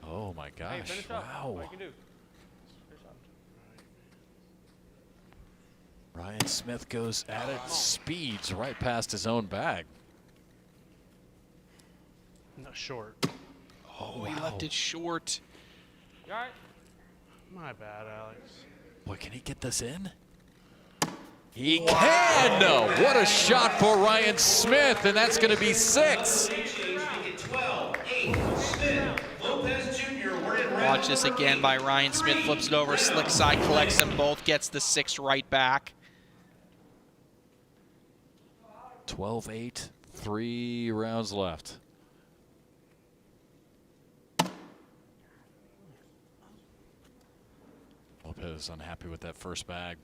Oh my gosh! Hey, finish up. Wow. What you can do. Finish up. Ryan Smith goes at it, speeds right past his own bag. No, short. Oh, he left it short. You all right? My bad, Alex. Boy, can he get this in? He can! No. What a shot for Ryan Smith, and that's going to be 6. Watch this again by Ryan Smith. Flips it over, slick side, collects them both, gets the 6 right back. 12-8, 3 rounds left. Lopez unhappy with that first bag.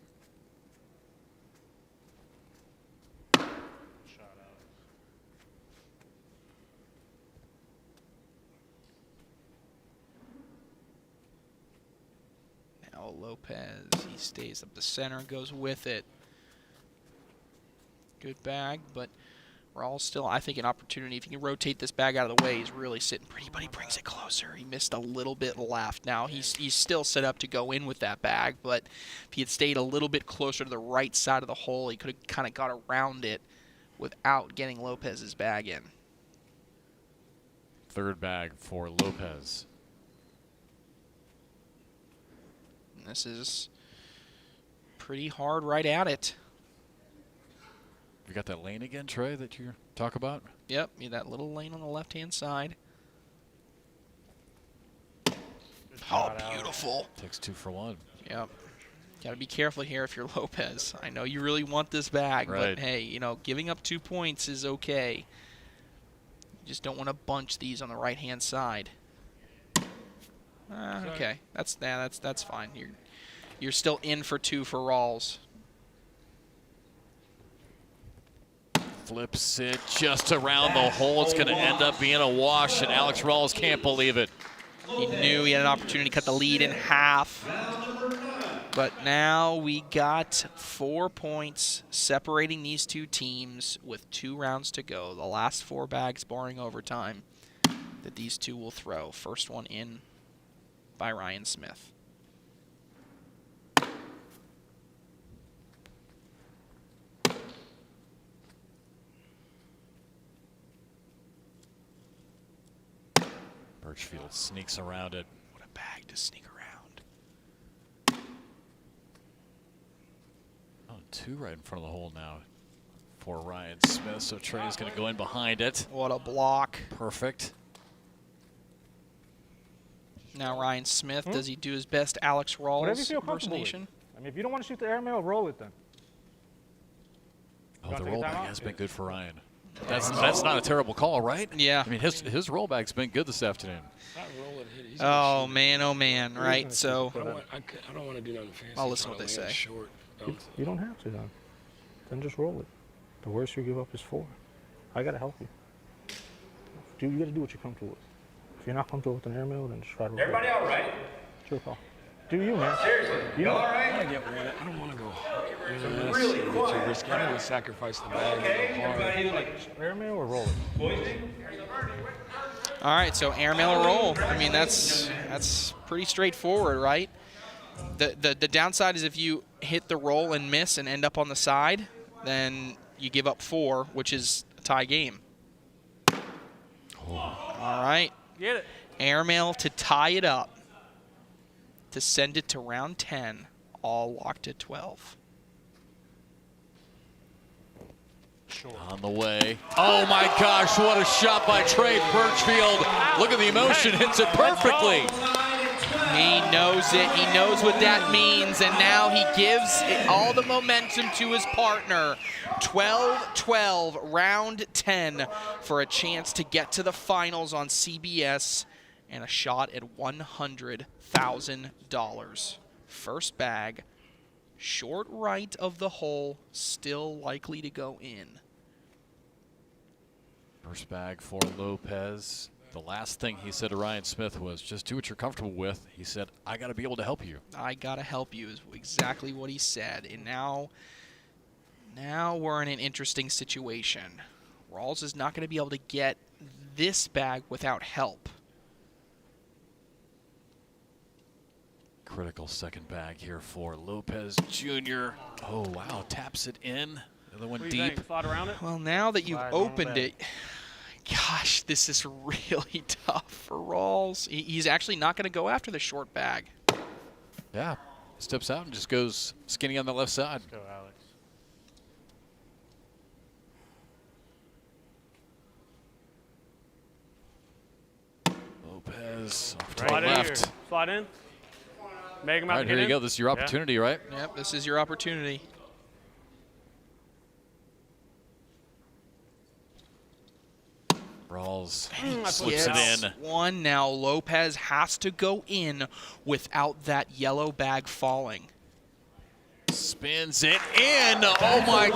Now Lopez, he stays up the center, goes with it. Good bag, but we're all still, I think, an opportunity. If he can rotate this bag out of the way, he's really sitting pretty, but he brings it closer. He missed a little bit left. Now he's still set up to go in with that bag, but if he had stayed a little bit closer to the right side of the hole, he could have kind of got around it without getting Lopez's bag in. Third bag for Lopez. And this is pretty hard right at it. You got that lane again, Trey, that you talk about? Yep, that little lane on the left-hand side. Oh, beautiful. Takes 2 for 1. Yep. Got to be careful here if you're Lopez. I know you really want this bag, right, but hey, you know, giving up 2 points is okay. You just don't want to bunch these on the right-hand side. Okay, that's fine. You're still in for 2 for Rawls. Flips it just around the hole. It's going to end up being a wash, and Alex Rawls can't believe it. He knew he had an opportunity to cut the lead in half. But now we got 4 points separating these 2 teams with 2 rounds to go. The last 4 bags, barring overtime, that these 2 will throw. First one in by Ryan Smith. Birchfield sneaks around it. What a bag to sneak around. 2 right in front of the hole now for Ryan Smith. So Trey's going to go in behind it. What a block. Perfect. Now Ryan Smith, does he do his best Alex Rawls Whatever you feel comfortable impersonation? with. I mean, if you don't want to shoot the airmail, roll it then. Oh, the rollback has been good for Ryan. That's not a terrible call, right? Yeah. I mean, his rollback's been good this afternoon. Oh man, right? So I don't want to do nothing fancy. I'll listen to what they say. Short. You don't have to, then just roll it. The worst you give up is 4. I gotta help you. You gotta do what you're comfortable with. If you're not comfortable with an airmail, then just try to roll. Everybody all right? It's your call. Do you, man? Seriously, you all right? I don't want to go. Really quiet. Too risky. I don't want to sacrifice the bag. Okay, like airmail or roll it? All right, so airmail or roll. I mean, that's pretty straightforward, right? The downside is if you hit the roll and miss and end up on the side, then you give up 4, which is a tie game. All right. Get it. Airmail to tie it up, to send it to round 10, all locked at 12. On the way. Oh my gosh, what a shot by Trey Birchfield. Look at the emotion, hits it perfectly. He knows it. He knows what that means, and now he gives all the momentum to his partner. 12-12, round 10 for a chance to get to the finals on CBS and a shot at $100,000. First bag, short right of the hole, still likely to go in. First bag for Lopez. The last thing he said to Ryan Smith was, just do what you're comfortable with. He said, I got to be able to help you. I got to help you is exactly what he said. And now we're in an interesting situation. Rawls is not going to be able to get this bag without help. Critical second bag here for Lopez Jr. Oh, wow, taps it in. The other one deep. Around it? Well, now that you've opened it, gosh, this is really tough for Rawls. He's actually not going to go after the short bag. Yeah, steps out and just goes skinny on the left side. Let's go, Alex. Lopez off to Right the left. here. Slide in. Make him out. All right, here you go. This is your opportunity, right? Yep, this is your opportunity. Rawls slips it in. One now. Lopez has to go in without that yellow bag falling. Spins it in. Oh my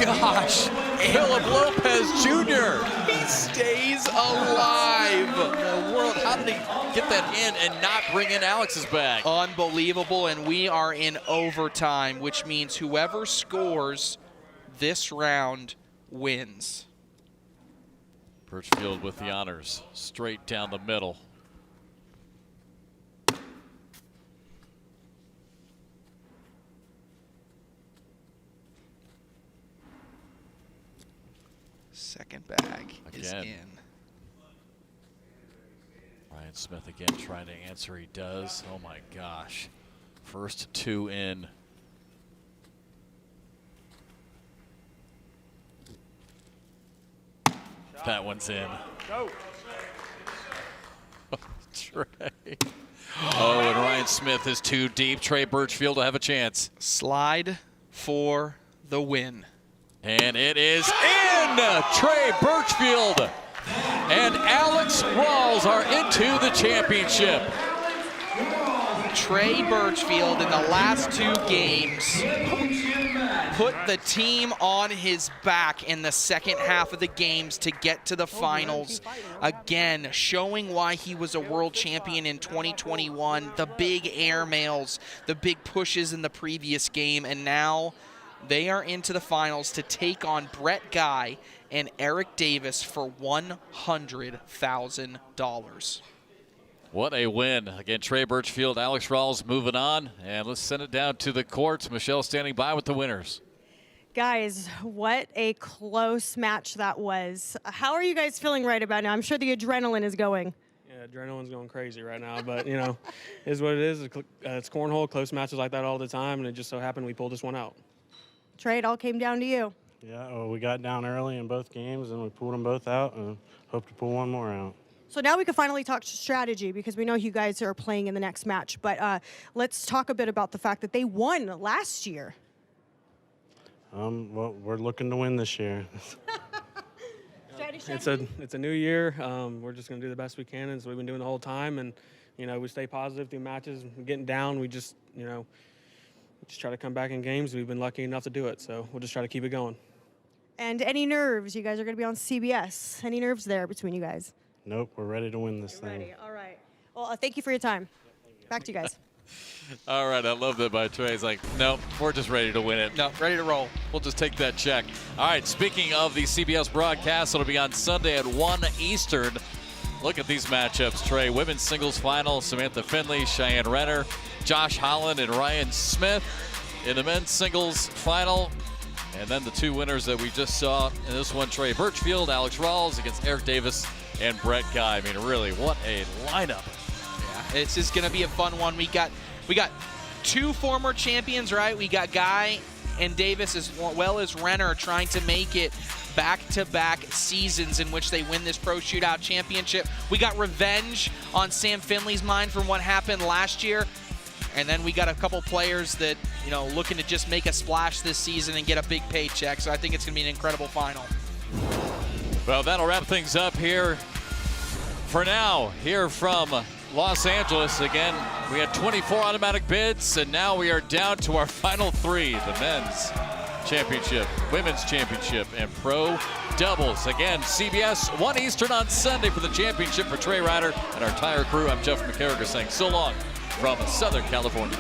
gosh. Philip Lopez Jr. He stays alive. The world, how did he get that in and not bring in Alex's bag? Unbelievable, and we are in overtime, which means whoever scores this round wins. Birchfield with the honors, straight down the middle. Second bag is in. Ryan Smith again trying to answer. He does. Oh my gosh. First two in. That one's in. Go. Trey. Oh, and Ryan Smith is too deep. Trey Birchfield will have a chance. Slide for the win. And it is in! Trey Birchfield and Alex Rawls are into the championship. Trey Birchfield in the last two games put the team on his back in the second half of the games to get to the finals. Again, showing why he was a world champion in 2021. The big airmails, the big pushes in the previous game, and now they are into the finals to take on Brett Guy and Eric Davis for $100,000. What a win. Again, Trey Birchfield, Alex Rawls moving on. And let's send it down to the courts. Michelle standing by with the winners. Guys, what a close match that was. How are you guys feeling right about now? I'm sure the adrenaline is going. Yeah, adrenaline's going crazy right now, but, you know, is what it is. It's cornhole, close matches like that all the time, and it just so happened we pulled this one out. Trey, it all came down to you. Yeah, well, we got down early in both games, and we pulled them both out, and hope to pull one more out. So now we can finally talk strategy because we know you guys are playing in the next match. But let's talk a bit about the fact that they won last year. Well, we're looking to win this year. It's a new year. We're just going to do the best we can, and so we've been doing the whole time. And you know, we stay positive through matches. Getting down, we just try to come back in games. We've been lucky enough to do it, so we'll just try to keep it going. And any nerves? You guys are going to be on CBS. Any nerves there between you guys? Nope, we're ready to win this thing. Ready. All right. Well, thank you for your time. Back to you guys. All right, I love that by Trey. He's like, nope, we're just ready to win it. No, ready to roll. We'll just take that check. All right, speaking of the CBS broadcast, it'll be on Sunday at 1 Eastern. Look at these matchups, Trey. Women's singles final, Samantha Finley, Cheyenne Renner, Josh Holland, and Ryan Smith. In the men's singles final, and then the two winners that we just saw in this one, Trey Birchfield, Alex Rawls against Eric Davis and Brett Guy. I mean, really, what a lineup. Yeah, it's just going to be a fun one. We got two former champions, right? We got Guy and Davis, as well as Renner, trying to make it back-to-back seasons in which they win this Pro Shootout Championship. We got revenge on Sam Finley's mind from what happened last year. And then we got a couple players that, you know, looking to just make a splash this season and get a big paycheck. So I think it's going to be an incredible final. Well, that'll wrap things up here for now, here from Los Angeles. Again, we had 24 automatic bids, and now we are down to our final 3, the men's championship, women's championship, and pro doubles. Again, CBS 1 Eastern on Sunday for the championship. For Trey Ryder and our entire crew, I'm Jeff McCarriger saying so long from Southern California.